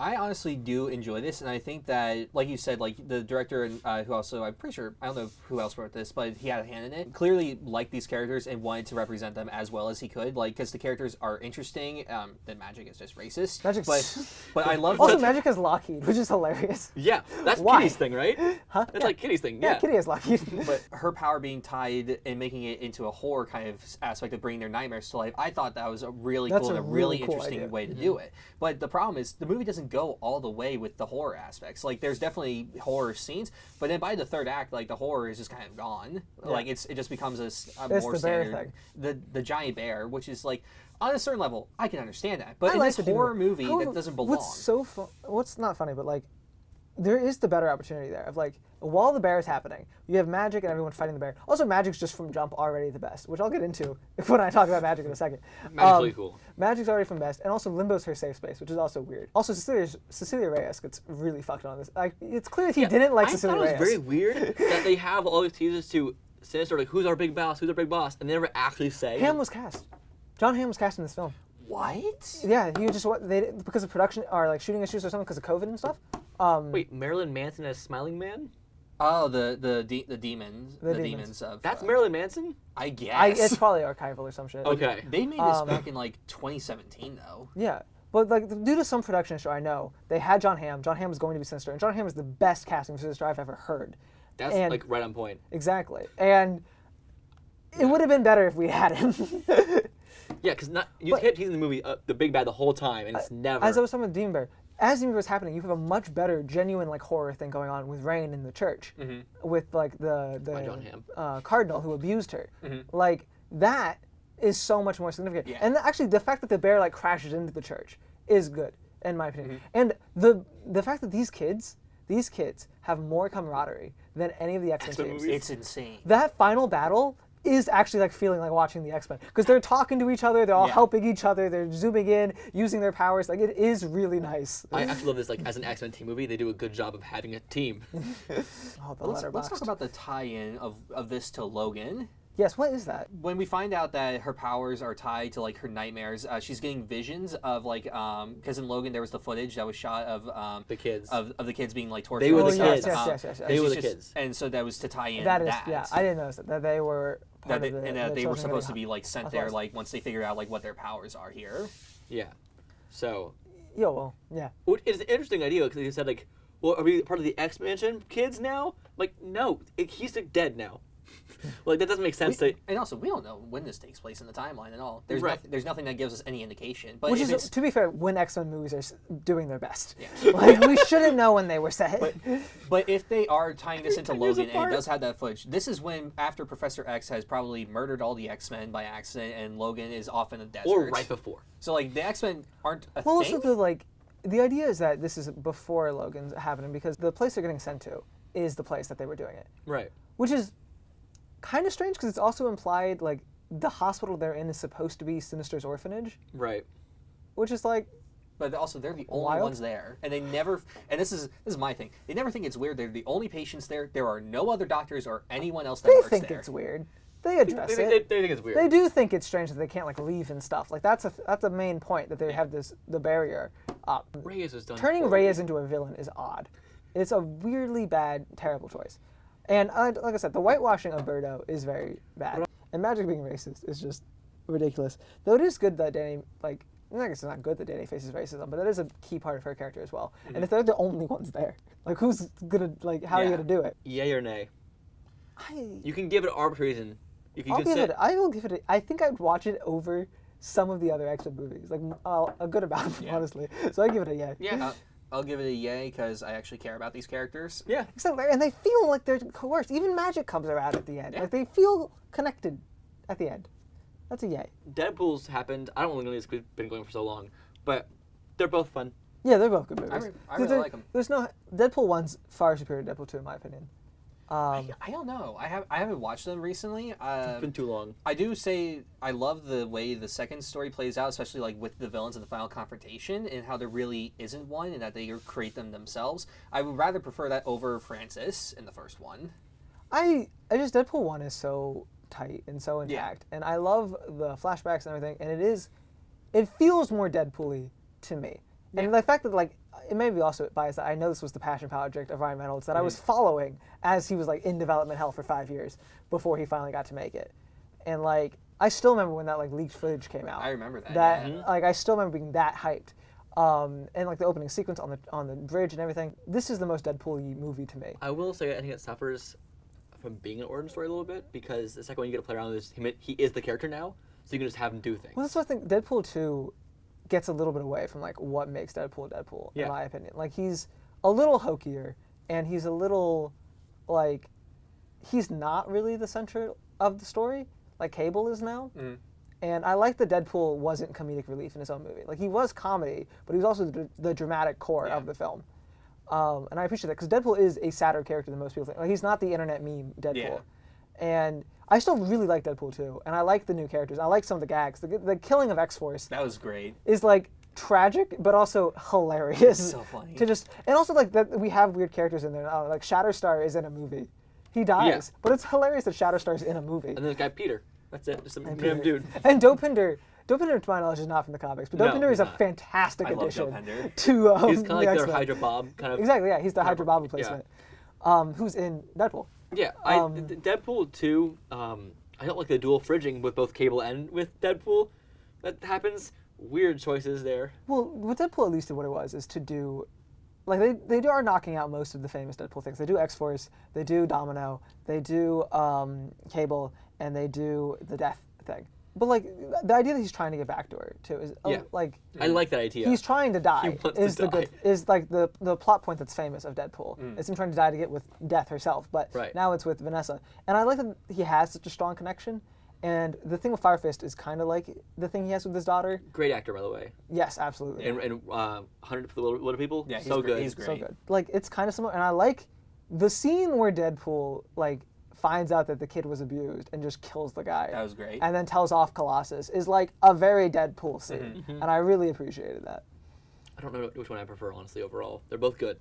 I honestly do enjoy this, and I think that, like you said, like the director and who also, I'm pretty sure, I don't know who else wrote this, but he had a hand in it, clearly liked these characters and wanted to represent them as well as he could, like, because the characters are interesting. Then Magic is just racist. But I love also, Magic has Lockheed, which is hilarious. Yeah, that's Why? Kitty's thing, right? Huh? That's like Kitty's thing. Yeah, Kitty has Lockheed. But her power being tied and making it into a horror kind of aspect of bringing their nightmares to life, I thought that was a really cool and a really cool interesting idea. way to do it. But the problem is, the movie doesn't go all the way with the horror aspects. Like, there's definitely horror scenes, but then by the third act, like, the horror is just kind of gone. Yeah. Like, it just becomes a more the standard bear thing. The giant bear, which is like, on a certain level, I can understand that. But in like this horror movie, that doesn't belong. What's not funny, but like, there is the better opportunity there of like, while the bear is happening, you have Magic and everyone fighting the bear. Also, Magic's just from jump already the best, which I'll get into when I talk about Magic in a second. Magic's really cool. Magic's already from best, and also Limbo's her safe space, which is also weird. Also, Cecilia Reyes gets really fucked on this. Like, it's clear that he didn't like Cecilia Reyes. I thought it was very weird that they have all these teasers to Sinister, like, who's our big boss, and they never actually say. Hamm was cast. John Hamm was cast in this film. What? Yeah, he just because of production or like shooting issues or something because of COVID and stuff. Wait, Marilyn Manson as Smiling Man? Oh, the demons. The demons of... That's Marilyn Manson? I guess. It's probably archival or some shit. Okay. They made this back in, like, 2017, though. Yeah. But, like, due to some production issue, I know, they had John Hamm. John Hamm was going to be Sinister. And John Hamm is the best casting for Sinister I've ever heard. That's, like, right on point. Exactly. And it would have been better if we had him. Yeah, because he's in the movie, the big bad, the whole time, and it's never... As I was talking with Demon Bear, as Demon Bear was happening, you have a much better, genuine, like, horror thing going on with Rain in the church. With, like, the John Hamm. cardinal who abused her. Like, that is so much more significant. Yeah. And actually, the fact that the bear, like, crashes into the church is good, in my opinion. And the fact that these kids have more camaraderie than any of the X-Men teams. It's insane. That final battle is actually like feeling like watching the X-Men because they're talking to each other, they're all helping each other, they're zooming in, using their powers. Like, it is really nice. I actually love this. Like, as an X-Men team movie, they do a good job of having a team. Let's talk about the tie-in of this to Logan. Yes, what is that? When we find out that her powers are tied to, like, her nightmares, she's getting visions of, like, because in Logan there was the footage that was shot of the kids of the kids being, like, tortured. They were the kids. Yes. They were the kids. And so that was to tie in That is, that. yeah, I didn't notice that they were. That they were supposed to be, like, sent there, like, once they figured out, like, what their powers are here. Yeah. So. Yeah, well, yeah. It's an interesting idea because you said, like, well, are we part of the X-Mansion kids now? Like, no, he's dead now. Like, that doesn't make sense. And also, we don't know when this takes place in the timeline at all. There's there's nothing that gives us any indication. But which is, to be fair, when X-Men movies are doing their best. Yeah. Like, we shouldn't know when they were set. But if they are tying this into Logan, and it does have that footage, this is when, after Professor X has probably murdered all the X-Men by accident, and Logan is off in the desert. Or right before. So, like, the X-Men aren't a well, thing. also, the idea is that this is before Logan's happening because the place they're getting sent to is the place that they were doing it. Right. Which is kind of strange because it's also implied, like, the hospital they're in is supposed to be Sinister's orphanage. Right. Which is, like... But also, they're the only ones there. And they never... And this is my thing. They never think it's weird. They're the only patients there. There are no other doctors or anyone else that works there. They think it's weird. They address it. They think it's weird. They do think it's strange that they can't, like, leave and stuff. Like, that's a main point, that they have the barrier up. Reyes was done. Turning Reyes into a villain is odd. It's a weirdly bad, terrible choice. And like I said, the whitewashing of Birdo is very bad. And Magic being racist is just ridiculous. Though it is good that Danny, like, I guess it's not good that Danny faces racism, but that is a key part of her character as well. And if they're the only ones there, like, who's gonna, like, how are you gonna do it? Yay or nay? You can give it arbitrary reason. I will give it. I think I'd watch it over some of the other X-Men movies, like a good amount, honestly. So I give it a yay. Yeah. I'll give it a yay because I actually care about these characters. Yeah. Exactly. And they feel like they're coerced. Even Magic comes around at the end. Yeah. Like, they feel connected at the end. That's a yay. Deadpool's happened. I don't really know it's been going for so long, but they're both fun. Yeah, they're both good movies. I really like them. There's no... Deadpool 1's far superior to Deadpool 2, in my opinion. I don't know. I haven't watched them recently. It's been too long. I do say I love the way the second story plays out, especially like with the villains in the final confrontation, and how there really isn't one, and that they create them themselves. I would rather prefer that over Francis in the first one. I just Deadpool 1 is so tight and so intact, and I love the flashbacks and everything, and it feels more Deadpool-y to me. And the fact that, like, it may be also biased that I know this was the passion project of Ryan Reynolds that I was following as he was, like, in development hell for 5 years before he finally got to make it. And, like, I still remember when that, like, leaked footage came out. I remember that. Like, I still remember being that hyped. And, like, the opening sequence on the bridge and everything. This is the most Deadpool-y movie to me. I will say I think it suffers from being an origin story a little bit, because the second one you get to play around with he is the character now, so you can just have him do things. Well, that's what I think. Deadpool 2 gets a little bit away from, like, what makes Deadpool, in my opinion. Like, he's a little hokier, and he's a little, like, he's not really the center of the story, like Cable is now. And I like that Deadpool wasn't comedic relief in his own movie. Like, he was comedy, but he was also the dramatic core of the film. And I appreciate that, because Deadpool is a sadder character than most people think. Like, he's not the internet meme Deadpool. Yeah. And I still really like Deadpool 2, and I like the new characters. I like some of the gags. The killing of X-Force That was great. is, like, tragic, but also hilarious. So funny. And also, like, that we have weird characters in there. Like, Shatterstar is in a movie. He dies, but it's hilarious that Shatterstar's in a movie. And then this guy Peter. That's it. Just a random dude. And Dopinder, to my knowledge, is not from the comics, but Dopinder is a not. fantastic I love addition Dopinder. to He's kind of like their X-Men. Hydra Bob kind of. Exactly, yeah, he's the Hydra Bob replacement. Who's in Deadpool. Yeah, Deadpool 2, I don't like the dual fridging with both Cable and with Deadpool. That happens. Weird choices there. Well, with Deadpool, at least what it was, is to do, like, they are knocking out most of the famous Deadpool things. They do X-Force, they do Domino, they do Cable, and they do the Death thing. But, like, the idea that he's trying to get back to her, too, is, like... I like that idea. He's trying to die. He wants to die. Is like the plot point that's famous of Deadpool. It's him trying to die to get with Death herself, but now it's with Vanessa. And I like that he has such a strong connection. And the thing with Fire Fist is kind of like the thing he has with his daughter. Great actor, by the way. Yes, absolutely. And 100 for the Little People. Yeah, so good. He's great. So good. Like, it's kind of similar. And I like the scene where Deadpool, like, finds out that the kid was abused and just kills the guy. That was great. And then tells off Colossus is, like, a very Deadpool scene. And I really appreciated that. I don't know which one I prefer, honestly, overall. They're both good.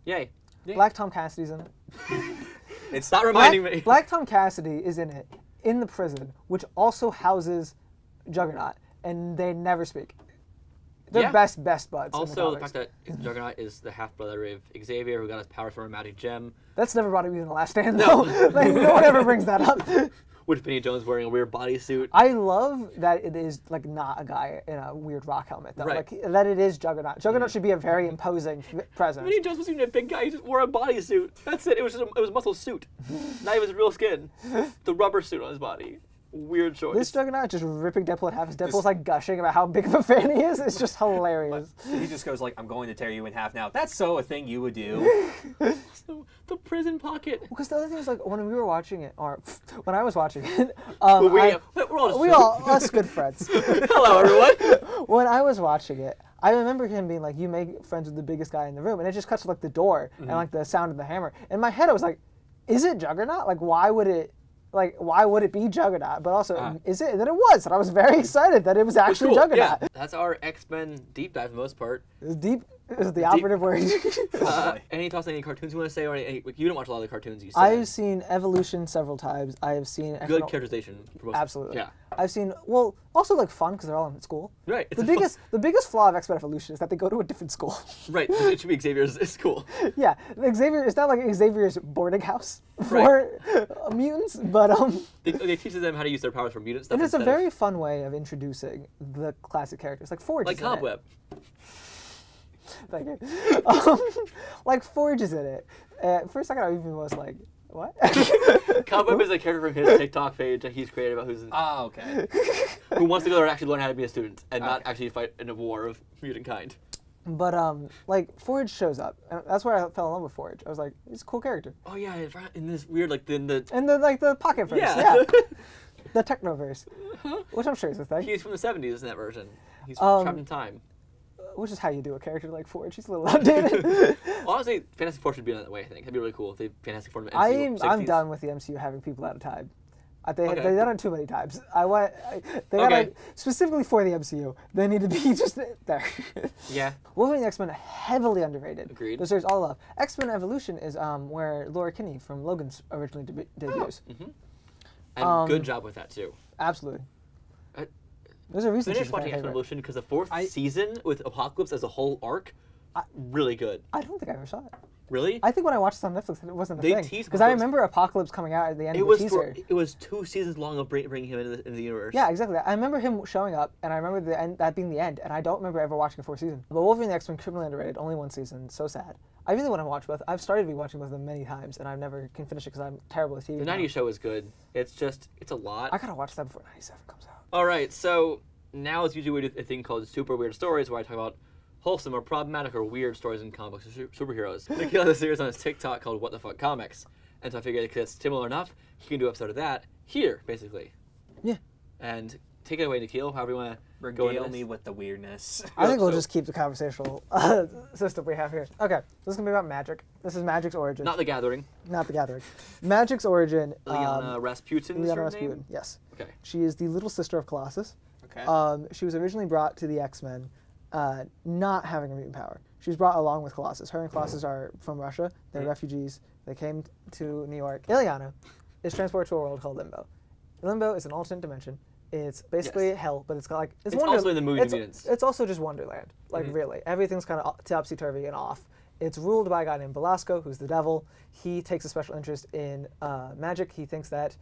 Yay. Black Tom Cassidy's in it. It's not reminding me. Black Tom Cassidy is in it, in the prison, which also houses Juggernaut, and they never speak. They're best buds. Also, the fact that Juggernaut is the half-brother of Xavier, who got his powers from a magic gem. That's never brought up in The Last Stand, though. Like, no one ever brings that up. With Vinnie Jones wearing a weird bodysuit. I love that it is, like, not a guy in a weird rock helmet, though. Right. Like, that it is Juggernaut. Juggernaut should be a very imposing presence. Vinnie Jones wasn't even a big guy. He just wore a bodysuit. That's it. It was a muscle suit. Not even his real skin. The rubber suit on his body. Weird choice. This Juggernaut just ripping Deadpool in half. His Deadpool's like gushing about how big of a fan he is. It's just hilarious. He just goes like, "I'm going to tear you in half now." That's so a thing you would do. So, the prison pocket. Because the other thing is, like, when we were watching it, or when I was watching it, we're all us good friends. Hello, everyone. When I was watching it, I remember him being like, "You make friends with the biggest guy in the room," and it just cuts to, like, the door and, like, the sound of the hammer. In my head, I was like, "Is it Juggernaut? Like, why would it be Juggernaut?" But also, is it? And then it was, and I was very excited that it was actually cool. Juggernaut. Yeah, that's our X-Men deep dive for the most part. It was deep. It was the operative word. Any thoughts on any cartoons you want to say, or you didn't watch a lot of the cartoons you said? I've seen Evolution several times. I have seen good characterization. For most Absolutely. Yeah. I've seen, well, also, like, fun because they're all in school. Right. The biggest flaw of X-Men Evolution is that they go to a different school. Right. It should be Xavier's school. Yeah, Xavier. It's not like Xavier's boarding house for mutants, but They teach them how to use their powers for mutant stuff. and it's a very fun way of introducing the classic characters, like Forge. like is in it. Cobweb. Thank you. Like, Forge is in it. For a second, I even was like, what? Cobweb is a character from his TikTok page that he's created about Okay. who wants to go there and actually learn how to be a student and not actually fight in a war of mutant kind. But, like, Forge shows up. And that's where I fell in love with Forge. I was like, he's a cool character. Oh yeah, in this weird like in the And the pocket verse. Yeah. The Technoverse. Which I'm sure is a thing. he's from the 70s in that version. He's trapped in time. which is how you do a character like Ford. She's a little outdated. Honestly, Fantastic Four should be that way. I think that'd be really cool if they Fantastic Four in the MCU. I'm done with the MCU having people out of time. They've done it too many times. Specifically for the MCU, they need to be just there. Yeah. Wolverine X-Men heavily underrated. Agreed. The series all love. X-Men Evolution is where Laura Kinney from Logan's originally debuts. Mm-hmm. And good job with that too. Absolutely. There's a reason. Finished watching X-Men Evolution because the fourth season with Apocalypse as a whole arc, really good. I don't think I ever saw it. Really? I think when I watched it on Netflix, it wasn't They thing. teased Because I remember Apocalypse coming out at the end of the teaser. It was 2 seasons long of bringing him into the universe. Yeah, exactly. I remember him showing up, and I remember that being the end, and I don't remember ever watching a 4th season. But Wolverine X-Men, criminally underrated, only 1 season, so sad. I really want to watch both. I've started rewatching both of them many times, and I never can finish it because I'm terrible with TV. The 90s show is good. It's a lot. I gotta watch that before 97 comes out. All right, so now it's usually we do a thing called Super Weird Stories, where I talk about wholesome or problematic or weird stories in comic books or superheroes. Nikhil has a series on his TikTok called What the Fuck Comics. And so I figured because it's similar enough, he can do an episode of that here, basically. Yeah. And take it away, Nikhil, however you want to go into Regale me this. with the weirdness. I think we'll just keep the conversational system we have here. Okay, this is going to be about magic. This is magic's origin. Not the Gathering. Not the Gathering. Magic's origin. Ileana Rasputin is her Rasputin, name? yes. Okay. She is the little sister of Colossus. Okay. She was originally brought to the X-Men not having a mutant power. She was brought along with Colossus. Her and Colossus are from Russia. They're refugees. They came to New York. Ileana is transported to a world called Limbo. Limbo is an alternate dimension. It's basically hell, but it's got like it's also in the movie Mutants. It's also just Wonderland. Like really, everything's kind of topsy-turvy and off. It's ruled by a guy named Belasco, who's the devil. He takes a special interest in magic. He thinks that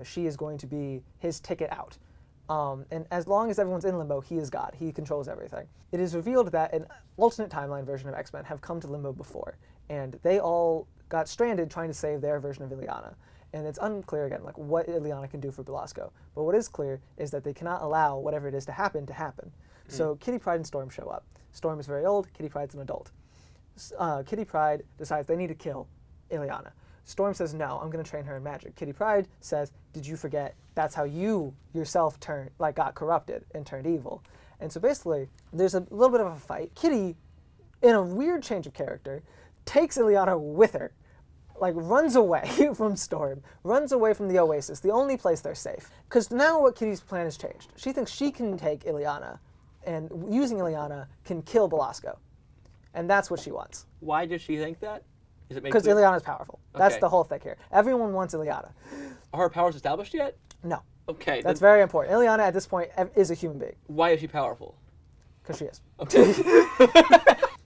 she is going to be his ticket out. And as long as everyone's in Limbo, he is God. He controls everything. It is revealed that an alternate timeline version of X-Men have come to Limbo before, and they all got stranded trying to save their version of Ileana. And it's unclear again, like what Ileana can do for Belasco. But what is clear is that they cannot allow whatever it is to happen to happen. So Kitty Pryde and Storm show up. Storm is very old. Kitty Pryde's an adult. Kitty Pryde decides they need to kill Ileana. Storm says, no, I'm going to train her in magic. Kitty Pryde says, did you forget that's how you yourself got corrupted and turned evil? And so basically, there's a little bit of a fight. Kitty, in a weird change of character, takes Ileana with her, like runs away from Storm, runs away from the Oasis, the only place they're safe. Because now what Kitty's plan has changed. She thinks she can take Ileana, and using Ileana can kill Belasco. And that's what she wants. Why does she think that? Because Ileana's powerful. That's the whole thing here. Everyone wants Ileana. Are her powers established yet? No. Okay. That's very important. Ileana, at this point, is a human being. Why is she powerful? Because she is. Okay.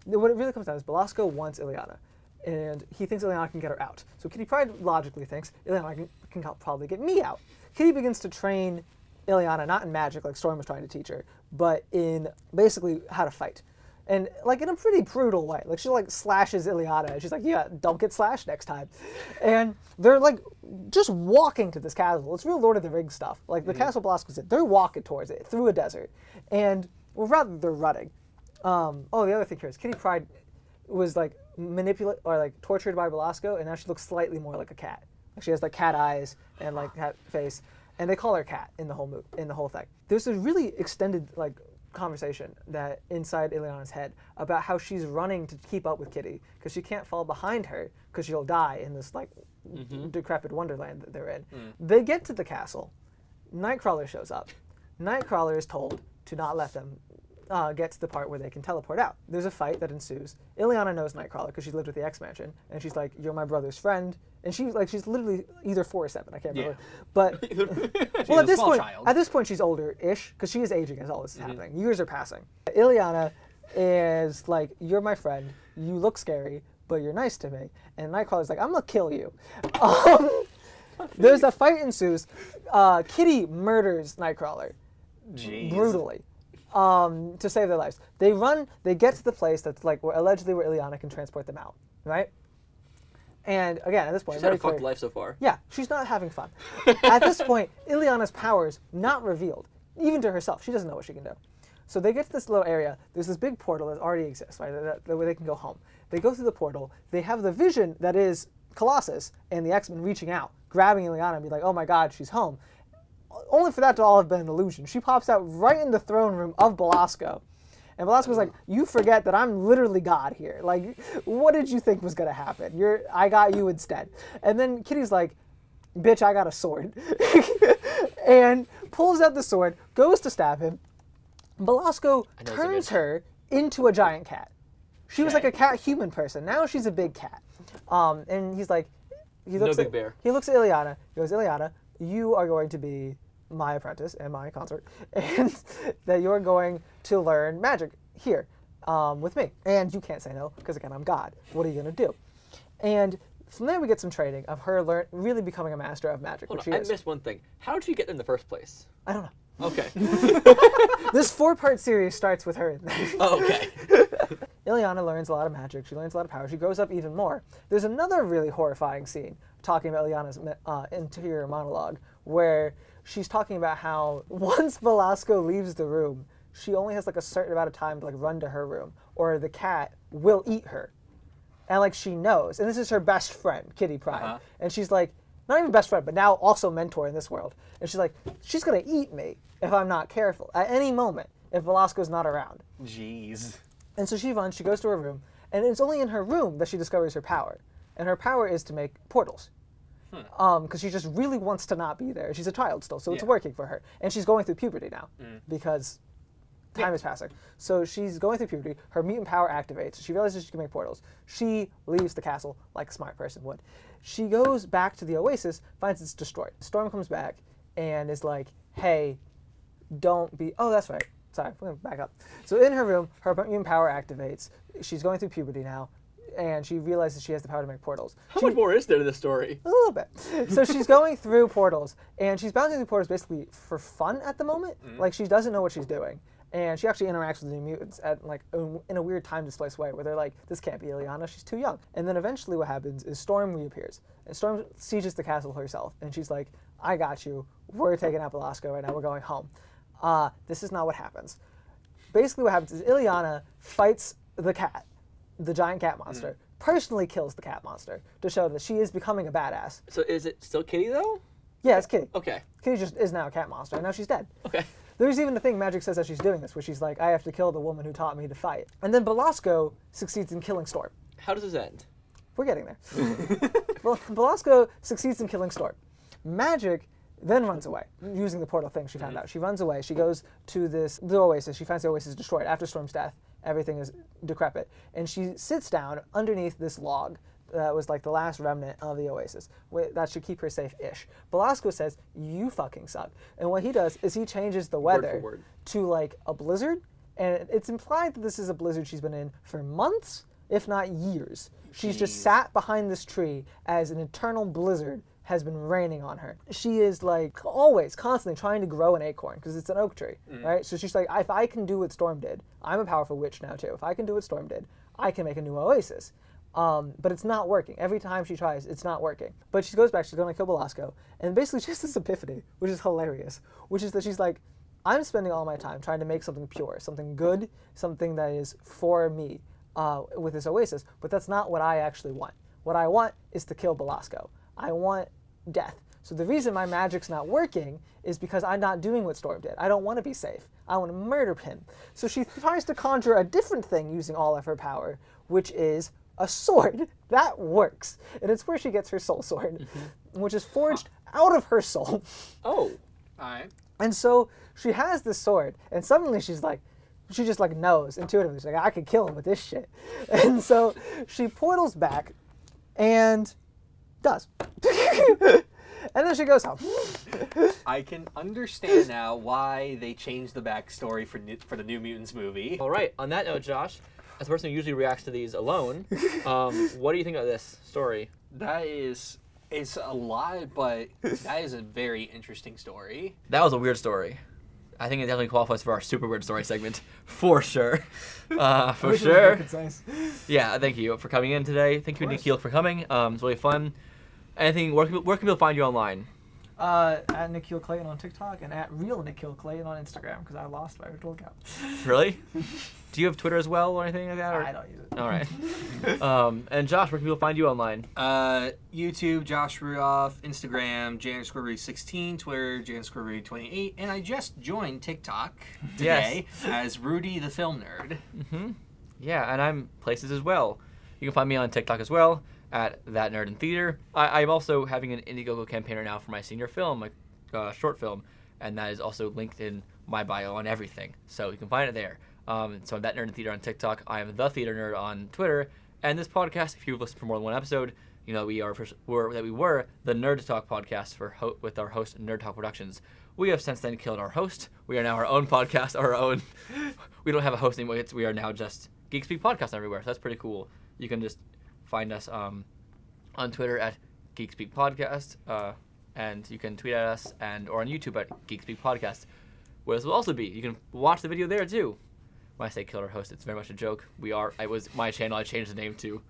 What it really comes down to is Belasco wants Ileana, and he thinks Ileana can get her out. So Kitty Pryde logically thinks Ileana can probably get me out. Kitty begins to train Ileana, not in magic like Storm was trying to teach her, but in basically how to fight. And like in a pretty brutal way. Like she like slashes Ileana and she's like, yeah, don't get slashed next time. And they're like just walking to this castle. It's real Lord of the Rings stuff. Like the castle Belasco's in, they're walking towards it through a desert. And well, rather they're running. The other thing here is Kitty Pryde was like manipulated or like tortured by Belasco, and now she looks slightly more like a cat. Like she has like cat eyes and like cat face. And they call her Cat in the whole thing. There's a really extended like conversation that inside Ileana's head about how she's running to keep up with Kitty because she can't fall behind her because she'll die in this like decrepit wonderland that they're in. They get to the castle. Nightcrawler shows up. Nightcrawler is told to not let them get to the part where they can teleport out. There's a fight that ensues. Ileana knows Nightcrawler because she lived with the X-Mansion, and she's like, "You're my brother's friend." And she's literally either 4 or 7. I can't remember. But well, at this point, she's older-ish because she is aging as all this is happening. Years are passing. Ileana is like, "You're my friend. You look scary, but you're nice to me." And Nightcrawler's like, "I'm gonna kill you." There's a fight ensues. Kitty murders Nightcrawler brutally to save their lives. They get to the place that's like allegedly where Ileana can transport them out, right? And again, at this point, she's had a fucked life so far. Yeah, she's not having fun. At this point, Ileana's powers not revealed, even to herself. She doesn't know what she can do. So they get to this little area. There's this big portal that already exists, right? That way they can go home. They go through the portal. They have the vision that is Colossus and the X-Men reaching out, grabbing Ileana and be like, "Oh my God, she's home." Only for that to all have been an illusion. She pops out right in the throne room of Belasco, And Velasco's like, you forget that I'm literally God here. Like, what did you think was going to happen? I got you instead. And then Kitty's like, bitch, I got a sword. And pulls out the sword, goes to stab him. Velasco turns her into a giant cat. She was like a cat-human person. Now she's a big cat. And he's like, he looks Big Bear. He looks at Ileana. He goes, Ileana, you are going to be my apprentice and my consort, and that you're going to learn magic here with me. And you can't say no, because again, I'm God. What are you going to do? And from there we get some training of her really becoming a master of magic, which she is. I missed one thing. How did she get there in the first place? I don't know. Okay. This 4-part series starts with her in there. Oh, okay. Ileana learns a lot of magic. She learns a lot of power. She grows up even more. There's another really horrifying scene talking about Ileana's interior monologue where she's talking about how once Velasco leaves the room, she only has like a certain amount of time to like run to her room, or the cat will eat her. And like she knows. And this is her best friend, Kitty Pryde. And she's like, not even best friend, but now also mentor in this world. And she's like, she's going to eat me if I'm not careful at any moment if Velasco's not around. Jeez. And so she runs, she goes to her room, and it's only in her room that she discovers her power. And her power is to make portals. Because she just really wants to not be there. She's a child still, so it's working for her. And she's going through puberty now because time is passing. So she's going through puberty. Her mutant power activates. She realizes she can make portals. She leaves the castle like a smart person would. She goes back to the Oasis, finds it's destroyed. Storm comes back and is like, hey, don't be... Oh, that's right. Sorry, we're going to back up. So in her room, her mutant power activates. She's going through puberty now, and she realizes she has the power to make portals. How much more is there to this story? A little bit. So she's going through portals, and she's bouncing through portals basically for fun at the moment. Like, she doesn't know what she's doing. And she actually interacts with the New Mutants at like in a weird time-displaced way, where they're like, this can't be Ileana, she's too young. And then eventually what happens is Storm reappears. And Storm sieges the castle herself, and she's like, I got you. We're taking out Velasco right now. We're going home. This is not what happens. Basically what happens is Ileana fights the cat, the giant cat monster, personally kills the cat monster to show that she is becoming a badass. So is it still Kitty, though? Yeah, it's Kitty. Okay. Kitty just is now a cat monster, and now she's dead. Okay. There's even a thing Magic says that she's doing this, where she's like, I have to kill the woman who taught me to fight. And then Velasco succeeds in killing Storm. How does this end? We're getting there. Velasco succeeds in killing Storm. Magic then runs away, using the portal thing she found out. She runs away. She goes to the Oasis. She finds the Oasis destroyed. After Storm's death, everything is decrepit. And she sits down underneath this log that was like the last remnant of the Oasis. That should keep her safe-ish. Velasco says, you fucking suck. And what he does is he changes the weather to like a blizzard. And it's implied that this is a blizzard she's been in for months, if not years. She's just sat behind this tree as an eternal blizzard has been raining on her. She is like always, constantly trying to grow an acorn because it's an oak tree, right? So she's like, if I can do what Storm did, I'm a powerful witch now too. If I can do what Storm did, I can make a new Oasis. But it's not working. Every time she tries, it's not working. But she goes back, she's going to kill Velasco, and basically she has this epiphany, which is hilarious, which is that she's like, I'm spending all my time trying to make something pure, something good, something that is for me with this Oasis, but that's not what I actually want. What I want is to kill Velasco. I want death. So the reason my magic's not working is because I'm not doing what Storm did. I don't want to be safe. I want to murder him. So she tries to conjure a different thing using all of her power, which is a sword. That works. And it's where she gets her soul sword, which is forged out of her soul. Oh. All right. And so she has this sword, and suddenly she just like knows intuitively. She's like, I could kill him with this shit. And so she portals back and does. And then she goes home. I can understand now why they changed the backstory for the New Mutants movie. All right. On that note, Josh, as a person who usually reacts to these alone, what do you think of this story? It's a lot, but that is a very interesting story. That was a weird story. I think it definitely qualifies for our super weird story segment, for sure. For sure. Yeah, thank you for coming in today. Thank you, Nikhil, for coming. It's really fun. Anything? Where can people find you online? At NikhilClayton on TikTok and at real NikhilClayton on Instagram because I lost my virtual account. Really? Do you have Twitter as well or anything like that? Or? I don't use it. All right. And Josh, where can people find you online? YouTube, Josh Rudolph, Instagram, Jan_Rudy16, Twitter, Jan_Rudy28, and I just joined TikTok today as Rudy the Film Nerd. Mm-hmm. Yeah, and I'm places as well. You can find me on TikTok as well at That Nerd in Theater. I'm also having an Indiegogo campaign right now for my senior film, short film, and that is also linked in my bio on everything. So you can find it there. So I'm That Nerd in Theater on TikTok. I am The Theater Nerd on Twitter. And this podcast, if you've listened for more than one episode, you know we were the Nerd Talk podcast with our host Nerd Talk Productions. We have since then killed our host. We are now our own podcast, our own. We don't have a host anymore. We are now just GeekSpeak Podcast everywhere. So that's pretty cool. You can just find us on Twitter at GeekSpeak Podcast, and you can tweet at us or on YouTube at GeekSpeak Podcast, where this will also be. You can watch the video there too. When I say killer host, it's very much a joke. It was my channel. I changed the name to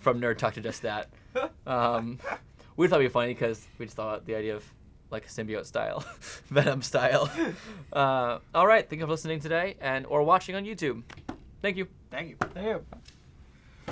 from Nerd Talk to just that. We thought it'd be funny because we just thought the idea of like a symbiote style, Venom style. All right, thank you for listening today or watching on YouTube. Thank you. Thank you. Thank you.